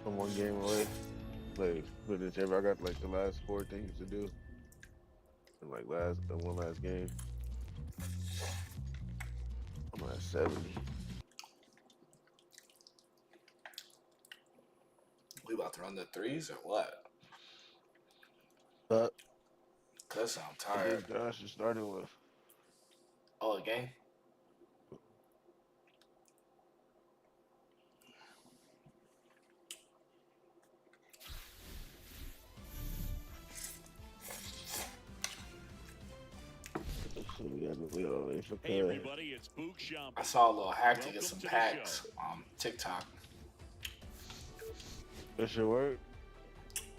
I'm one game away. Like, pretty much I got like the last four things to do. And like one last game. I'm at 70. We about to run the threes or what? But Cause I'm I tired. think Josh is starting with. Oh, again? We all wait for Hey everybody, it's Boog Shop. I saw a little hack to get Welcome some to the packs show. on TikTok. That should work.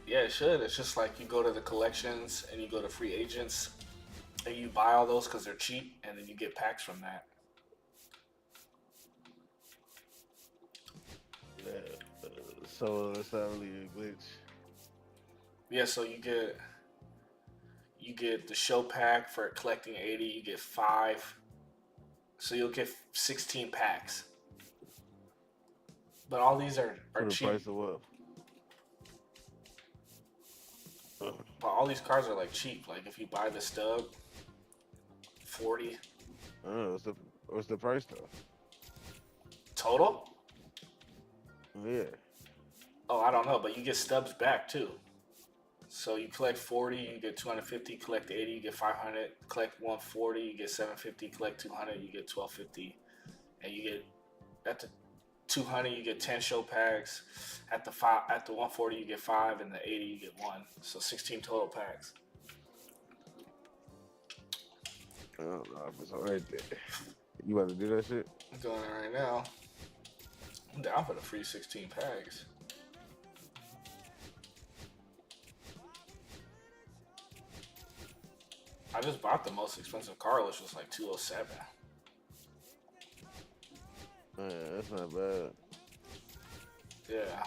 Yeah, it should. It's just like you go to the collections and you go to free agents and you buy all those because they're cheap, and then you get packs from that. Yeah. So it's not really a glitch. Yeah, so you get the show pack for collecting 80. You get 5, so you'll get 16 packs. But all these are For the cheap. price of what? But all these cards are like cheap. Like if you buy the stub, 40 I don't know. What's the price though? total. Yeah. Oh, I don't know, but you get stubs back too. So you collect 40, you get 250. Collect 80, you get 500. Collect 140, you get 750. Collect 200, you get 1250. And you get at the 200, you get 10 show packs. At the 140, you get 5, and the 80, you get 1. So 16 total packs. I don't know if it's alright there. You about to do that shit? I'm doing it right now. I'm down for the free 16 packs. I just bought the most expensive car, which was like 207. Man, that's not bad. Yeah.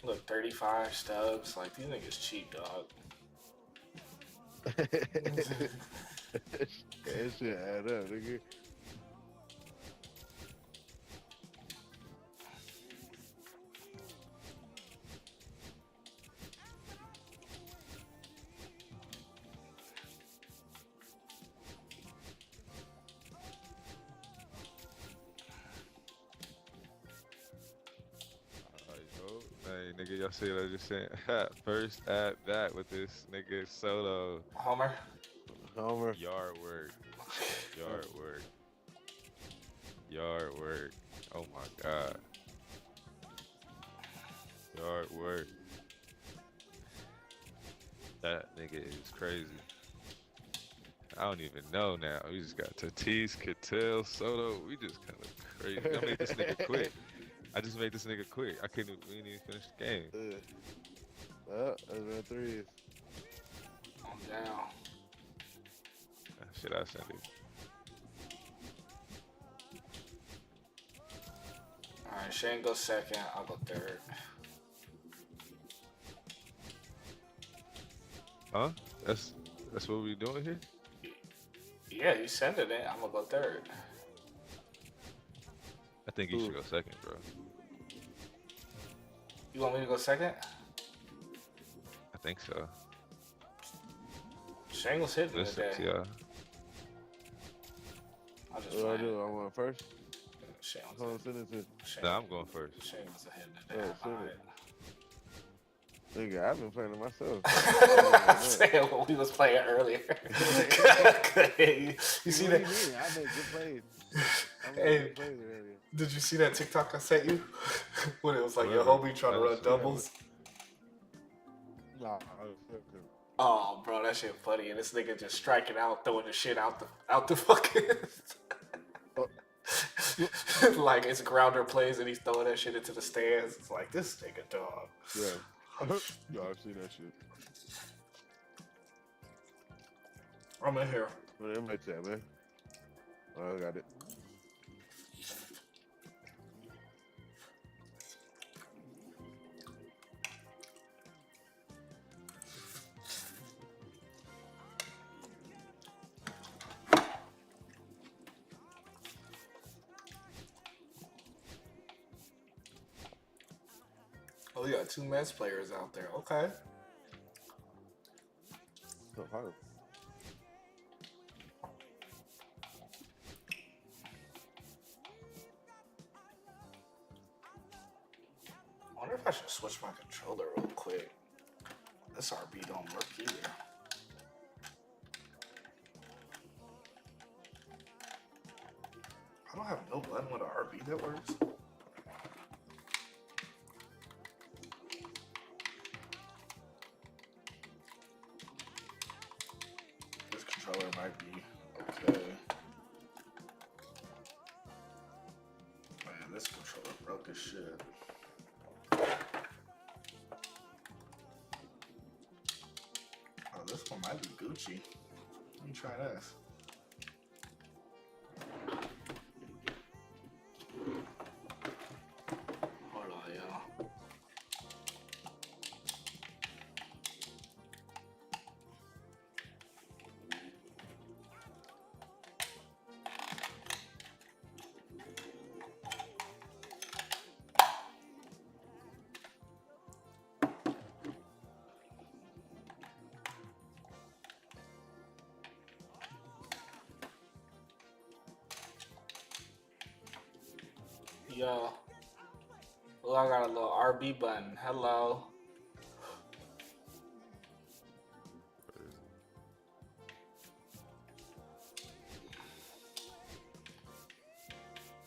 Look, 35 stubs. Like, these niggas cheap, dog. That shit add up, nigga. Hey, nigga, y'all see what I just said? First at bat with this nigga solo. Homer. Homer. Yard work. Yard work. Yard work. Oh my god. Yard work. That nigga is crazy. I don't even know now. We just got Tatis, Cattell, Soto. We just kind of crazy. I made this nigga quit. I just made this nigga quit. We didn't even finish the game. Oh, that's my threes. I'm down. Shit, I sent it. Alright, Shane goes second. I'll go third. Huh? That's what we doing here? Yeah, you send it in. I'm gonna go third. I think you should go second, bro. You want me to go second? I think so. Shane was hitting Listen today. to y'all. I'll just What do I win. do? I want first? Shane Hold on, was send it to. Shane, Nah, I'm going first. Shane was hitting today. Oh, Alright. Nigga, I've been playing it myself. Saying what we was playing earlier. you see that? What do you mean? I made good plays. I made Hey. good plays earlier. Did you see that TikTok I sent you? When it was like your Whatever. homie trying to I run didn't see that. doubles? Nah, I was fucking. Oh, bro, that shit funny. And this nigga just striking out, throwing the shit out the fucking. Like it's grounder plays and he's throwing that shit into the stands. It's like this nigga dog. Yeah. Yo, I've seen that shit. I'm in here. What am I saying, man? Oh, I got it. got 2 Mets players out there. Okay. So hard. I wonder if I should switch my controller real quick. This RB don't work either. I don't have no button with an RB that works. This controller might be okay. Man, this controller broke as shit. Oh, this one might be Gucci. Let me try this. Hold on, y'all. Yo, well, I got a little RB button. Hello.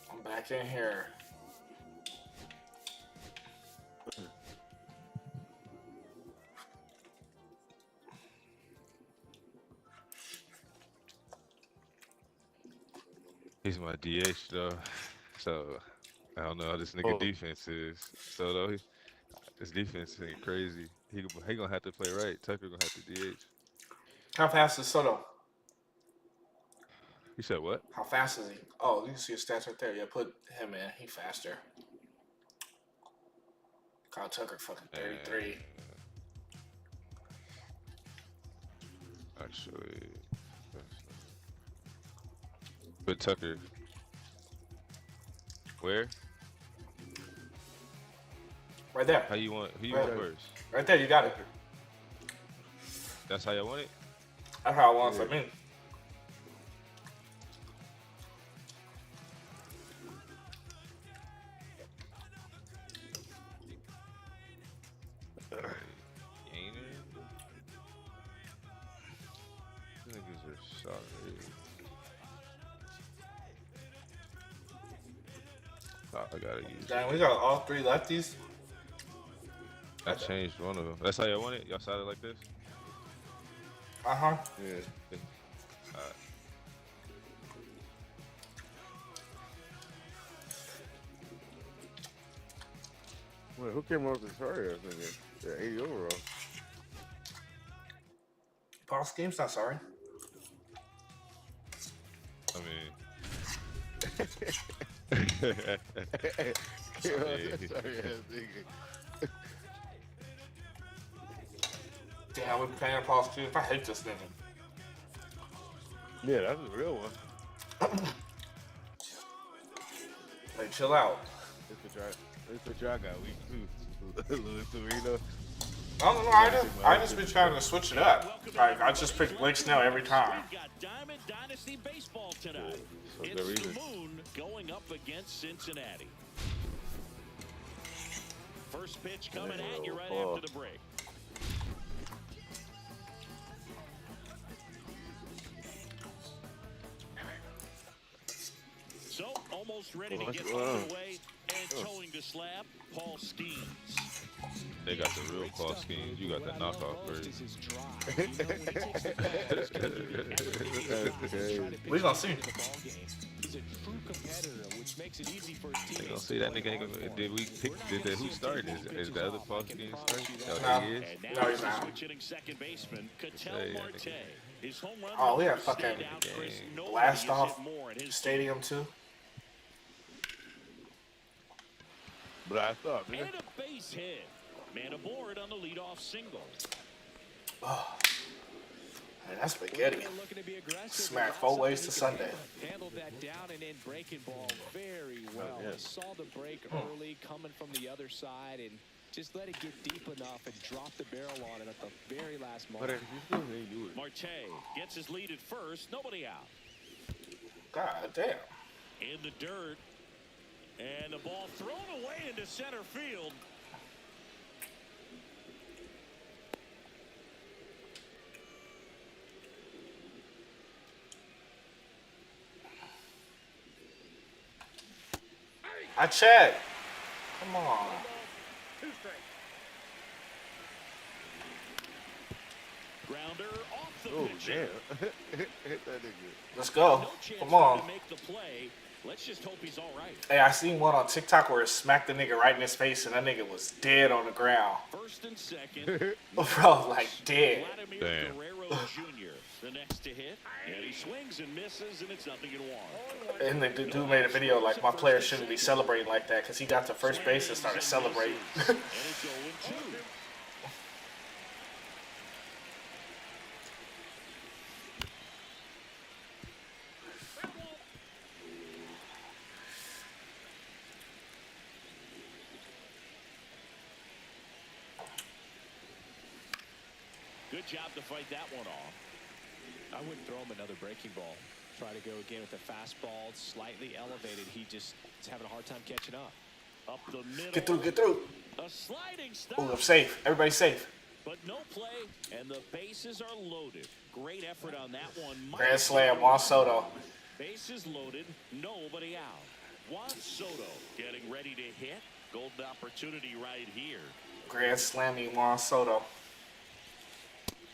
I'm back in here. He's my DH though, so I don't know how this nigga defense is. So though, his defense ain't crazy. He gonna have to play right. Tucker gonna have to DH. How fast is Soto? You said what? How fast is he? Oh, you can see his stats right there. Yeah, put him in. He faster. Kyle Tucker fucking 33. Actually, but Tucker, where? Right there. How you want? Who you Right want there. first? Right there, you got it. That's how you want it. That's how I want it for me. Niggas are sorry. Oh, I gotta use. Dang, we got all 3 lefties. I changed one of them. That's how y'all want it? Y'all started like this? Uh-huh. Yeah. Wait, who came up with sorry ass nigga? Yeah, 80 overall. Paul Scheme's not sorry. I mean, Sorry ass nigga. Damn, we playing Paul Scheme. I hate this nigga. Yeah, that's a real one. Like, chill out. It's what y'all got week 2. Louis Torino. I don't know. I just been trying to switch it up. Like, I just pick Blake Snell every time. Diamond Dynasty baseball tonight. So It's the Moon going up against Cincinnati. First pitch coming at you right after the break. So, almost ready to get underway and towing the slab, Paul Skeens. they got the real Paul Skeens. You got the knockoff version. We gonna see. He's a true competitor, which makes it easy for his They gonna teammates. see that nigga ain't gonna. Did we pick? Who started? Is the other Paul Skeens started? No. Oh, he is? And No, now he's not. switch hitting second baseman, Ketel Say, Marte. His home run Oh, we numbers have fucking stand out, Chris. Nobody blast has off hit more in his stadium too. Blast off, nigga. And a base hit. Man aboard on the leadoff single. Oh, man, that's spaghetti. They're looking to be aggressive. Smack 4 ways to Sunday. Handled that down and in breaking ball very well. yeah. He saw the break early coming from the other side and Just let it get deep enough and drop the barrel on it at the very last But moment. he still ain't do it. Marte gets his lead at first. Nobody out. God damn. In the dirt. And the ball thrown away into center field. I checked. Come on. Grounder off the Oh, pitcher. damn. Hit that nigga. Let's go. No chance Come for him on. to make the play. Let's just hope he's all right. Hey, I seen one on TikTok where it smacked the nigga right in his face and that nigga was dead on the ground. First and second. Bro, like dead. Vladimir Damn. Guerrero Jr. the next to hit. And he swings and misses, and it's 0-1. And the dude made a video like, my player shouldn't be celebrating like that because he got to first base and started celebrating. And it's 0-2. Good job to fight that one off. I wouldn't throw him another breaking ball. Try to go again with a fastball, slightly elevated. He just is having a hard time catching up. Up the middle. Get through, get through. A sliding stop. Oh, I'm safe. Everybody's safe. But no play, and the bases are loaded. Great effort on that one. Grand slam, Juan Soto. Bases loaded, nobody out. Juan Soto getting ready to hit. Golden opportunity right here. Grand slamming Juan Soto.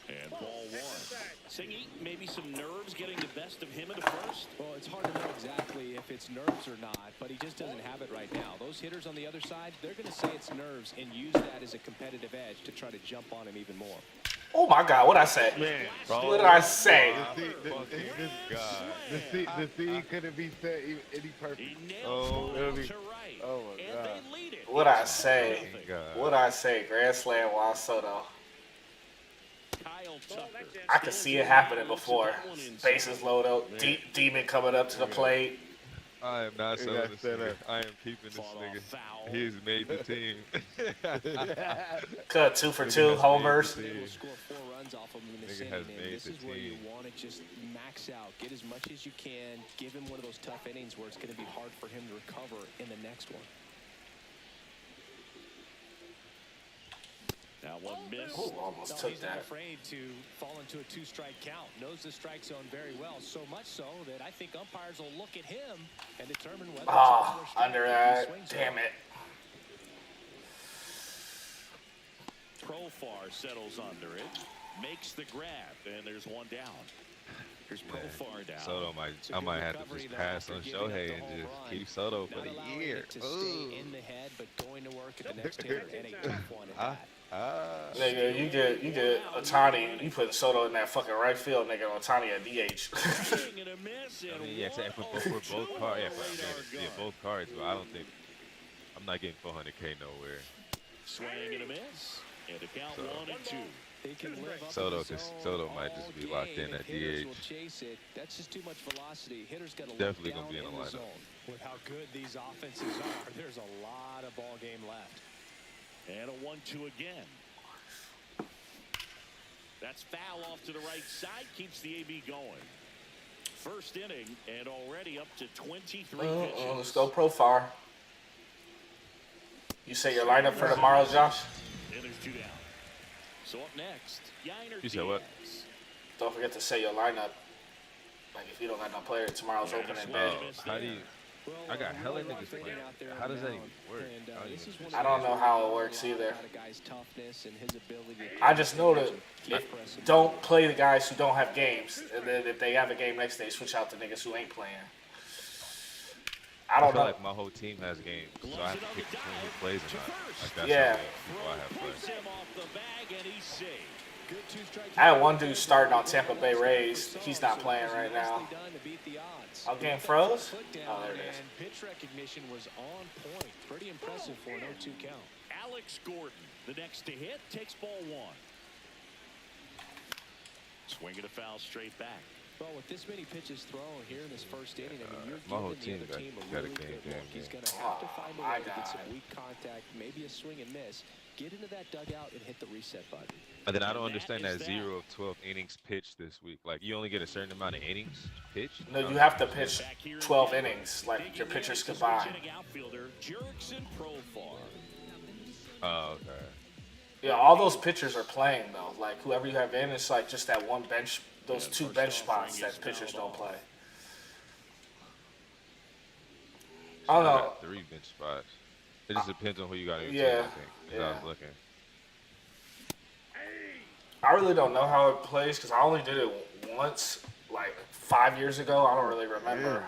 And ball one. Singy, maybe some nerves getting the best of him in the first. Well, it's hard to know exactly if it's nerves or not, but he just doesn't have it right now. Those hitters on the other side, they're going to say it's nerves and use that as a competitive edge to try to jump on him even more. Oh my God, what'd I say? Man, What did I say? The scene couldn't be set any perfect. He nails Oh, the it'll ball be- to right. oh my and God. they lead it. What'd I say? God. What'd I say? Grand slam Juan Soto. Kyle Tucker. I could see it happening before. Bases loaded, Demon coming up to the plate. I am not He selling got this set nigga. up. I am keeping this Fought off nigga. foul. He's made the team. Cut 2 for 2, homers. They will score 4 runs off of him in the Nigga inning, has and made this the is where you team. want to just max out, get as much as you can, give him one of those tough innings where it's going to be hard for him to recover in the next one. Now one miss. Ooh, almost No, took he's not that. afraid to fall into a 2-strike count. Knows the strike zone very well, so much so that I think umpires will look at him and determine whether Ah, it's a under if he that. swings Damn it. it. Profar settles under it, makes the grab, and there's one down. Here's Profar down. Soto It's a I good might have to recovery just there pass after on giving up Shohei the and home just run. keep Soto for Not the allowing year. it to stay Ooh. in the head, but going to work at the next hitter, and a tough one at that. Nigga, you get Otani, you put Soto in that fucking right field, nigga, Otani at DH. Swing and a miss, I and mean, yeah, for both cards, both cards, but I don't think I'm not getting 400K nowhere. Swing and a miss, and a count So- 1-2. They can live up Soto, in the 'cause zone Soto might just all be locked in game. at If hitters will DH. chase it. That's just too much velocity. Hitters got to Definitely down gonna be in the lineup. zone. With how good these offenses are, there's a lot of ball game left. And a 1-2 again. That's foul off to the right side, keeps the AB going. First inning, and already up to 23 pitches. Let's go Profar. You say your lineup for tomorrow, Josh? And there's 2 down. So up next, Yainer You said what? Diaz. Don't forget to say your lineup. Like if you don't got no player, tomorrow's opening day. How do you? I got hella niggas playing. How does that even work? I don't know how it works either. Guy's toughness and his ability to I just know that don't play the guys who don't have games, and then if they have a game next day, switch out the niggas who ain't playing. I I don't feel know. like my whole team has games, so I have to pick between who plays or not. Like that's Yeah. why I have Puts play. him off the bag, and he's safe. good 2-strike. I had one dude starting on Tampa Bay Rays. He's not playing right now. Oh, game froze? Oh, there it is. And pitch recognition was on point. Pretty impressive for an 0-2 count. Alex Gordon, the next to hit, takes ball 1. Swing and a foul straight back. Well, with this many pitches thrown here in this first inning, I mean, My you're whole giving the team other team a got a really game good look. game. He's going to have to find a way to get some God. weak contact, maybe a swing and miss, get into that dugout and hit the reset button. And then I don't understand that 0 of 12 innings pitched this week. Like, you only get a certain amount of innings pitched? No, you have to pitch 12 innings, like your pitchers combined. Oh, okay. Yeah, all those pitchers are playing though. Like whoever you have in, it's like just that one bench, those two bench spots that pitchers don't play. I don't I know. got 3 bench spots. It just depends on who you got in your Yeah, team, I think. As I was looking. I really don't know how it plays because I only did it once, like 5 years ago. I don't really remember.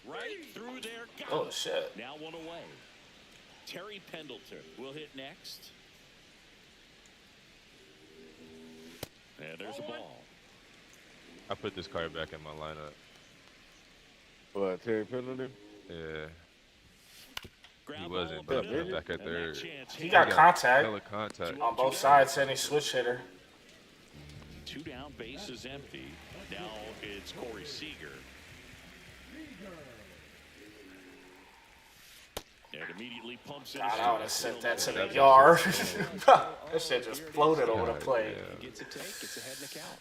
Right through there. Oh shit! Now one away. Terry Pendleton will hit next. And there's a ball. I put this card back in my lineup. What, Terry Pendleton? Yeah. Grab He ball wasn't, up but the middle, back at and third. that chance He hit. got contact Hella contact. on both sides, and he switch hitter. 2 down, base is empty. Now it's Corey Seager. And immediately pumps in. God, I would have sent that to the yard. That shit just floated over the plate. Gets a take, gets ahead in the count.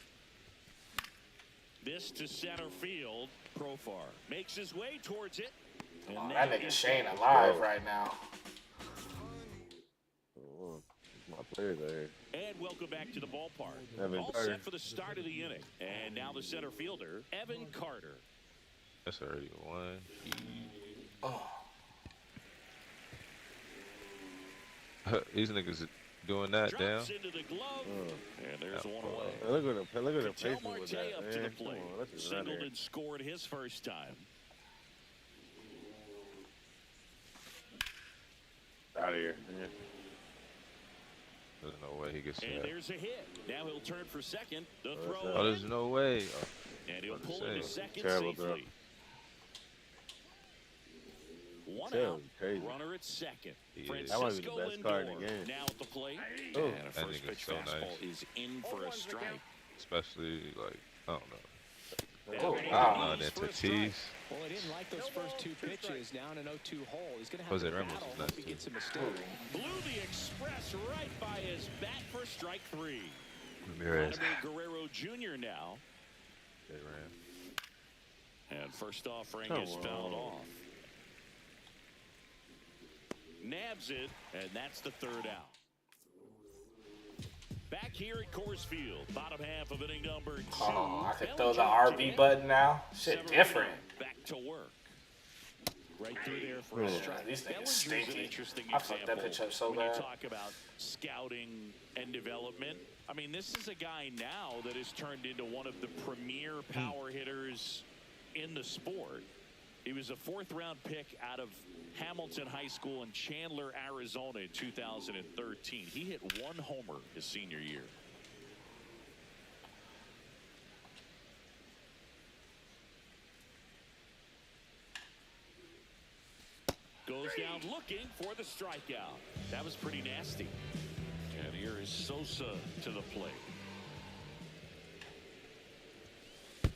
This to center field. Profar makes his way towards it. And Oh, now that nigga it's Shane back. alive right now. Oh, my players are here. And welcome back to the ballpark. Evan All Carter. set for the start of the inning. And now the center fielder, Evan Carter. That's already 1. Oh, These niggas doing that down. Drops into the glove. And there's one away. Hey, look at the Cattell placement with Marte that, up to the man. Come plate. on, let's get out of Singled here. and scored his first time. Out of here, man. There's no way he gets And that. there's a hit. Now he'll turn for second. The Oh, throw. Oh, there's no way. And he'll What to pull say? into second Terrible throw. safely. One That out. was crazy. Runner at second. Yeah. Francisco That might be the best card in the Lindor game. now at the plate. Oh, And a that first nigga's pitch so fastball nice. is in for a strike. Especially, like, I don't know. oh And wow. he's That for a strike. Tatis. Well, I didn't like those first 2 pitches. Now in an 0-2 hole. He's going to have Jose to Ramos battle. is Hope nice, he too. gets a mistake. Blew the express right by his bat for strike 3. Ramirez. Vladimir Guerrero Jr. now. They ran. And first offering Come is fouled on. off. Nabs it, and that's the third out. Back here at Coors Field, bottom half of inning number 2. Oh, I could throw the Bellinger RB to button now. Shit, Severino different. Back to work. Right through there for a Yeah, strike. these niggas Bellinger's stinky. an interesting I fucked that example pitch up so when bad. you talk about scouting and development. I mean, this is a guy now that has turned into one of the premier power hitters in the sport. He was a 4th-round pick out of Hamilton High School in Chandler, Arizona in 2013. He hit 1 homer his senior year. Goes down looking for the strikeout. That was pretty nasty. And here is Sosa to the plate.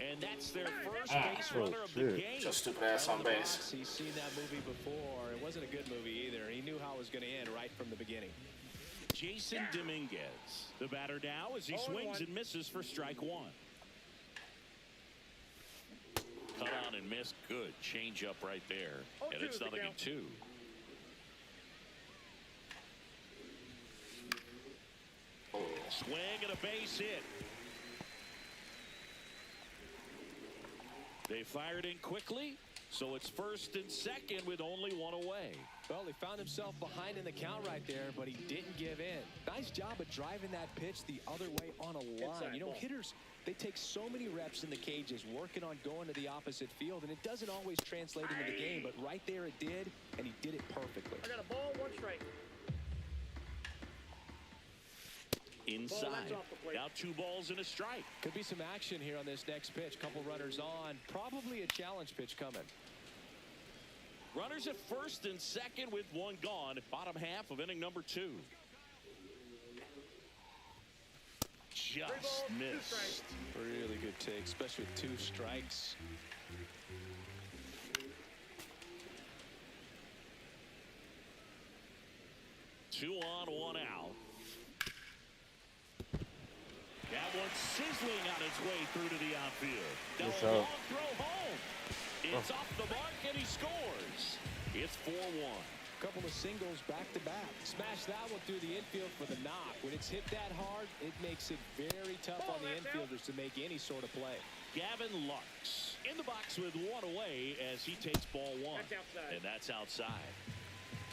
And that's their first base runner of the shit. game. Just stupid ass on base. He's seen that movie before. It wasn't a good movie either. He knew how it was going to end right from the beginning. Jason Dominguez, the batter now as he swings and misses for strike 1. Cut on and miss. Good change up right there. And it's 0-2. Swing and a base hit. They fired in quickly, so it's first and second with only 1 away. Well, he found himself behind in the count right there, but he didn't give in. Nice job of driving that pitch the other way on a line. You know, hitters, they take so many reps in the cages working on going to the opposite field, and it doesn't always translate into the game, but right there it did, and he did it perfectly. I got a ball, 1 strike. Inside. that's off the plate. Now 2 balls and a strike. Could be some action here on this next pitch. Couple runners on. Probably a challenge pitch coming. Runners at first and second with 1 gone. Bottom half of inning number 2. just missed. Really good take, especially with 2 strikes. Two on, one out. That one sizzling on its way through to the outfield. Now What's a up? long throw home. It's off the mark and he scores. It's 4-1. Couple of singles back to back. Smash that one through the infield for the knock. When it's hit that hard, it makes it very tough on the infielders to make any sort of play. Gavin Lux in the box with one away as he takes ball 1. That's outside. And that's outside.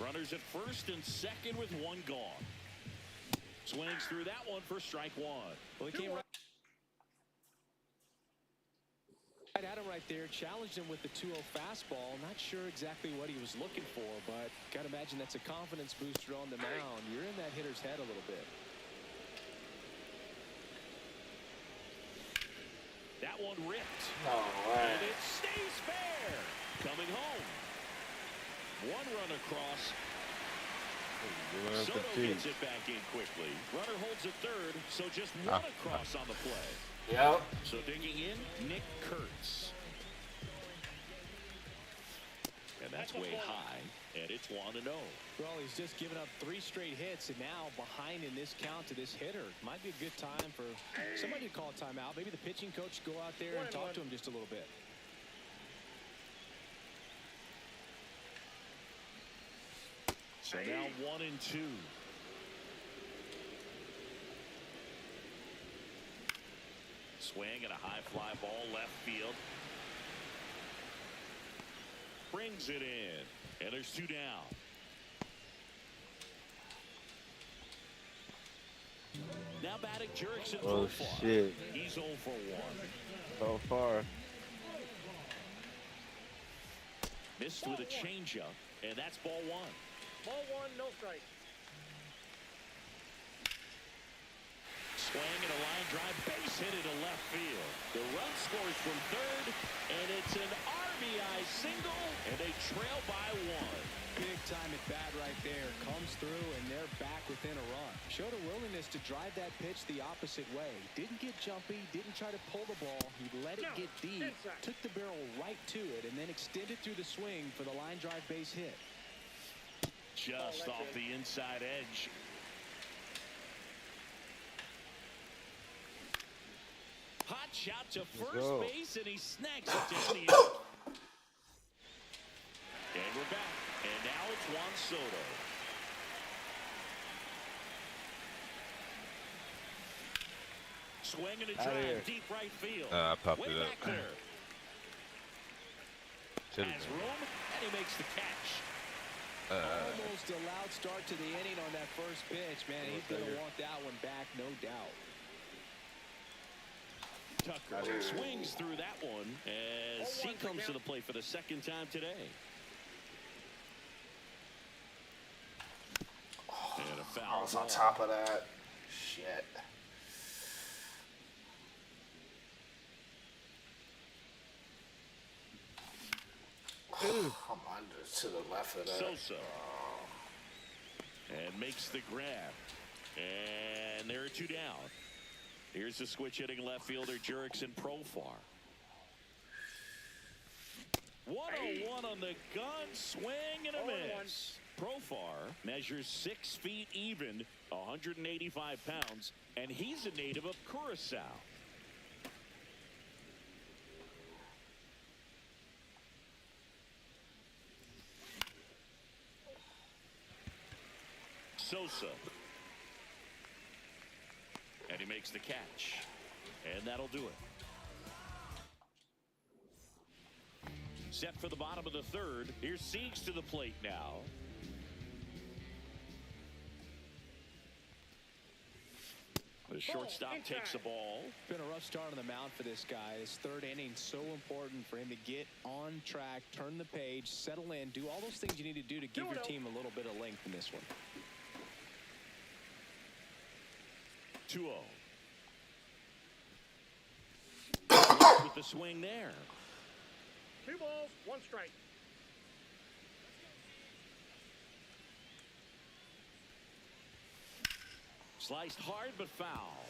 Runners at first and second with 1 gone. Swings through that one for strike 1. Well, he came right at him right there, challenged him with the 2-0 fastball. Not sure exactly what he was looking for, but gotta imagine that's a confidence booster on the mound. You're in that hitter's head a little bit. That one ripped. No way. And it stays fair. Coming home. 1 run across. Soto gets it back in quickly. Runner holds at third, so just 1 across on the play. Yep. So digging in, Nick Kurtz. And that's way high, and it's 1-0. Well, he's just given up 3 straight hits, and now behind in this count to this hitter. Might be a good time for somebody to call a timeout. Maybe the pitching coach go out there and talk to him just a little bit. So now 1-2. Swing and a high fly ball left field. Brings it in. And there's 2 down. Now batting Jurickson Oh, Profar. shit. He's 0 for 1. So far. Missed with a changeup. And that's ball 1. Ball 1, no strike. Swing and a line drive, base hit into left field. The run scores from third, and it's an RBI single, and they trail by 1. Big time at bat right there. Comes through, and they're back within a run. Showed a willingness to drive that pitch the opposite way. Didn't get jumpy, didn't try to pull the ball. He let it get deep, took the barrel right to it, and then extended through the swing for the line drive base hit. Just off the inside edge. Hot shot to first base, and he snags it to the end. And we're back. And now it's Juan Soto. Swing and a drive, deep right field. I popped Way it up. back there. Has room, and he makes the catch. Almost a loud start to the inning on that first pitch. Man, he's going to want that one back, no doubt. Tucker swings through that one as he comes to the plate for the 2nd time today. And a foul. I was on top of that. Shit. I'm under to the left of that. Sosa. And makes the grab. And there are 2 down. Here's the switch hitting left fielder Jurickson Profar. 101 on the gun, swing and a miss. Profar measures 6 feet even, 185 pounds, and he's a native of Curacao. Sosa. And he makes the catch. And that'll do it. Set for the bottom of the 3rd. Here's Siegs to the plate now. The shortstop takes the ball. Been a rough start on the mound for this guy. His 3rd inning, so important for him to get on track, turn the page, settle in, do all those things you need to do to give your team a little bit of length in this one. 2-0. With the swing there. 2 balls, 1 strike. Sliced hard but foul.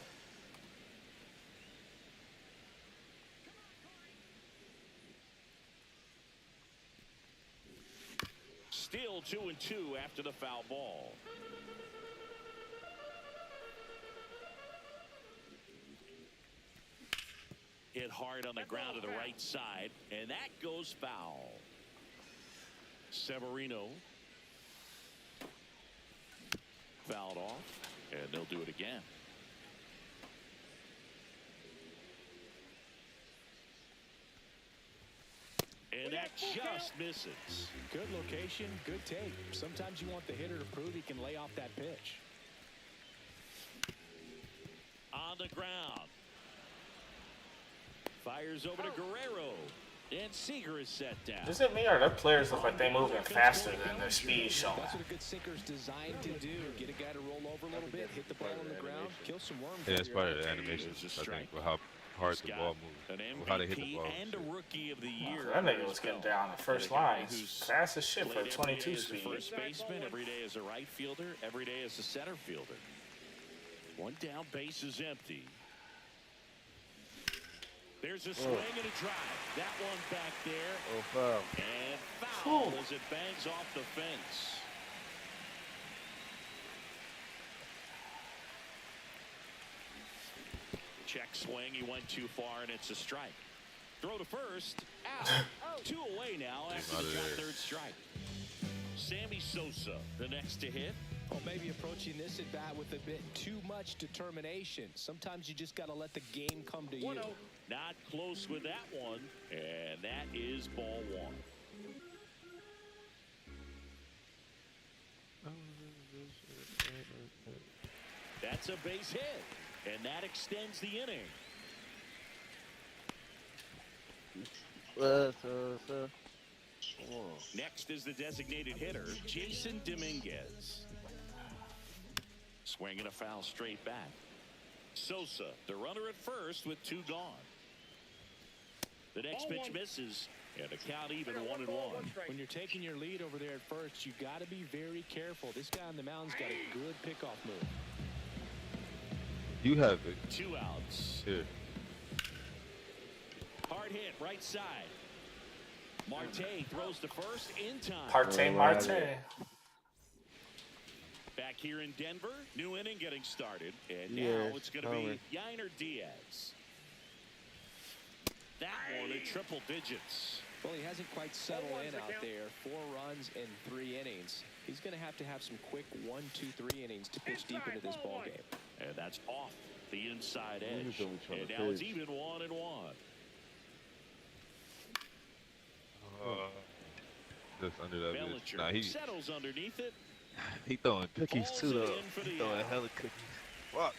Still 2-2 after the foul ball. Hit hard on the ground to the right side, and that goes foul. Severino fouled off, and they'll do it again. And that just misses. Good location, good take. Sometimes you want the hitter to prove he can lay off that pitch. On the ground. Fires over to Guerrero. And Seager is set down. Is it me or their players look like they moving faster than their speed showing? That's what a good sinker's designed to do. Get a guy to roll over a little bit, hit the ball on the ground, kill some worms. Yeah, it's part of the animation. I think with how hard the ball moves, An how they hit the MVP ball. and a rookie of the year. That nigga was getting down the first line. He's fast as shit for a Played 22 every day as a speed. first baseman, every day as a right fielder, every day as a center fielder. One down, base is empty. There's a swing and a drive. That one back there. Oh, foul. And foul as it bangs off the fence. Check swing. He went too far, and it's a strike. Throw to first. Out. 2 away now after the third strike. Sammy Sosa, the next to hit. Well, maybe approaching this at bat with a bit too much determination. Sometimes you just got to let the game come to you. Not close with that one, and that is ball one. That's a base hit, and that extends the inning. Next is the designated hitter, Jason Dominguez. Swinging a foul straight back. Sosa, the runner at first with 2 gone. The next pitch misses, and the count even 1-1. When you're taking your lead over there at first, you got to be very careful. This guy on the mound's got a good pickoff move. You have it. 2 outs. Here. Hard hit, right side. Marte throws to first in time. Parte Marte. Back here in Denver, new inning getting started, and Yeah, now it's going to be Yainer Diaz. That one in triple digits. Well, he hasn't quite settled in out there. 4 runs in 3 innings. He's going to have some quick 1, 2, 3 innings to pitch deep into this ball game. And that's off the inside edge. He's only trying And to now it's pitch. even 1-1. Just under that bitch. Bellinger Nah, settles underneath it. he throwing cookies Balls too it though. in for the He throwing out. hella cookies. Fuck.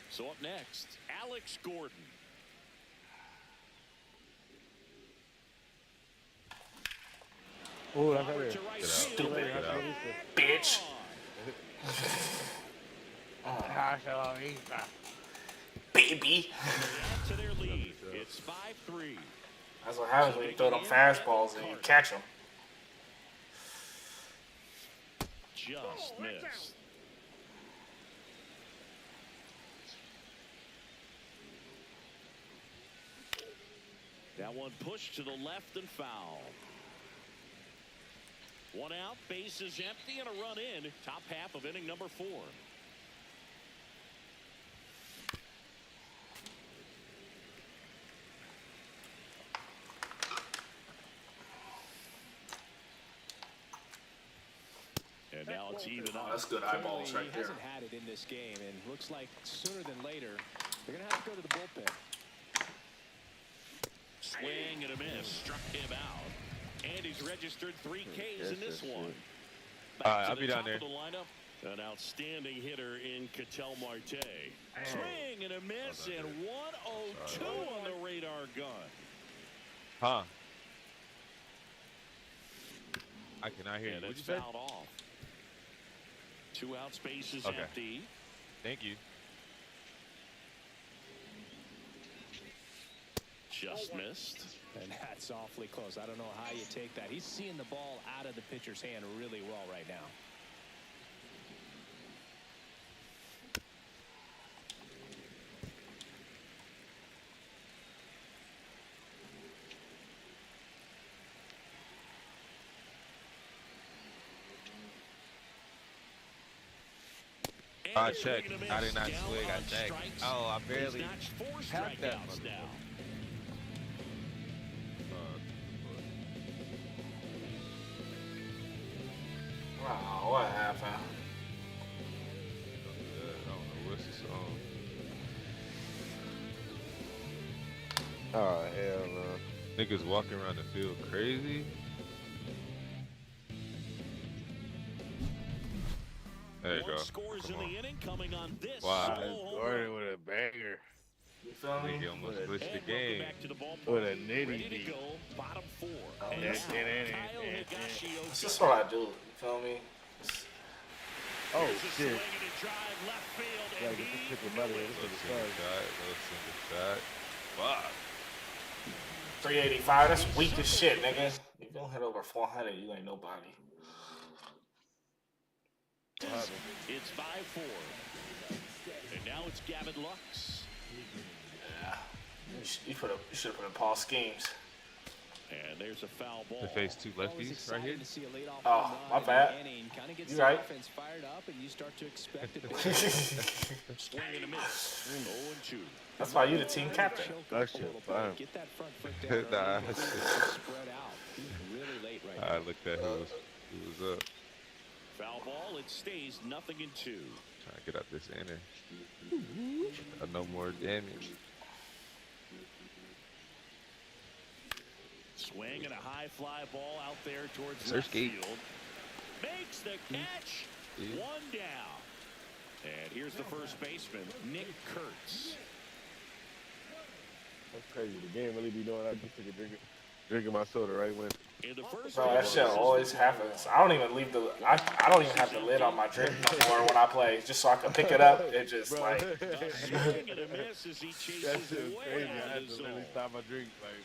So up next, Alex Gordon. Oh, that's Robert it. to right Get out. field. Stupid Get out. bitch. Baby. Add to their lead. It's 5-3. That's what happens when you throw them fastballs and you catch them. Just missed. That one pushed to the left and foul. 1 out, base is empty, and a run in. Top half of inning number 4. And now it's even Oh, up. that's good eyeballs Clearly, right he there. hasn't had it in this game, and looks like sooner than later, they're going to have to go to the bullpen. Swing and a miss. Struck him out. And he's registered 3 Ks in this one. Back to I'll the be down top there. of the lineup. An outstanding hitter in Ketel Marte. Swing and a miss, and 102 on the radar gun. Huh? I cannot hear you. And What'd it's you say? fouled off. 2 out, space is Okay. empty. Thank you. Just missed. And that's awfully close. I don't know how you take that. He's seeing the ball out of the pitcher's hand really well right now. I checked. I did not swing. I checked. Oh, I barely tapped that motherfucker. now. Wow, what happened? I don't know what's the song. Oh hell no. Niggas walking around the field crazy. There you go. Scores in the inning coming on this. Wow. Gordon with a banger. You feel me? He almost glitched the game. With a nitty Ready to beat. go, bottom four. Oh, And that's- now, Kyle Higashioka. That's just what I do. You feel me? Oh Here's a shit. swing and a drive left field, and Like, he this took the money. This Little is single shot. Little single shot. Fuck. 385. That's weak as shit, nigga. You don't hit over 400, you ain't nobody. It's 5-4. And now it's Gavin Lux. Yeah. You should have put in Paul Schemes. And there's a foul ball. To face two lefties right here. Oh, my bad. You right. Offense fired up, and you start to expect it. Swing and a miss. 0-2. That's why you the team captain. That shit fine. Get that front foot down. Nah. early. Spread out. He's really late right now. I looked at who was up. Foul ball. It stays 0-2. Trying to get out this inning. No more damage. Swing and a high fly ball out there towards Search left gate. field. Makes the catch. Yeah. One down. And here's the first baseman, Nick Kurtz. That's crazy. The game really be doing. I just took a drinking my soda right when. In the first Bro, that shit always happens. I don't even leave the. I don't even have the lid on my drink no more when I play, just so I can pick it up. It just Bro. like. a swing and a miss as he chases That shit's way crazy. out I of had the to literally zone. stop my drink. Like,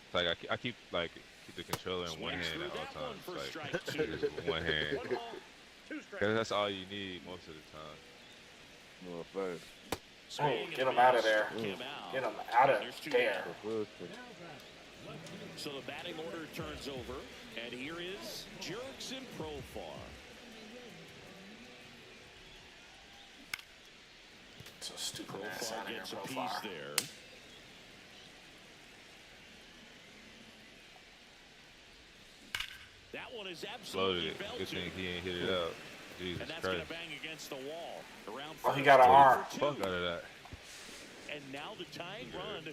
It's like I keep the controller in one Swings hand through at all that one times. for Like strike two. just one hand. One ball, two strikes. Cause that's all you need most of the time. motherfucker. Swing Get and a him out of miss. there. Came out. Get him out of There's two there. down. So the batting order turns over, and here is Jurickson Profar. So stupid ass Profar out of here, gets a so piece far. there. That one is Floated absolutely it. Good belted. thing he ain't hit it out. Jesus And that's going Christ. to bang against the wall. Around Oh, he first, got an two arm. for two. Fuck out of that. And now the tying run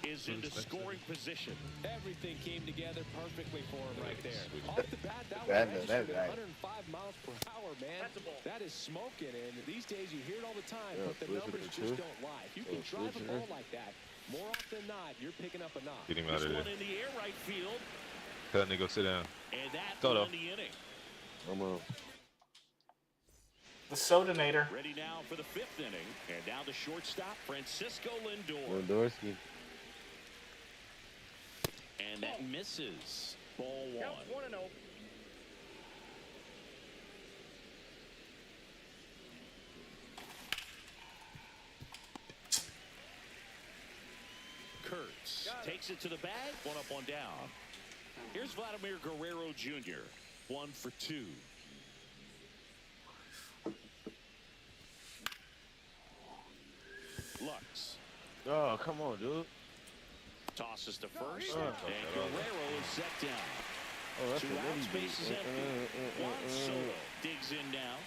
is into scoring position. Everything came together perfectly for him right there. Switch. Off the bat, that That- was that's registered right. at 105 miles per hour, man. That's a ball. That is smoking, and these days you hear it all the time, Yeah, but the switch it numbers to just two. don't lie. If you can Yeah, drive a switch it. ball like that, more often than not, you're picking up a knock. Get him out This of one there. in the air right field, Tell him to go sit down. and that Toto. will end the inning. I'm on. The Sodanator. Ready now for the fifth inning, and now the shortstop, Francisco Lindor. Lewandowski. And that misses. Ball Count one. 1-0. Kurtz takes it to the bag. One up, one down. Here's Vladimir Guerrero Jr. 1 for 2. Lux Oh, come on, dude. tosses to first, Oh. and Guerrero is set down. Oh, that's Two a outs, really big. base is empty. Juan Soto digs in now.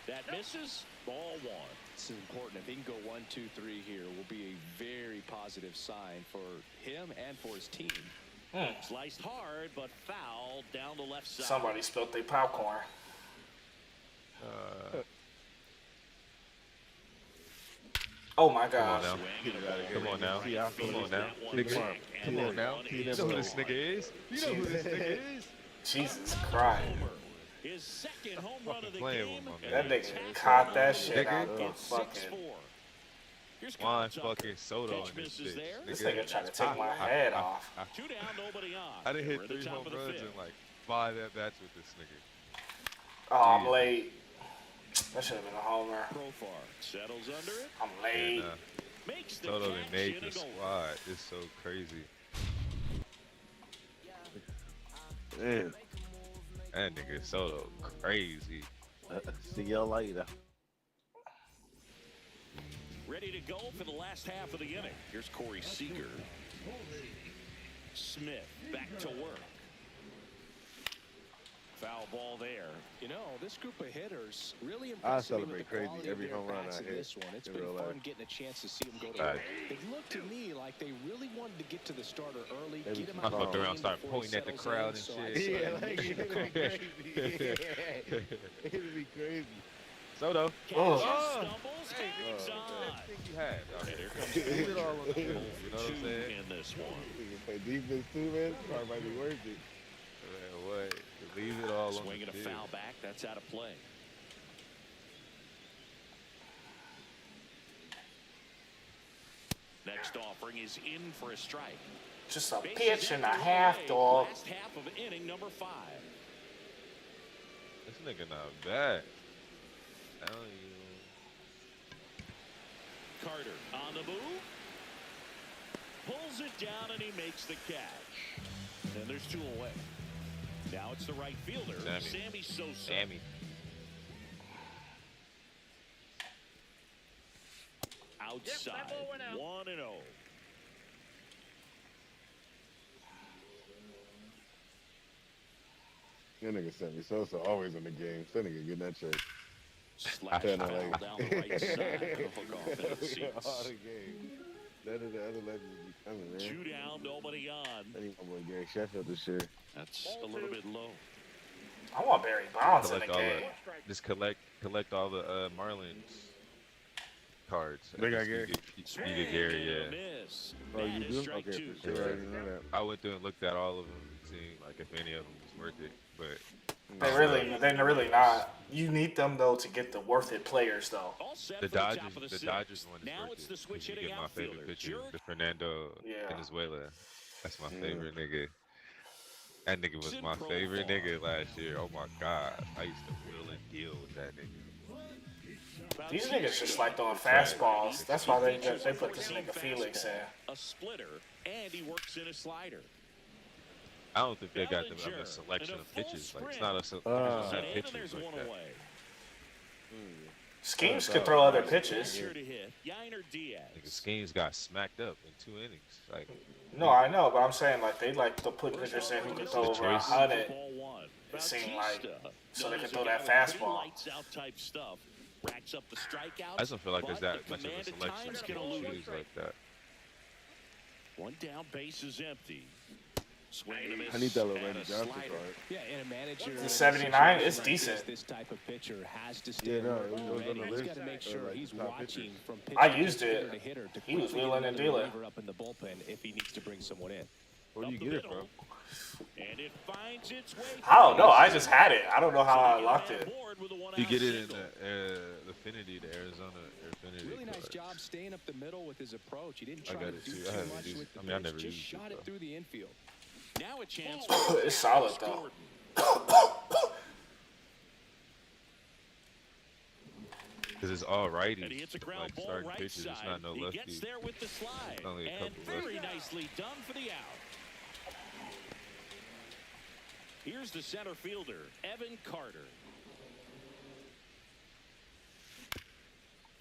That misses. Ball one. This is important. If he can go 1, 2, 3 here, will be a very positive sign for him and for his team. Sliced hard, but foul down the left side. Somebody spilled their popcorn. Oh my Come on gosh. now. Swing and a ball Come on now. right Yeah, field. come on now. That one Nigga. back, and Come on that now. one You is know who gone. this nigga is? You know who this nigga is? Jesus Christ. His second home run of the playing game. with my That man. nigga caught that shit Nigga. out the It's fucking. 6-4. Here's Juan Kyle Tucker. fucking Soto Catch in this misses bitch. there. This nigga trying to take my head off. Two down, nobody on. I done We're hit at the 3 top home of the runs fifth. in like 5 at-bats with this nigga. Oh, I'm Jeez. late. That should have been a homer. Profar settles under it. I'm late. And Makes the Soto catch done made in the a goal. squad. It's so crazy. Damn. That nigga Soto crazy. See y'all later. Ready to go for the last half of the inning. Here's Corey Seager. Smith back to work. Foul ball there. You know, this group of hitters really I impressed me with the celebrate crazy quality every of their home run bats I in hit this one. It's in been real fun life. getting a chance to see them go to work. It looked to me like they really wanted to get to the starter early, They get him was out I of fucked the around, game start before he pointing at the settles crowd in, and so shit. I'd say Yeah, like mission it'd be accomplished. crazy. It'd be crazy. Soto. Oh. Stumbles, hangs Oh, on. I think you had. And here comes Leave it all on the Bellinger. field. You know what I'm Two saying? in this one. You can play defense too, man. Probably might be worth it. Man, what? Leave it all on Swinging the a field. foul back. That's out of play. Next offering is in for a strike. Just a Bases pitch and a empty half, away. dog. Last half of inning number 5. This nigga not bad. Hell you. Carter on the move. Pulls it down and he makes the catch. And there's 2 away. Now it's the right fielder, Sammy Sosa. Sammy. Outside, Yep, that ball went out. 1-0. That nigga Sammy Sosa always in the game. That nigga getting that check. Slash Kinda foul like- down the right side. The hook off into the All seats. the game. None of the other legends be coming, man. 2 down, nobody on. I need my boy Gary Sheffield this year. That's a little bit low. I want Barry Bonds in the Collect all game. the, just collect all the Marlins cards. They got Just Gary? You get Gary, yeah. Miss. Oh, you That is do? strike Okay, 2. for sure. I didn't know that. I went through and looked at all of them, seeing like if any of them was worth it. But They're really not. You need them though to get the worth it players though. All set the for top Dodgers, of the the sixth. Dodgers one is Now worth it's it. the 'cause switch you hitting get my favorite outfielder. pitcher, Jared. the Fernando Yeah. Venezuela. That's my Yeah. favorite nigga. That nigga was In my favorite profile. nigga last year. Oh my god, I used to wheel and deal with that nigga. These niggas just like throwing fastballs. That's why they put this nigga Felix in. A splitter, and he works in a slider. I don't think they got the Bellinger, selection and a of full pitches. Like it's sprint. not a Ah. selection of And pitches there's like one that. away. Schemes could throw other pitches. Sure to hit. Yainer Diaz. Nigga Schemes got smacked up in 2 innings. Like No, I know, but I'm saying like they like to put pitchers in who can throw over choice. 100. Ball 1. It seemed like Bautista so they knows could a throw guy that with pretty fastball. lights out type stuff. Racks up the strikeouts. I just don't feel like there's but that the much of a command at selection times of can elude pitches like that. 1 down, base is empty. Swing and a miss. I need that little and Randy a Johnson slider. card. Yeah, in a manager. The 79 is situation like decent. This type of pitcher has to stay Yeah, no, alert it was on already. the He's list got to make of, sure like, he's the top watching pitchers. from pitcher I to used hitter it. to hitter to He was quickly get wheeling and another dealing. reliever up in the bullpen if he needs to bring someone in. Where do you Up the get it middle. from? And it finds its way. I don't know. I just had it. I don't know how I locked it. You get it in the Affinity, the Arizona Affinity. Really nice card. job staying up the middle with his approach. He didn't I try got to it do too. too I haven't much used with it. the I mean, I pitch, never just used it, shot it though. through the infield. Now a chance. It's solid though. Because it's all righties. And he hits a ground Like ball starting right pitches, side. it's not no He lefty. gets there with the slide. Only a And couple very lefties. nicely done for the out. Here's the center fielder, Evan Carter.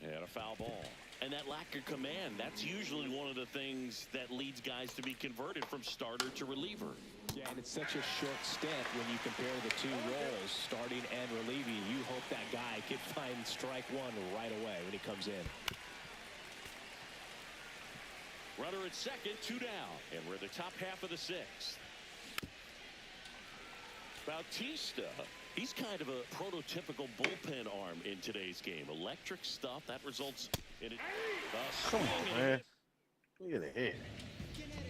And a foul ball. And that lack of command, that's usually one of the things that leads guys to be converted from starter to reliever. Yeah, and it's such a short stint when you compare the two roles, starting and relieving. You hope that guy can find strike 1 right away when he comes in. Runner at second, 2 down. And we're in the top half of the 6th. Bautista, he's kind of a prototypical bullpen arm in today's game. Electric stuff that results in it. Come on, man. Look at the head.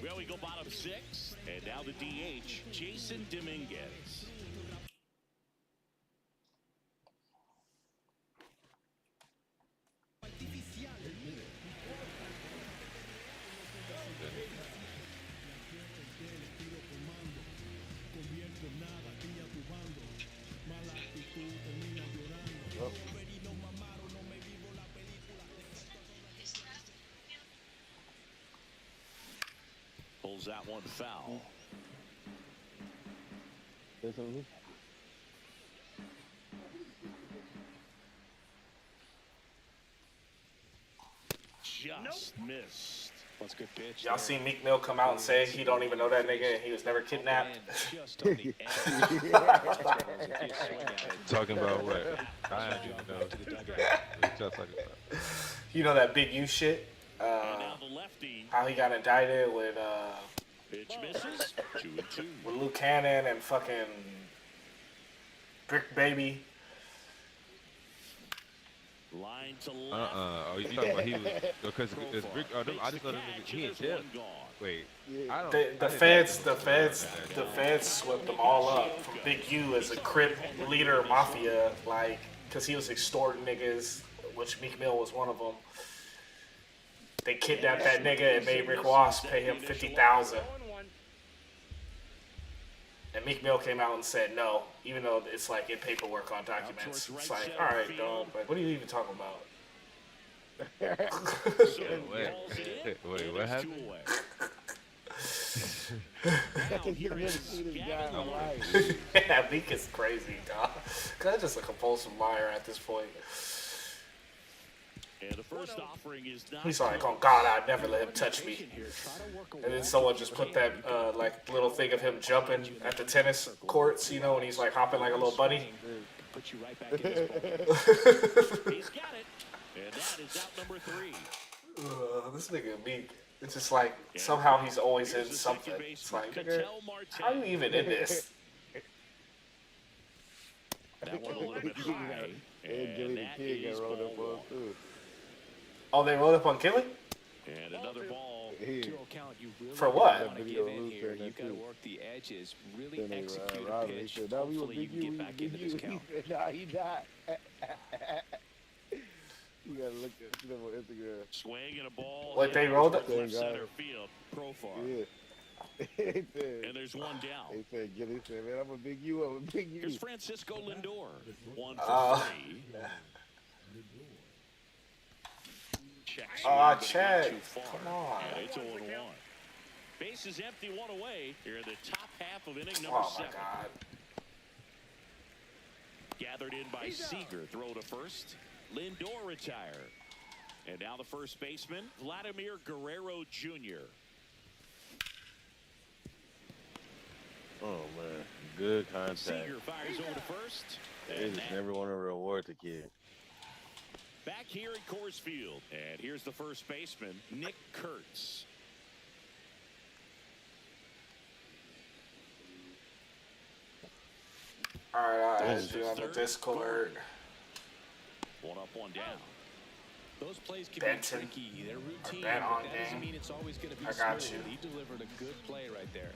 Well, we go bottom 6, and now the DH, Jason Dominguez. Oh. Pulls that one foul. Say something? just missed. That's a good pitch. Y'all seen Meek Mill come out and say he don't even know that nigga and he was never kidnapped? Just on the edge. Talking about what? I don't even know. What y'all talking about? You know that Big U shit? And now the lefty. How he got indicted with Pitch misses. 2-2. with Luke Cannon and fucking Brick Baby. Line to left. Oh, you talking about he was because it's Rick? Oh, I just thought he in jail. Wait, I don't. The feds swept them all up from Big U as a Crip leader mafia, like, cause he was extorting niggas, which Meek Mill was one of them. They kidnapped that nigga and made Rick Ross pay him $50,000. And Meek Mill came out and said no, even though it's like in paperwork on documents. It's like, all right, dog, like, what are you even talking about? Wait, what happened? Yeah, Meek is crazy, dog. Cause just a compulsive liar at this point. And the first offering is not. He's like, oh God, I'd never let him touch me. And then someone just put that like little thing of him jumping at the tennis courts, you know, and he's like hopping like a little bunny. Put you right back in his ball. He's got it. And that is out number 3. This nigga Meek, it's just like somehow he's always in something. It's like, nigga, how you even in this? That one a little bit high. And that is ball 1. Oh, they rolled up on Kelly? And another ball. For what? Want to give in here. You got to work the edges, really execute a pitch. Hopefully you can get back into this count. Nah, he not. You gotta look at him on Instagram. Swing and a ball. What, they rolled up? Left center field. Profar. Yeah. And there's one down. He said, Gilly said, man, I'm a big U. I'm a big U. Here's Francisco Lindor. 1 for 3. Checks Chad. too far. Come on. And it's 0-1. Base is empty, 1 away. Here in the top half of inning number Oh my 7. God. Gathered in by Seager. Throw to first. Lindor retire. And now the first baseman, Vladimir Guerrero Jr. Oh, man. Good contact. Seager fires over to first. They just never want to reward the kid. Back here at Coors Field. And here's the first baseman, Nick Kurtz. All right, I asked you on the Discord. 1 up, 1 down. Those plays can Benton. be tricky. They're routine, Ben but on that doesn't game. mean it's always going to be I got smooth. you. He delivered a good play right there.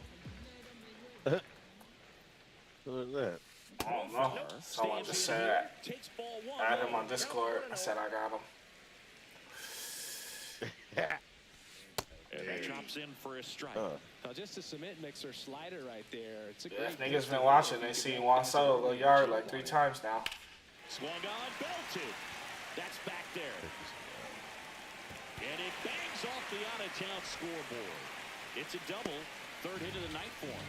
What is that? I don't know. Someone just said, Takes ball 1. add him on Discord. I said I got him. And that drops in for a strike. Now, just a cement mixer slider right there. It's a Yeah, if great niggas been watching, they seen Juan Soto go yard like 3 times now. Swung on, belted. That's back there. And it bangs off the out-of-town scoreboard. It's a double. 3rd hit of the night for him.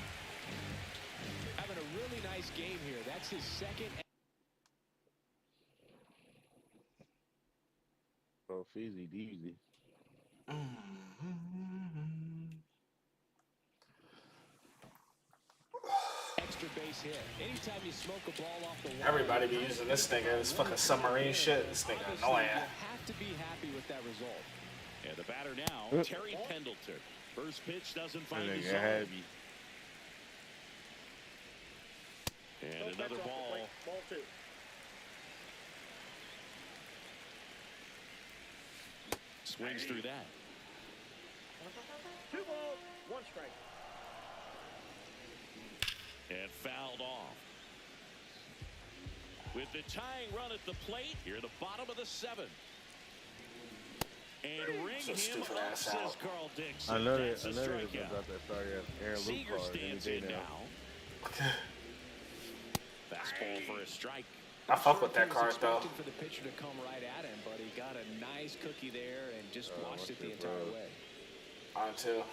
Having a really nice game here. That's his second. Oh, Feezy Deezy. Extra base hit. Anytime you smoke a ball off the wall, Everybody be using this nigga. This fucking submarine shit. This nigga annoying. you have to be happy with that result. And the batter now, Terry Pendleton. First pitch doesn't find his Nigga zone. happy. And another ball. Ball 2. Swings through that. 2 balls, 1 strike. And fouled off. With the tying run at the plate, here at the bottom of the 7th. And ring So him stupid up, ass says out. Carl Dixon. I know That's that. I a know that strikeout. about that sorry ass Aaron Luke Seager card any stands day in now. now. Fastball for a strike. I fuck with that card though. Expected for the pitcher to come right at him, but he got a nice cookie there and just watched it the entire way. On 2.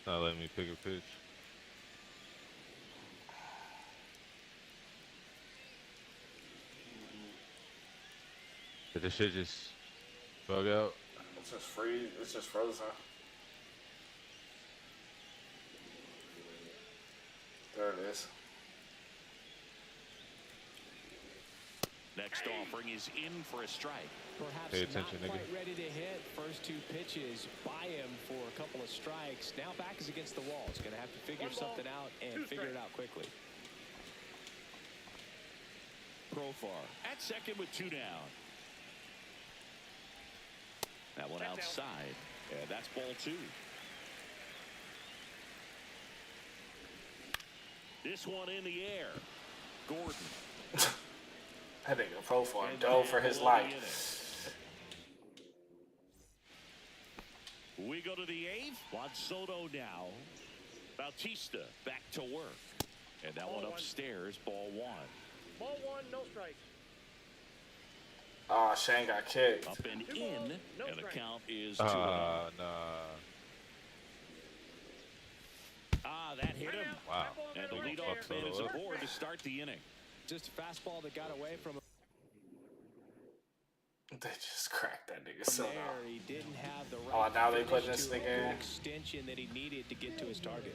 Not letting me pick a pitch. the shit just bug out? It's just free. It's just frozen. There it is. Next offering is in for a strike. Perhaps Pay attention, not nigga. quite ready to hit. First 2 pitches by him for a couple of strikes. Now back is against the wall. He's going to have to figure something out and figure it out quickly. Profar at second with 2 down. That one outside. And that's ball 2. This one in the air. Gordon. That nigga Profar dove for his life. We go to the 8th. Juan Soto now. Bautista back to work. And that one upstairs, ball 1. Ball 1, no strike. Oh, Shane got kicked. Up and Two in, balls, no and the strike. count is 2-0. Nah. That hit him. Wow. And the Right leadoff there. man is aboard to start the inning. Just a fastball that got away from him They just cracked that nigga so there. now. He didn't have the Oh, right now they finish putting this to nigga in. extension that he needed to get to his target.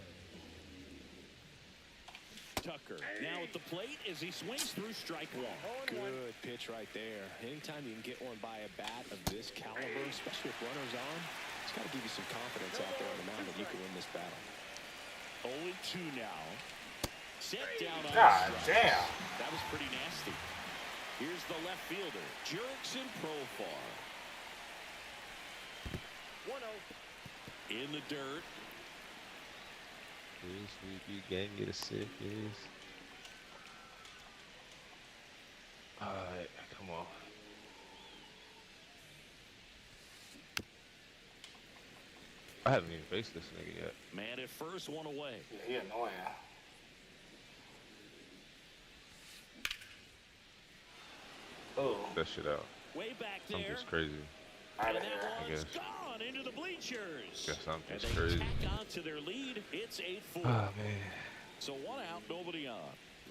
Tucker now at the plate as he swings through strike 1. Good pitch right there. Anytime you can get one by a bat of this caliber, especially with runners on, it's got to give you some confidence out there on the mound that you can win this battle. 0-2 now. Set down on God strikes. damn. That was pretty nasty. Here's the left fielder, Jurickson Profar. 1-0. In the dirt. This week gang get a sick is. Alright, come on. I haven't even faced this nigga yet. Man at first, one away. Yeah, he annoying. Oh, That shit out. Way back there. I'm just crazy. out of And here. that one's guess. gone into the bleachers. Guess I'm And just they crazy. tack on to their lead. It's 8-4. Ah man. So 1 out, nobody on.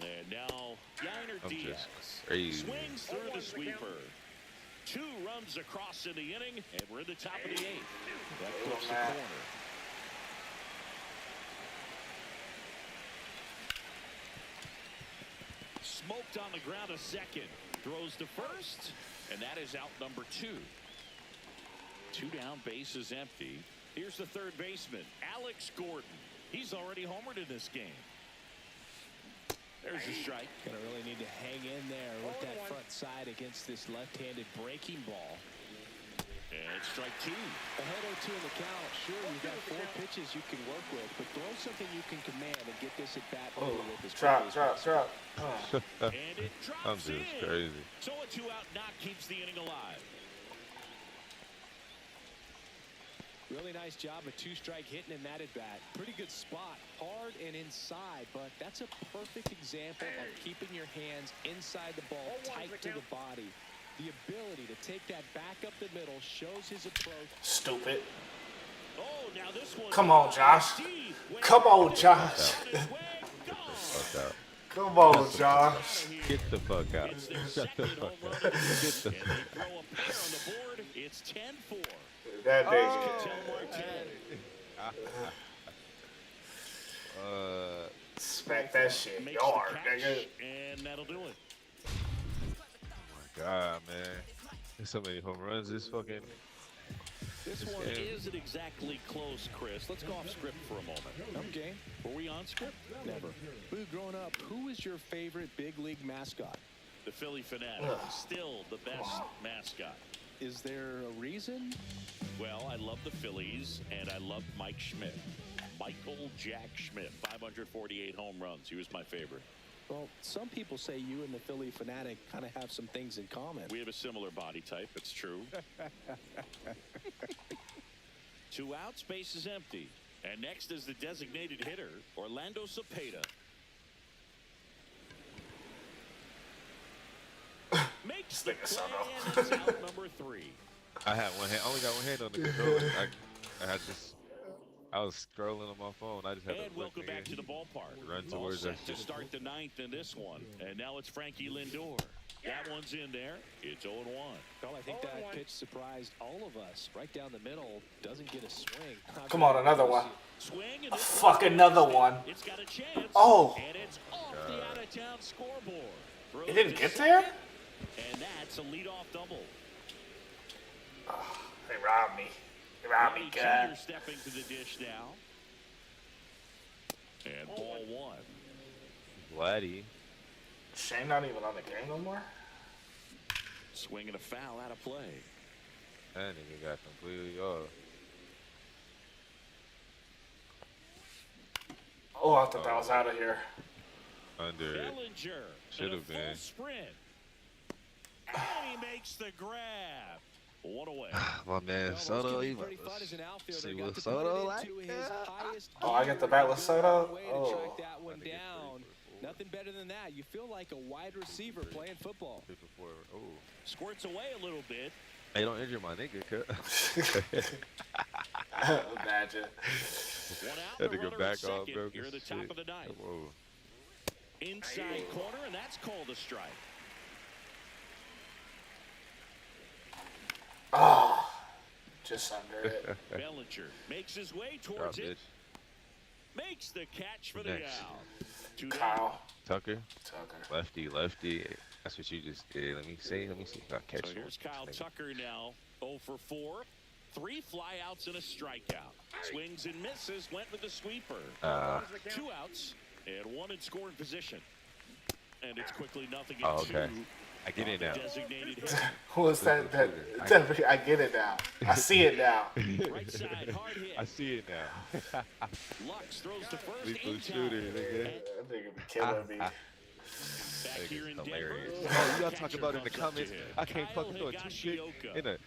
And now Yainer I'm Diaz just crazy. swings through the sweeper. 2 runs across in the inning, and we're in the top of the 8th. That puts the man. corner. Smoked on the ground a second. Throws to first, and that is out number 2. 2 down, base is empty. Here's the third baseman, Alex Gordon. He's already homered in this game. There's a strike. Gonna really need to hang in there with that front side against this left-handed breaking ball. And strike 2. Ahead 0-2 in the count. Sure, you've got 4 pitches you can work with, but throw something you can command and get this at bat over Oh, with as drop, quickly as drop, possible. drop. And it drops I'm just in. crazy. So a 2-out knock keeps the inning alive. Really nice job of 2-strike hitting in that at bat. Pretty good spot, hard and inside, but that's a perfect example of keeping your hands inside the ball, tight to the body. The ability to take that back up the middle shows his approach. Stupid. Oh, now this one. Come on, Josh. Come on, Josh. Fuck out. Come on, Josh. Get the fuck out. It's their Shut the second fuck home out. run of the Get season, the and they throw a pair on the board. It's 10-4. That nigga. Ketel Marte Smack that shit makes yard, the catch, nigga. and that'll do it. God, man. There's so many home runs this fucking. This one isn't exactly close, Chris. Let's go off script for a moment. I'm game. Were we on script? Never. Boo, growing up, who was your favorite big league mascot? The Philly Fanatic, still the best mascot. Is there a reason? Well, I love the Phillies, and I love Mike Schmidt. Michael Jack Schmidt, 548 home runs. He was my favorite. Well, some people say you and the Philly Fanatic kind of have some things in common. We have a similar body type. It's true. 2 outs, base is empty. And next is the designated hitter, Orlando Cepeda. Makes the This nigga play, Soto. and it's out number 3. I had one hand. I only got one hand on the controller. I was scrolling on my phone. I just had And to look, welcome back nigga. to the ballpark. Run All towards set that to shit. start the 9th in this one. And now it's Frankie Lindor. That one's in there. It's 0-1. Well, I think that pitch surprised all of us. Right down the middle, doesn't get a swing. Come on, another one. Swing and Fuck, another one. It's got a chance. Oh. And it's off the out-of-town scoreboard. It didn't get there? And that's a leadoff double. Oh, they robbed me. They robbed me, God. Stepping to the dish now. And ball one. Vladdy. Shane not even on the game no more? Swinging a foul out of play. That nigga got completely off. Oh, I thought that was out of here. Under it. Bellinger. Should have been. Sprint. And he makes the grab. One away. My man Soto, he about to see what Soto like. Oh, I get the bat with Soto? Oh. That one down. Nothing better than that. You feel like a wide receiver playing football. Oh. Squirts away a little bit. Hey, don't injure my nigga, cut. Imagine. One out. Had to go back off, bro. Here at the top of the ninth. Inside corner, and that's called a strike. Oh, just under it. Bellinger makes his way towards it. Makes the catch for the out. Kyle. Tucker. Lefty. That's what you just did. Let me see. I'll catch So here's Kyle Tucker now. 0 for 4. 3 flyouts and a strikeout. Swings and misses. Went with the sweeper. 2 outs and 1 in scoring position. And it's quickly 0-2. Oh, okay. I get it now. Who was that? I get it now. I see it now. Right side, hard hit. I see it now. Lux throws to first. Lethal shooter, nigga. That nigga be killing me. Back here in hilarious. Denver. Oh, you gotta talk about it in the comments. I can't fucking throw a 2-6 in a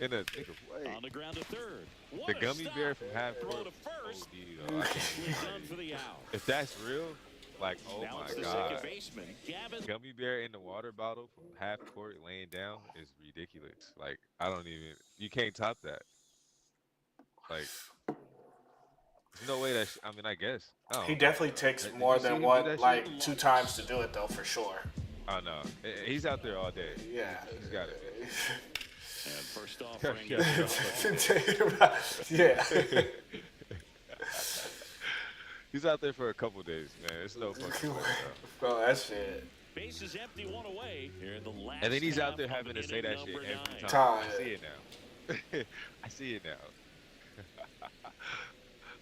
nigga play. On the ground to third. The gummy bear from half Throw court. to first. Oh, I can't. Done for the out. If that's real, like, oh Now it's my the god. second baseman, Gavin. Gummy bear in the water bottle from half court laying down is ridiculous. Like, I don't even. You can't top that. Like, there's no way that. I mean, I guess. He definitely takes more than one, like 2 times to do it though, for sure. Oh no, he's out there all day. Yeah, he's got it. And first off, yeah. He's out there for a couple days, man. It's no fucking way, bro. That shit. Base is empty, 1 away. Here in the last and then he's out there half having of to say that shit inning every number time. I see it now. I see it now.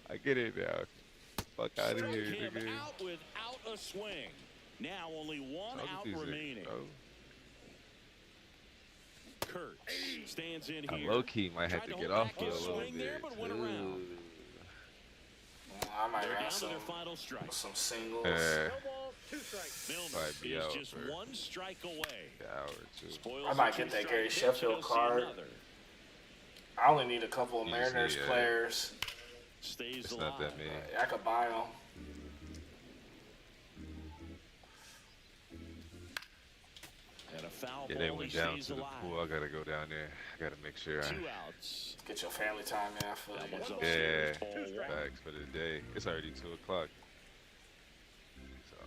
I get it now. Fuck out of Struck here, him nigga. out without a swing. Now only 1 out remaining. Kurtz stands in I here. low key might have to get off for a little swing there, bit. but went around. I might They're run down to their final strike. some singles. Milner Might be is out just for 1 strike away. an hour or 2. Spoils I might the get that 2-strike Gary pitch, Sheffield he'll see card. another. I only need a couple of You just Mariners need, players. Stays It's alive. not that many. I could buy them. And a foul Yeah, they ball, went he down stays to the alive. pool. I gotta go down there. I gotta make sure. 2 outs. Get your family time in. I feel That like one's it's Yeah, upstairs, ball 1. facts for the day. It's already 2 o'clock. So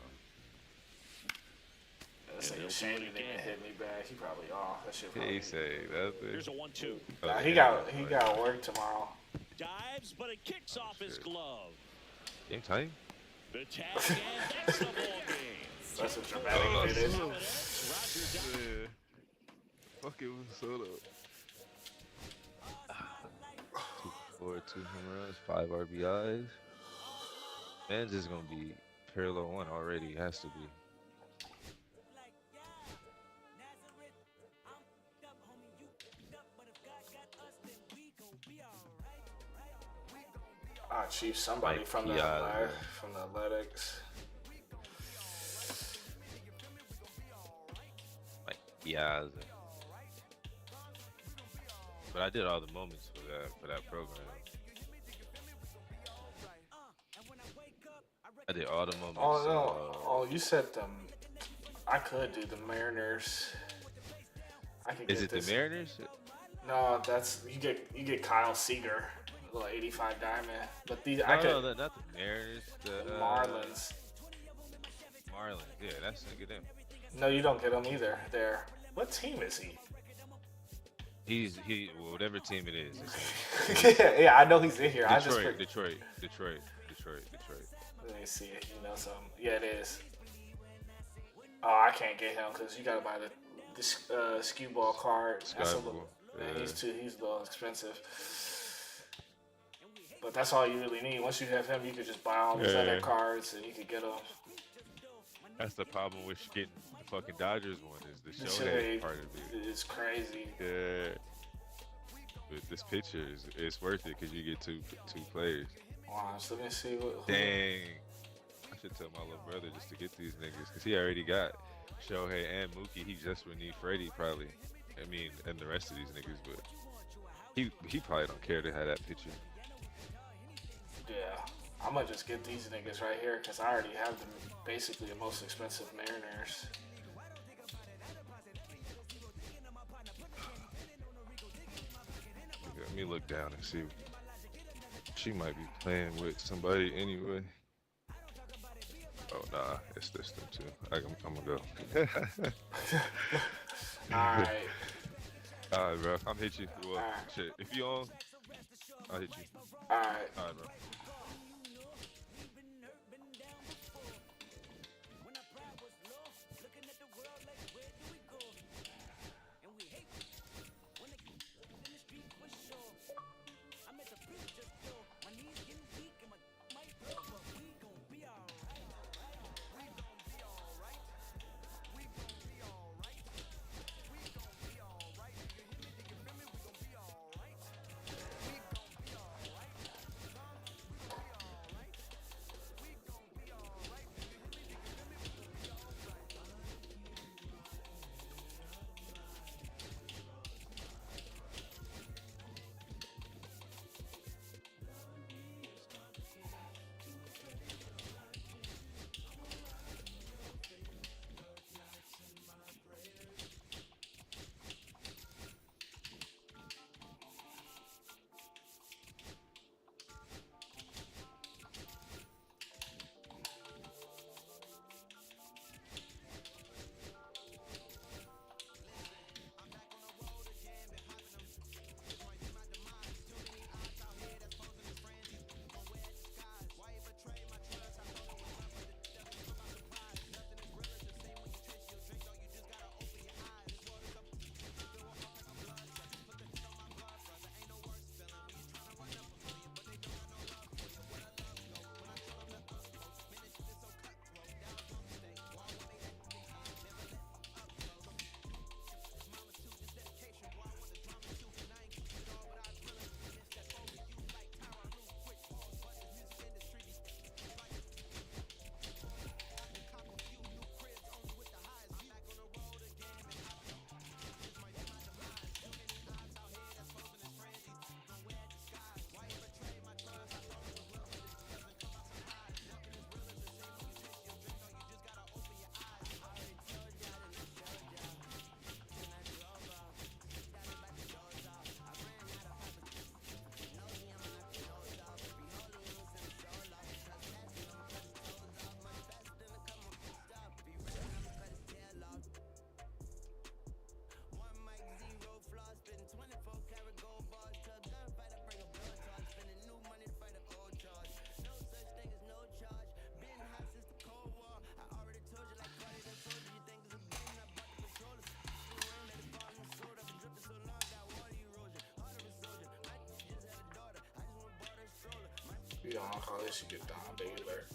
Let's say Shane didn't hit me back. He probably off. That shit he probably. say nothing. Here's a 1-2. Nah, he got work tomorrow. Dives, but it kicks off his glove. Game time. The tag, and that's the ball game. That's a dramatic finish. Yeah. Fuck it with Soto. 2 home runs, 5 RBIs. Man's just gonna be parallel 1 already. Has to be. Chief, somebody Mike from the Piazza. Athletics. Like, yeah. But I did all the moments for that program. I did all the moments. Oh no! Oh, you said them. I could do the Mariners. I could. Is get it this. the Mariners? No, that's you get Kyle Seager, little 85 diamond. But these No, I could. no, not the Mariners. The Marlins. Marlins. Yeah, that's nigga them. No, you don't get him either. There. What team is he? Well, whatever team it is. Yeah, I know he's in here. I just Detroit. let me see if you know something. Yeah, it is. Oh, I can't get him because you gotta buy the skew ball card. That's a little. Yeah. Yeah, he's a little expensive. But that's all you really need. Once you have him, you could just buy all these other cards and you could get them. That's the problem with getting the fucking Dodgers one is the show part of it. It's crazy. Yeah. But this picture is worth it because you get two players. Wow, so let me see what. Dang. I should tell my little brother just to get these niggas because he already got Shohei and Mookie. He just would need Freddie probably. I mean, and the rest of these niggas, but he probably don't care to have that picture. Yeah, I'm gonna just get these niggas right here because I already have them. Basically, the most expensive Mariners. Let me look down and see. She might be playing with somebody anyway. Oh nah, it's this thing too. I'm gonna go. Alright. Alright, bro. I'm hit you. Well, Alright. shit. If you on, I'll hit you. Alright. Alright, bro. You don't know how this should get down, Baylor.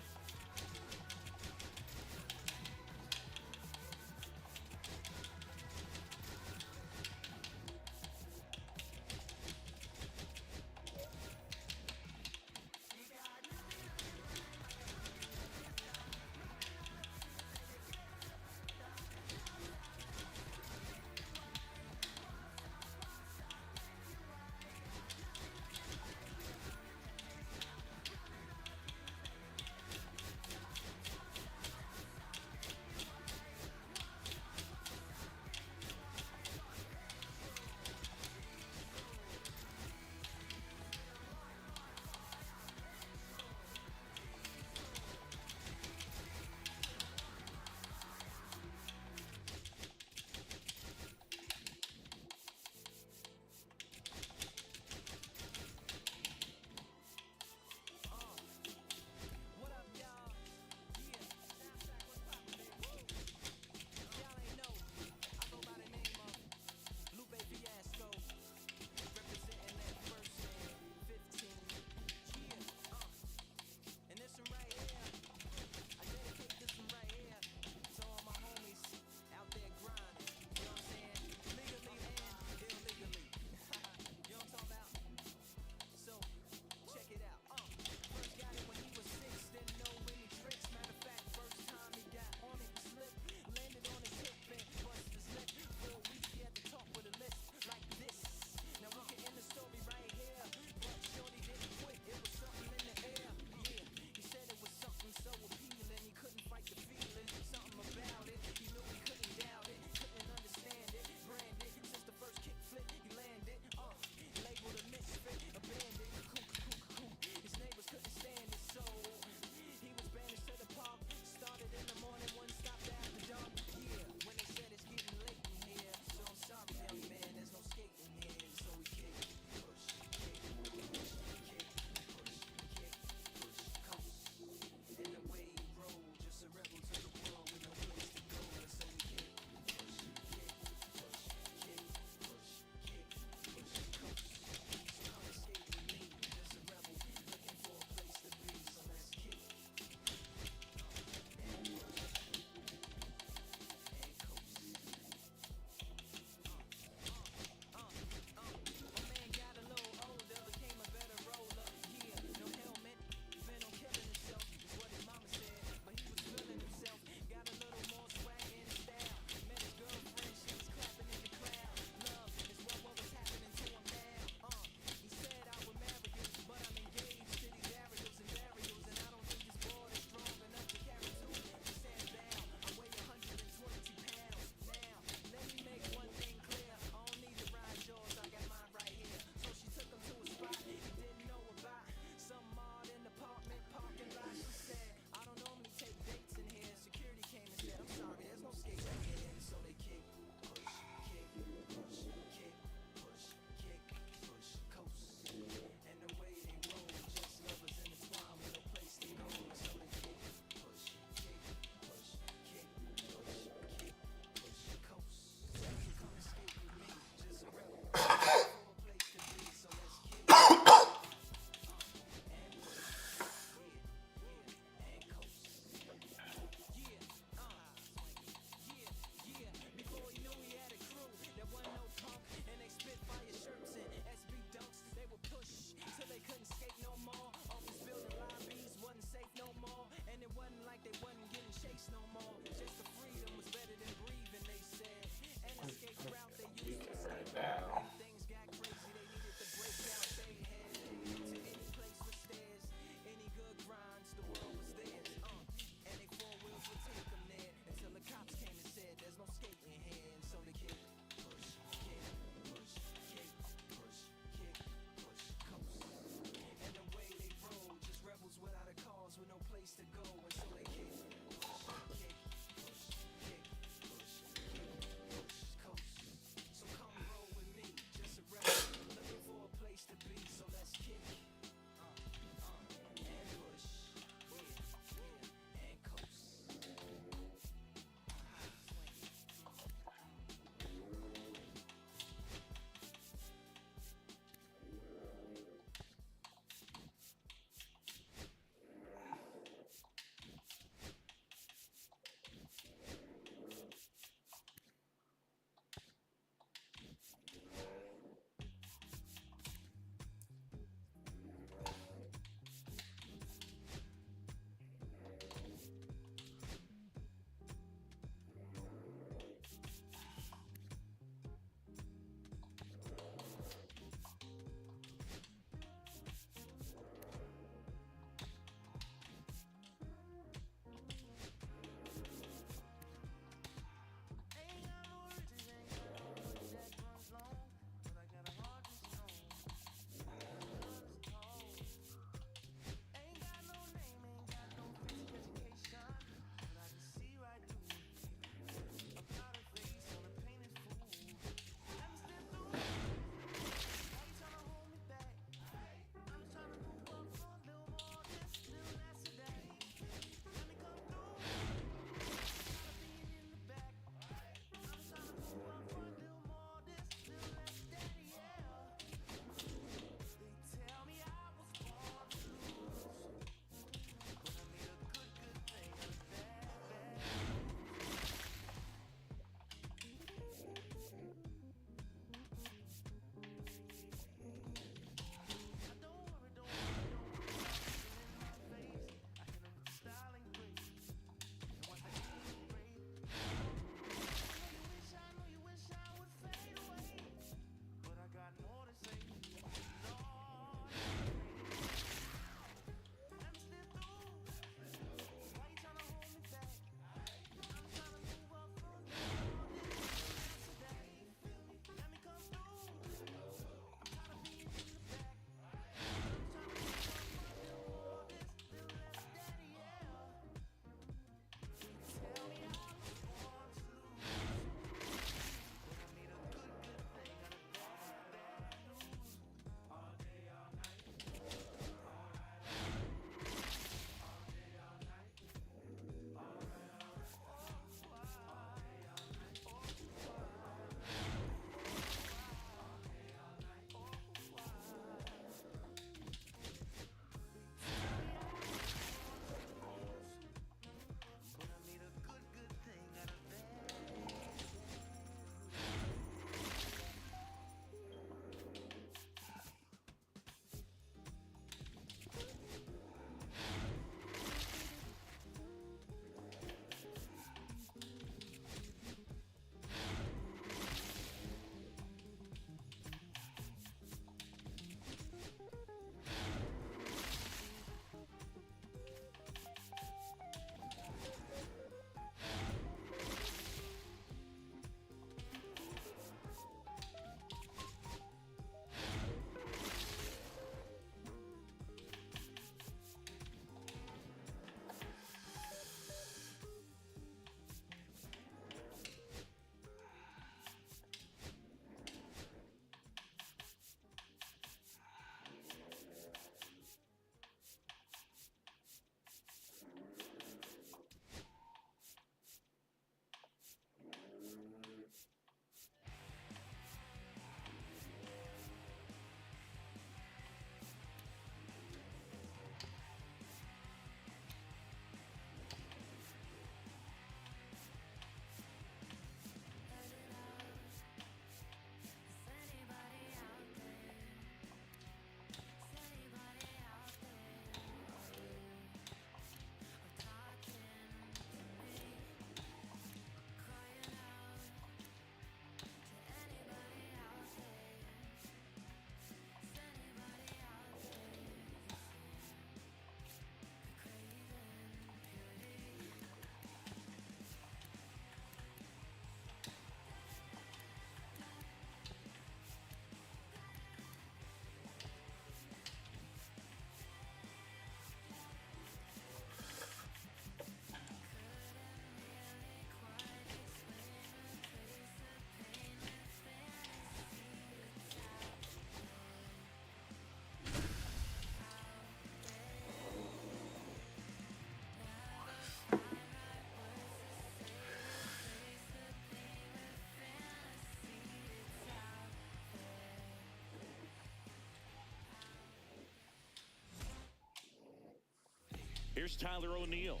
Here's Tyler O'Neill.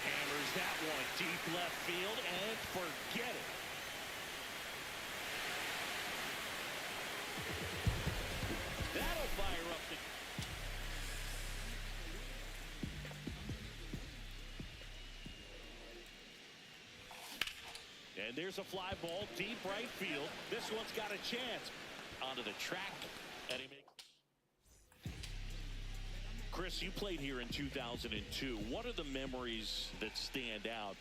Hammers that one deep left field and forget it. That'll fire up the... And there's a fly ball deep right field. This one's got a chance. Onto the track, and he makes... Chris, you played here in 2002. What are the memories that stand out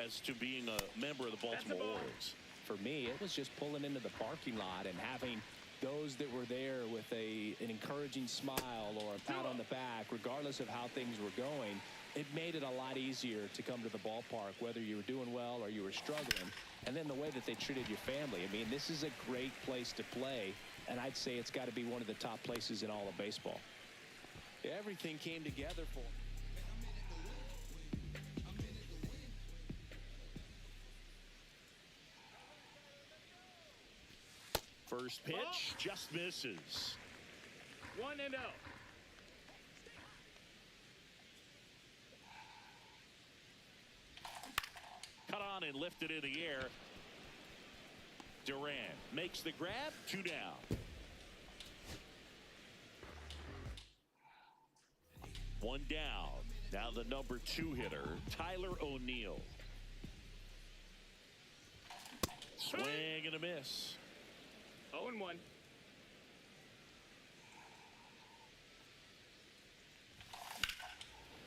as to being a member of the Baltimore Orioles? For me, it was just pulling into the parking lot and having those that were there with an encouraging smile or a pat on the back, regardless of how things were going. It made it a lot easier to come to the ballpark, whether you were doing well or you were struggling. And then the way that they treated your family. I mean, this is a great place to play, and I'd say it's got to be one of the top places in all of baseball. Everything came together for him. First pitch just misses. 1-0. Cut on and lifted in the air. Duran makes the grab. 2 down. 1 down. Now the number 2 hitter, Tyler O'Neill. Swing and a miss. 0-1.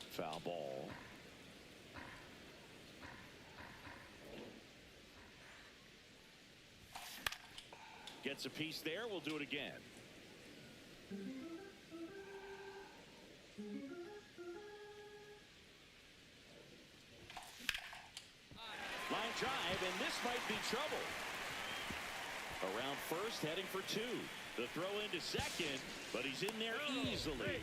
Foul ball. Gets a piece there. We'll do it again. Line drive, and this might be trouble. Around first, heading for 2. The throw into second, but he's in there easily.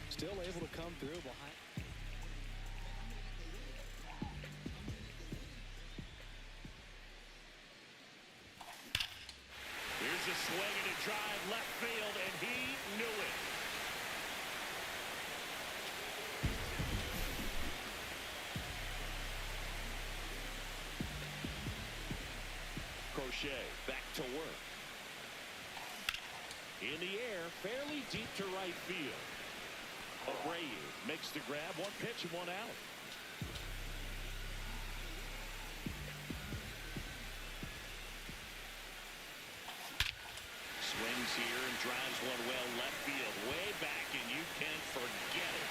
Still able to come through behind. Here's a swing and a drive left field, and he knew it. Crochet back to work. In the air, fairly deep to right field. Abreu makes the grab. 1 pitch and 1 out. Swings here and drives one well left field. Way back, and you can forget it.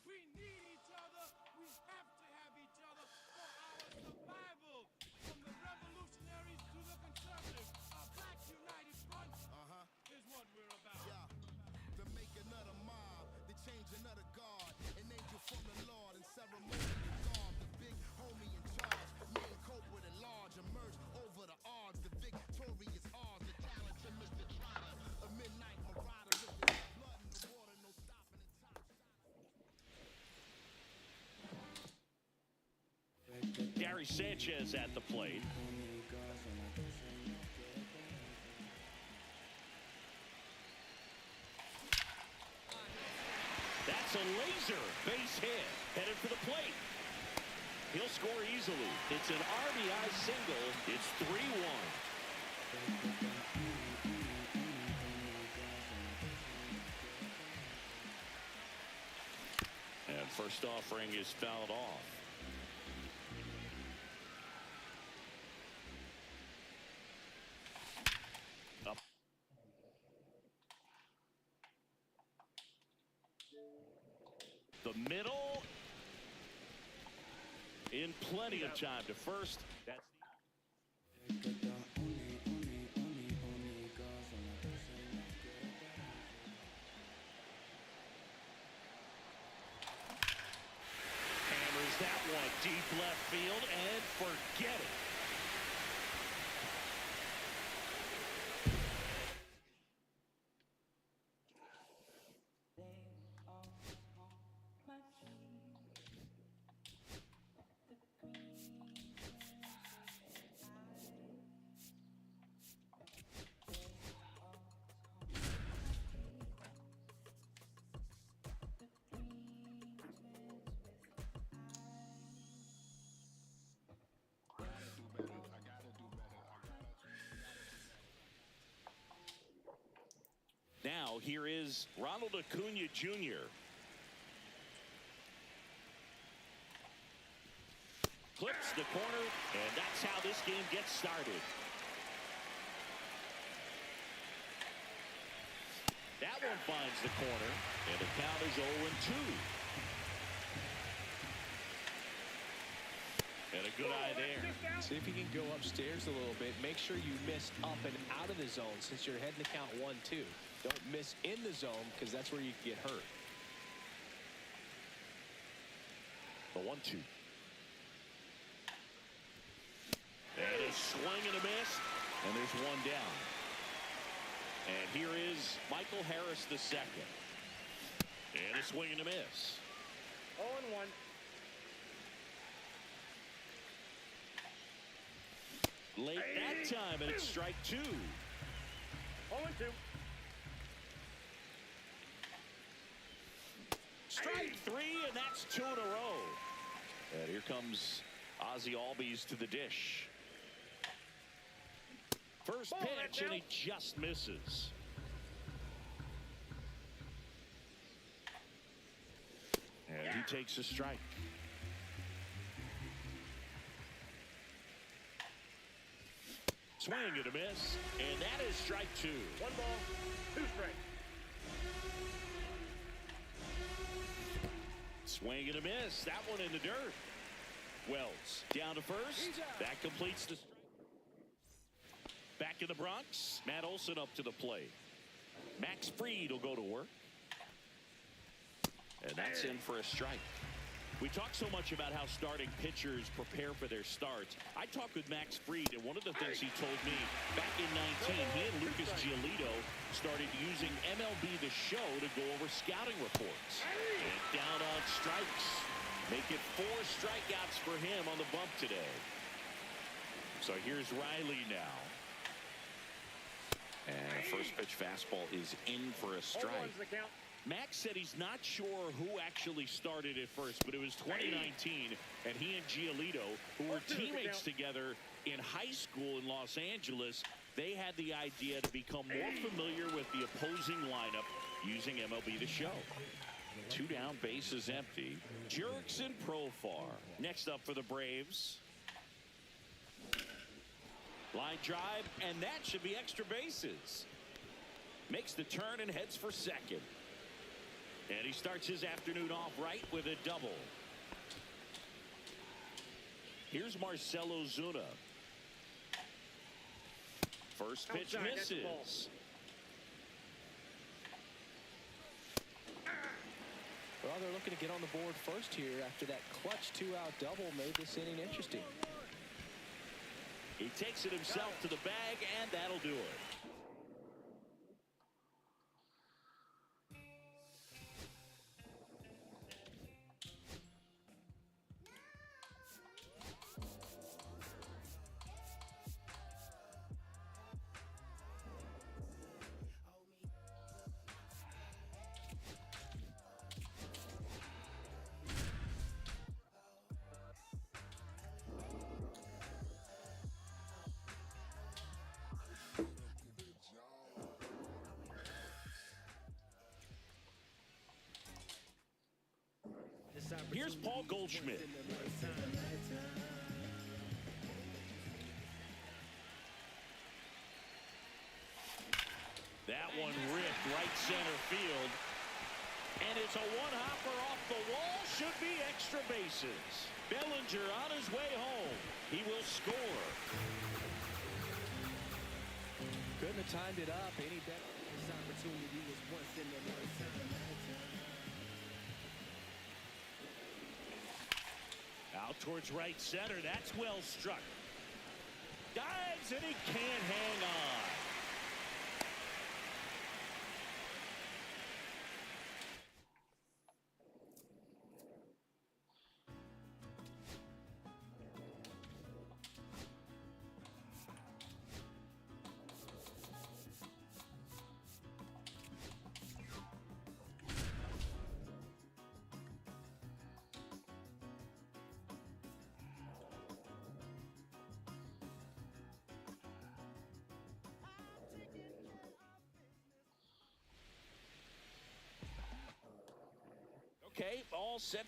We need each other. We have to have each other for our survival. From the revolutionaries to the conservatives, a black united front is what we're about. Yeah, to make another mob, to change another guard, an angel from the Lord and ceremonial garb, the big homie in charge, main culprit at large, emerge over the odds, the victorious odds, the challenge to Mr. Trotter, a midnight marauder with the blood in the water, no stopping in time. Gary Sanchez at the plate. That's a laser base hit. Headed for the plate. He'll score easily. It's an RBI single. It's 3-1. And first offering is fouled off. Up. The middle. In plenty of time to first. That's hammers that one deep left field and forget it. now, here is Ronald Acuna Jr. Clips the corner, and that's how this game gets started. That one finds the corner, and the count is 0-2. And a good eye there. See if you can go upstairs a little bit. Make sure you miss up and out of the zone since you're heading to count 1-2. Don't miss in the zone because that's where you can get hurt. The 1-2. And a swing and a miss, and there's one down. And here is Michael Harris the second. And a swing and a miss. 0-1. Late that time, and it's strike 2. 0-2. Strike 3, and that's 2 in a row. And here comes Ozzie Albies to the dish. First pitch, and he just misses. And he takes a strike. Swing and a miss, and that is strike 2. 1 ball, 2 strikes. Swing and a miss. That one in the dirt. Wells down to first. That completes the strike. Back in the Bronx. Matt Olson up to the plate. Max Fried will go to work. And that's in for a strike. We talk so much about how starting pitchers prepare for their starts. I talked with Max Fried, and one of the things he told me back in 19, he and Lucas Giolito started using MLB The Show to go over scouting reports. And down on strikes. Make it 4 strikeouts for him on the bump today. So here's Riley now. And first pitch fastball is in for a strike. Max said he's not sure who actually started at first, but it was 2019, and he and Giolito, who were teammates together in high school in Los Angeles, they had the idea to become more familiar with the opposing lineup using MLB The Show. 2 down, bases empty. Jurickson Profar. Next up for the Braves. Line drive, and that should be extra bases. Makes the turn and heads for second. And he starts his afternoon off right with a double. Here's Marcell Ozuna. First pitch misses. Well, they're looking to get on the board first here after that clutch 2-out double made this inning interesting. He takes it himself to the bag, and that'll do it. Here's Paul Goldschmidt. That one ripped right center field. And it's a one-hopper off the wall. Should be extra bases. Bellinger on his way home. He will score. Couldn't have timed it up any better. This opportunity was once in a lifetime. Out towards right center. That's well struck. Dives, and he can't hang on. Okay, all set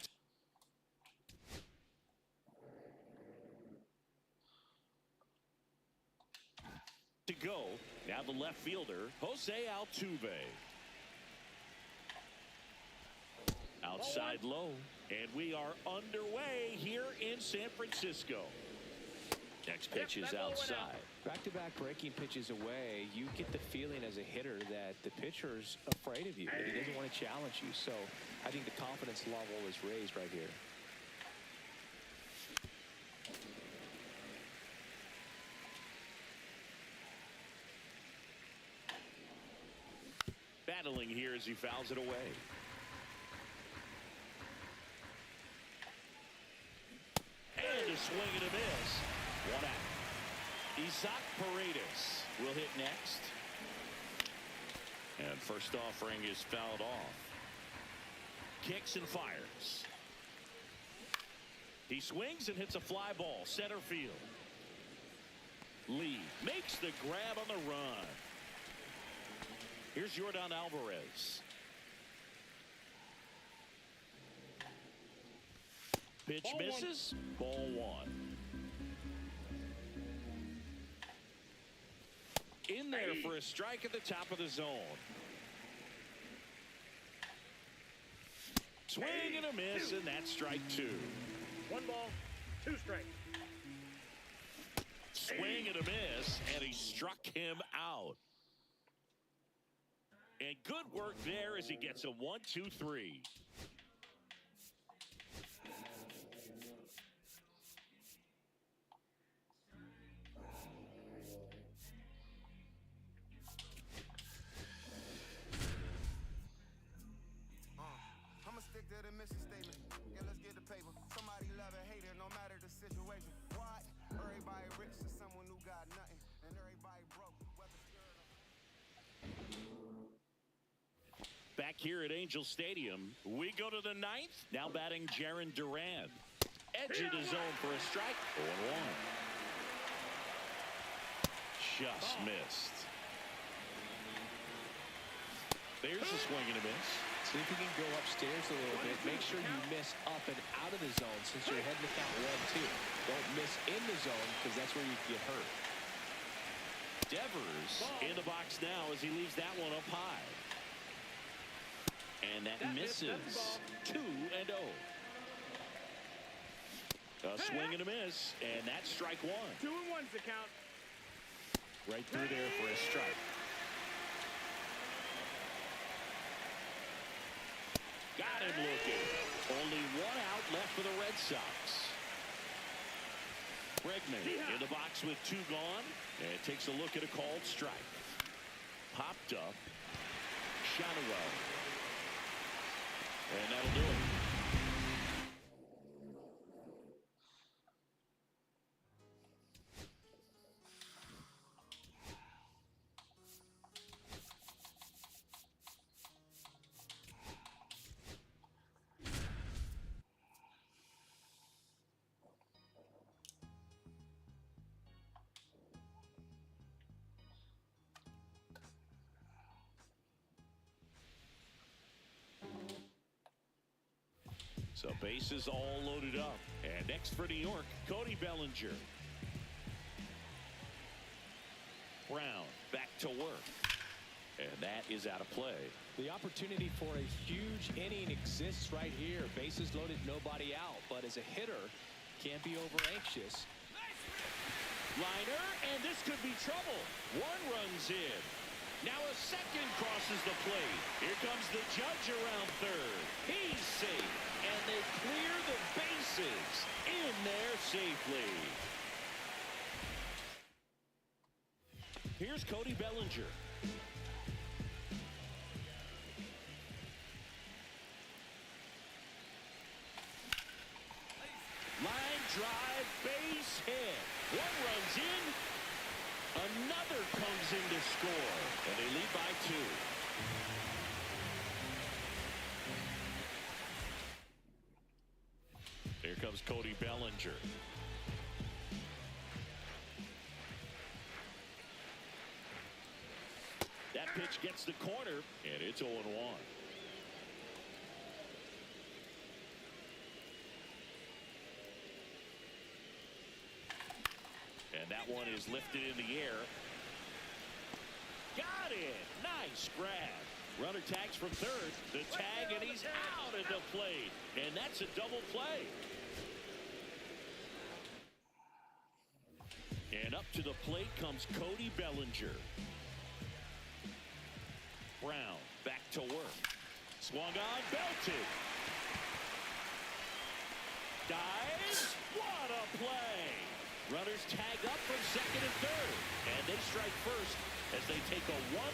to go. Now the left fielder, Jose Altuve. Outside low, and we are underway here in San Francisco. Next pitch is outside. Back-to-back breaking pitches away, you get the feeling as a hitter that the pitcher's afraid of you, that he doesn't want to challenge you. So I think the confidence level is raised right here. Battling here as he fouls it away. And a swing and a miss. One out. Isaac Paredes will hit next. And first offering is fouled off. Kicks and fires. He swings and hits a fly ball center field. Lee makes the grab on the run. Here's Yordan Alvarez. Pitch misses. Ball one. In there for a strike at the top of the zone. Swing and a miss, and that's strike two. 1 ball, 2 strikes. Swing and a miss, and he struck him out. And good work there as he gets a 1-2-3. I'ma stick to the mission statement. Yeah, let's get the paper. Somebody love it, hate it, no matter the situation. What? Everybody rich is someone who got nothing, and everybody broke. Whether Back here at Angel Stadium, we go to the ninth. Now batting Jarren Duran. Edge of the zone for a strike. 0-1. Just missed. There's a swing and a miss. See if you can go upstairs a little bit. Make sure you miss up and out of the zone since you're heading to count 1-2. Don't miss in the zone because that's where you get hurt. Devers in the box now as he leaves that one up high. And that misses. 2-0. A swing and a miss, and that's strike one. 2 and 1's the count. Right through there for a strike. Got him looking. Only 1 out left for the Red Sox. Bregman in the box with 2 gone, and takes a look at a called strike. Popped up. Shotwell. And that'll do it. So bases all loaded up. And next for New York, Cody Bellinger. Brown back to work. And that is out of play. The opportunity for a huge inning exists right here. Bases loaded, nobody out. But as a hitter, can't be over anxious. Liner, and this could be trouble. 1 runs in. Now a second crosses the plate. Here comes the judge around third. He's safe, and they clear the bases in there safely. Here's Cody Bellinger. Line drive, base hit. 1 runs in. Another comes in to score, and they lead by 2. Here comes Cody Bellinger. That pitch gets the corner, and it's 0-1. one is lifted in the air. Got it. Nice grab. Runner tags from third. The tag, and he's out at the plate. And that's a double play. And up to the plate comes Cody Bellinger. Brown back to work. Swung on, belted. Dives. What a play. Runners tag up from second and third. And they strike first as they take a 1.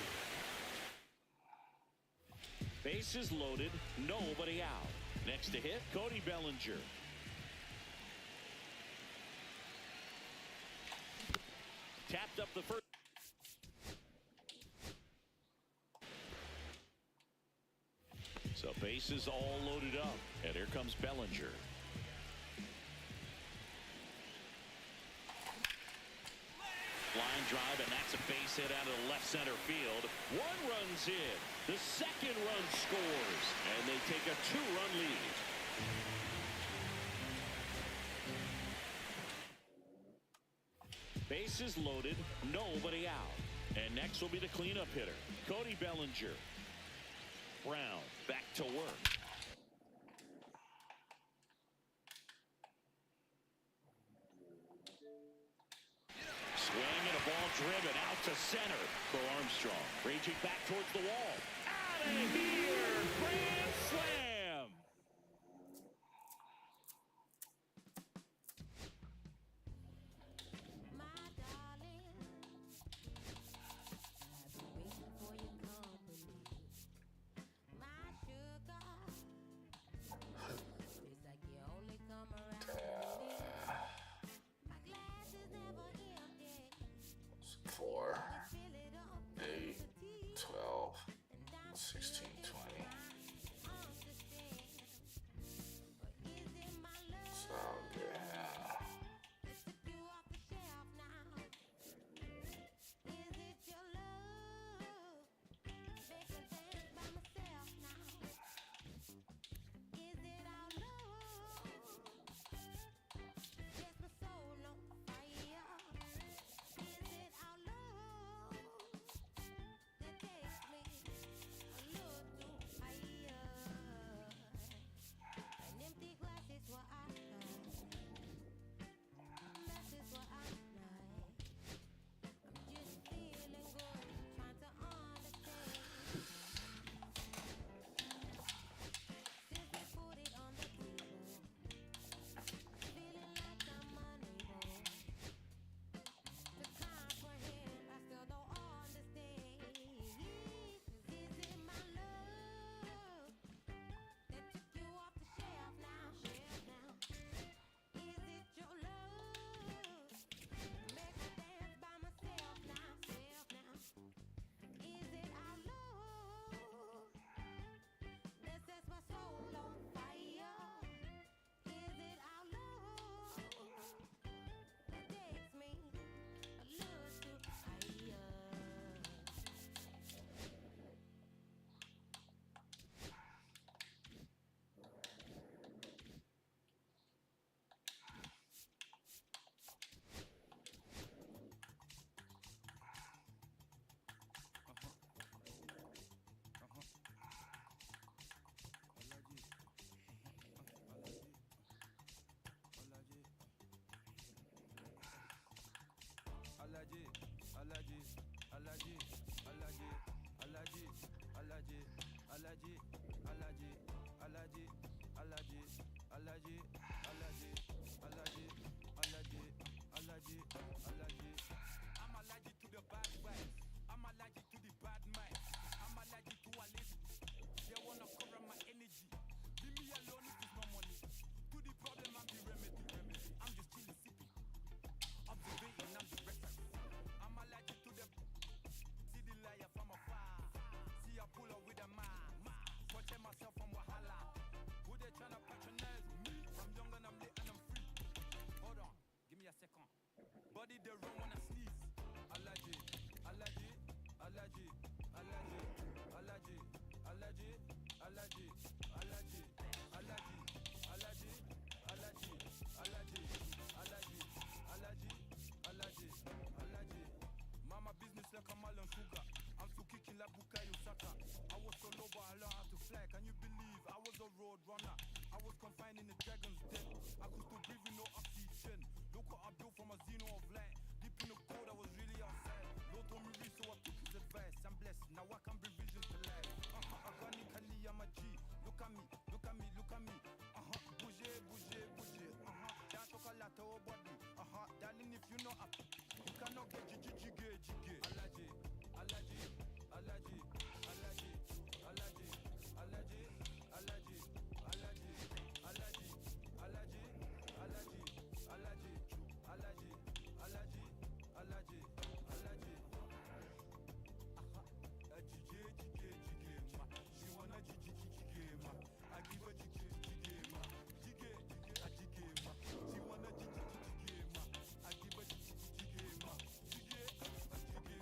Bases loaded, nobody out. Next to hit, Cody Bellinger. Tapped up the first. So bases all loaded up. And here comes Bellinger. Line drive, and that's a base hit out of the left center field. 1 run's in. The second run scores, and they take a 2-run lead. Bases loaded, nobody out. And next will be the cleanup hitter, Cody Bellinger. Brown back to work. Swing and a ball driven out to center for Armstrong. Raging back towards the wall. Out of here! Grand slam! My darling, I've been waiting for your company. My sugar, it's like you only come around for me. My glass is never empty. 4, Fill it up 8, to tea, 12, and I'm 16, 20. understand. But is it my love So good. that took you off the shelf now? Is it your love make me dance by myself now? Is it our love sets my soul on fire? Is it our love that takes me a little too higher? An empty glass is what I like. Mess is what I like. I'm just feeling good, trying to understand. Since we put it on the table, feeling like I'm unable to comprehend. I still don't understand. 'Cause is it my love that took you off the shelf now? Is it your love make me dance by myself now? Is it our love that sets my soul on fire? Is it our love that takes me a little too higher? I'm allergic to the bad vibes. I'm allergic to the bad mind. I'm allergic to a lazy. They wanna cover my energy. Leave me alone if it's no money. To the problem, I'm the remedy. I'm just chilling, sipping. Observing, I'm the reference. I'm allergic to the. See the liar from afar. See I pull up with a man. Watching myself from Wahala. Who they tryna patronize me? I'm young and I'm lit and I'm free. Hold on, give me a second. Body they run when I sneeze. Allergy, allergy, allergy, allergy, allergy, allergy, allergy, allergy, allergy, allergy, allergy, allergy, allergy, allergy, allergy. like I'm Alan Sugar. I'm still kicking like Bukayo Saka. I was so low, but I learned how to fly. Can you believe I was a road runner? I was confined in the dragon's den. I could still breathe with no oxygen. Look what I built from a xeno of light. Deep in the cold, I was really outside. Lord told me read, so I took his advice. I'm blessed, now I can bring visions to life. Organically, I'm a G. Look at me, look at me, look at me. Bouger, bouger, bouger. That talk a lot of body. Darling, if you know up, you cannot get jiggy. Alaji, alaji, alaji, alaji, alaji, alaji, alaji, alaji, alaji, alaji, alaji, alaji, alaji, alaji, alaji, alaji. Jiggy, ma. She wanna jiggy, ma. I give her jiggy, ma. Jiggy, ma. She wanna jiggy, ma. I give her jiggy, ma. Jiggy, ma.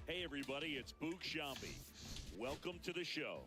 Hey, everybody, it's Boog Shambi. Welcome to the show.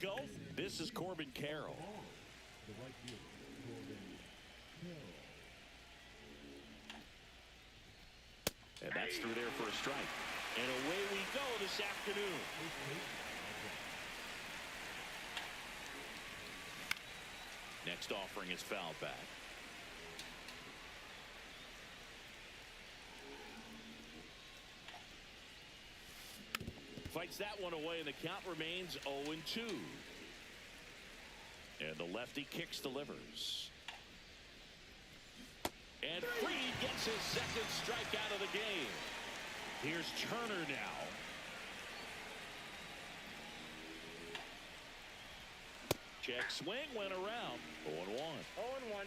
go. This is Corbin Carroll. And that's through there for a strike. And away we go this afternoon. Next offering is fouled back. Fights that one away, and the count remains 0-2. And the lefty kicks, delivers. And Fried gets his second strikeout of the game. Here's Turner now. Check swing, went around. 0-1. 0-1.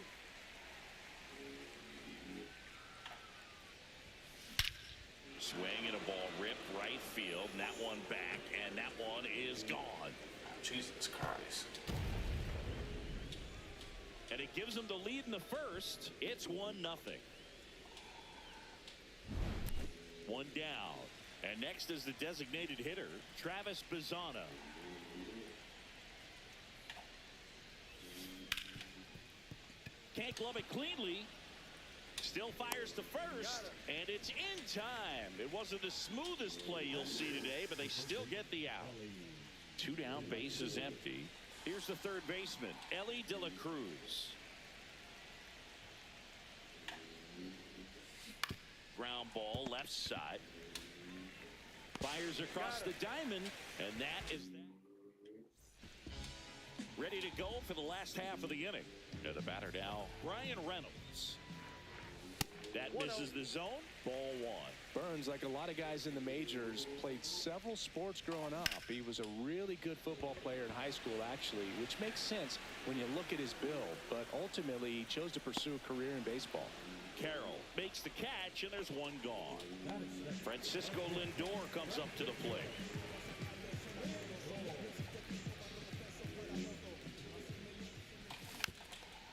Swing and a ball ripped right field, and that one back, and that one is gone. Jesus Christ. And it gives them the lead in the first. It's 1-0. One down. And next is the designated hitter, Travis Bazzana. Can't glove it cleanly. Still fires to first, and it's in time. It wasn't the smoothest play you'll see today, but they still get the out. 2 down, base is empty. Here's the third baseman, Ellie De La Cruz. Ground ball, left side. Fires across the diamond, and that is that. Ready to go for the last half of the inning. To the batter now, Ryan Reynolds. That misses the zone. Ball 1. Burns, like a lot of guys in the majors, played several sports growing up. He was a really good football player in high school, actually, which makes sense when you look at his build. But ultimately, he chose to pursue a career in baseball. Carroll makes the catch, and there's one gone. Francisco Lindor comes up to the plate.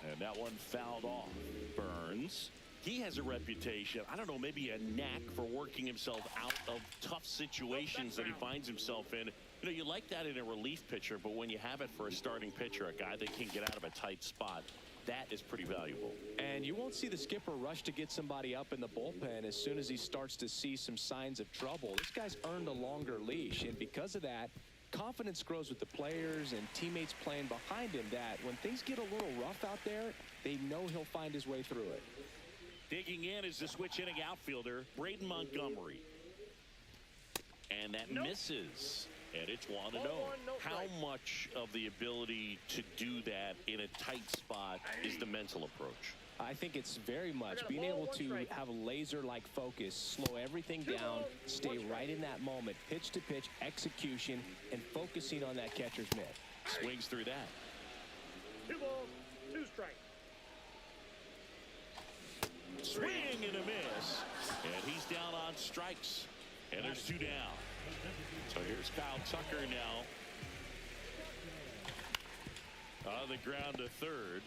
And that one fouled off. Burns. He has a reputation, I don't know, maybe a knack for working himself out of tough situations that he finds himself in. You know, you like that in a relief pitcher, but when you have it for a starting pitcher, a guy that can get out of a tight spot, that is pretty valuable. And you won't see the skipper rush to get somebody up in the bullpen as soon as he starts to see some signs of trouble. This guy's earned a longer leash, and because of that, confidence grows with the players and teammates playing behind him that when things get a little rough out there, they know he'll find his way through it. Digging in is the switch hitting outfielder, Braden Montgomery. And that misses. And it's 1-0. How much of the ability to do that in a tight spot is the mental approach? I think it's very much being able to have a laser-like focus, slow everything down, stay right in that moment, pitch to pitch, execution, and focusing on that catcher's mitt. Swings through that. 2 balls, 2 strikes. Swing and a miss. And he's down on strikes. And there's 2 down. So here's Kyle Tucker now. On the ground to third.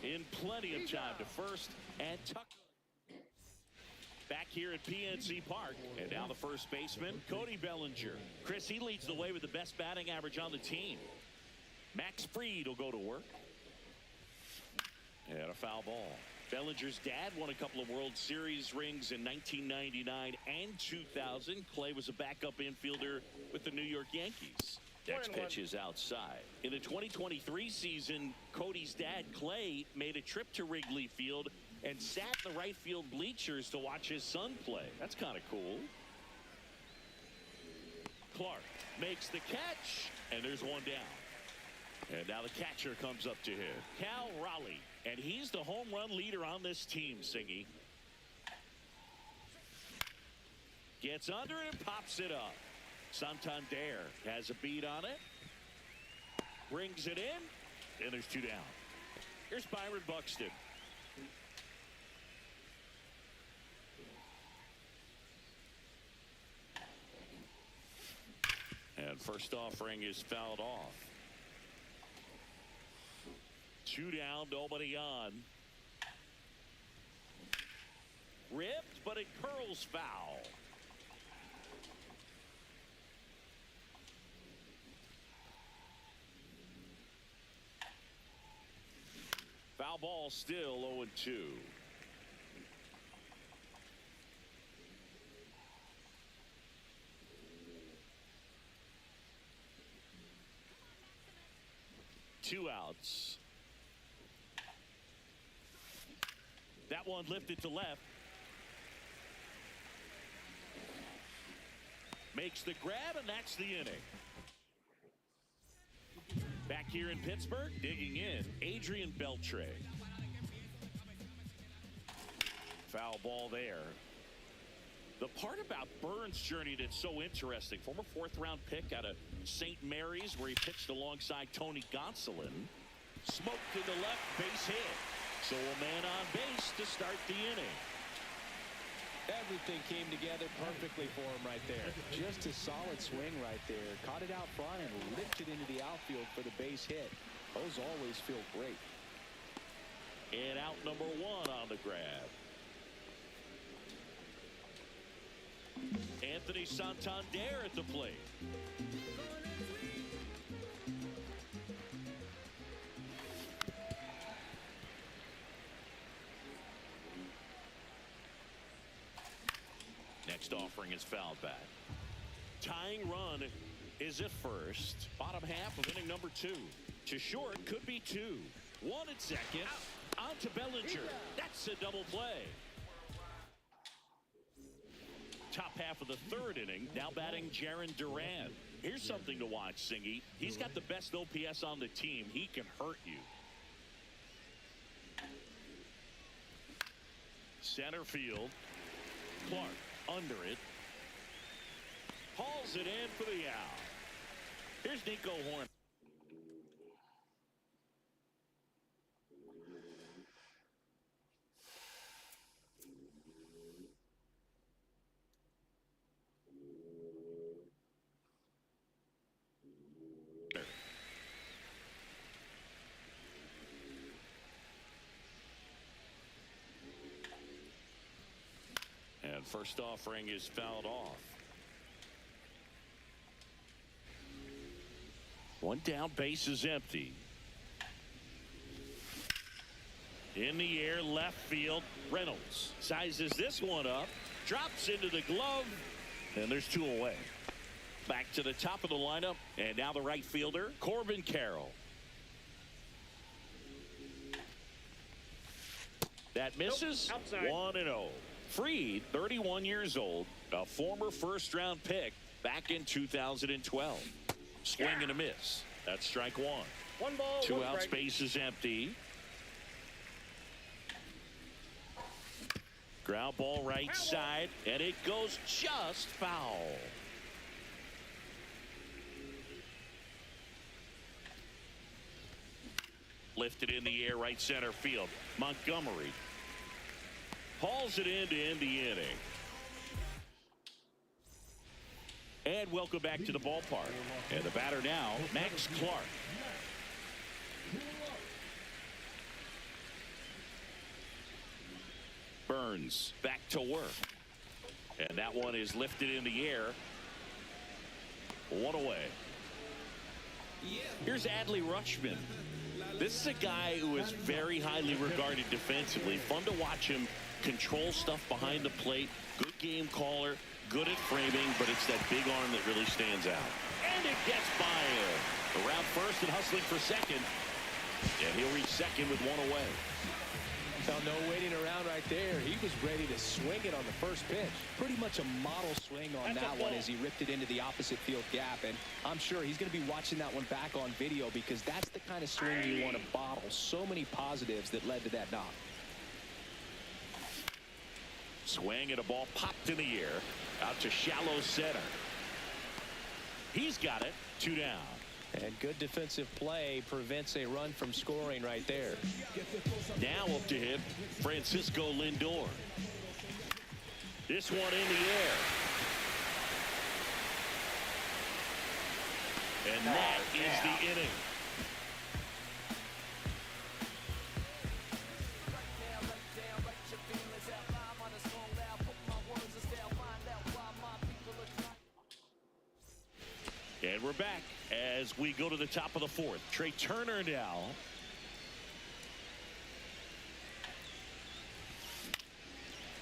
In plenty of time to first. And Tucker back here at PNC Park. And now the first baseman, Cody Bellinger. Chris, he leads the way with the best batting average on the team. Max Fried will go to work. And a foul ball. Bellinger's dad won a couple of World Series rings in 1999 and 2000. Clay was a backup infielder with the New York Yankees. Next pitch is outside. In the 2023 season, Cody's dad, Clay, made a trip to Wrigley Field and sat in the right field bleachers to watch his son play. That's kind of cool. Clark makes the catch, and there's 1 down. And now the catcher comes up to him, Cal Raleigh. And he's the home run leader on this team, Singy. Gets under it and pops it up. Santander has a beat on it. Brings it in. And there's 2 down. Here's Byron Buxton. And first offering is fouled off. 2 down, nobody on. Ripped, but it curls foul. Foul ball, still 0-2. Two outs. That one lifted to left. Makes the grab, and that's the inning. Back here in Pittsburgh, digging in, Adrian Beltre. Foul ball there. The part about Burns' journey that's so interesting, former fourth-round pick out of St. Mary's, where he pitched alongside Tony Gonsolin. Smoked to the left, base hit. So a man on base to start the inning. Everything came together perfectly for him right there. Just a solid swing right there. Caught it out front and lifted into the outfield for the base hit. Those always feel great. And out number one on the grab. Anthony Santander at the plate. Next offering is fouled back. Tying run is at first. Bottom half of inning number 2. To short, could be 2. One at second. On to Bellinger. That's a double play. Top half of the third inning. Now batting Jaron Duran. Here's something to watch, Singy. He's got the best OPS on the team. He can hurt you. Center field. Clark under it. Hauls it in for the out. Here's Nico Horn. And first offering is fouled off. One down, base is empty. In the air, left field, Reynolds sizes this one up, drops into the glove, and there's 2 away. Back to the top of the lineup, and now the right fielder, Corbin Carroll. That misses. Outside. 1-0. Freed, 31 years old, a former first-round pick back in 2012. Swing and a miss. That's strike 1. 1 ball, 2 1 outs, strike. base is empty. Ground ball right side, and it goes just foul. Lifted in the air, right center field. Montgomery hauls it in to end the inning. And welcome back to the ballpark. And the batter now, Max Clark. Burns back to work. And that one is lifted in the air. 1 away. Here's Adley Rutschman. This is a guy who is very highly regarded defensively. Fun to watch him control stuff behind the plate. Good game caller, good at framing, but it's that big arm that really stands out. And it gets by him. Around first and hustling for second. And he'll reach second with 1 away. Well, no waiting around right there. He was ready to swing it on the first pitch. Pretty much a model swing on that one as he ripped it into the opposite field gap. And I'm sure he's going to be watching that one back on video because that's the kind of swing you want to bottle. So many positives that led to that knock. Swing and a ball popped in the air. Out to shallow center. He's got it. 2 down. And good defensive play prevents a run from scoring right there. Now up to him, Francisco Lindor. This one in the air. And that is the inning. And we're back as we go to the top of the 4th. Trey Turner now.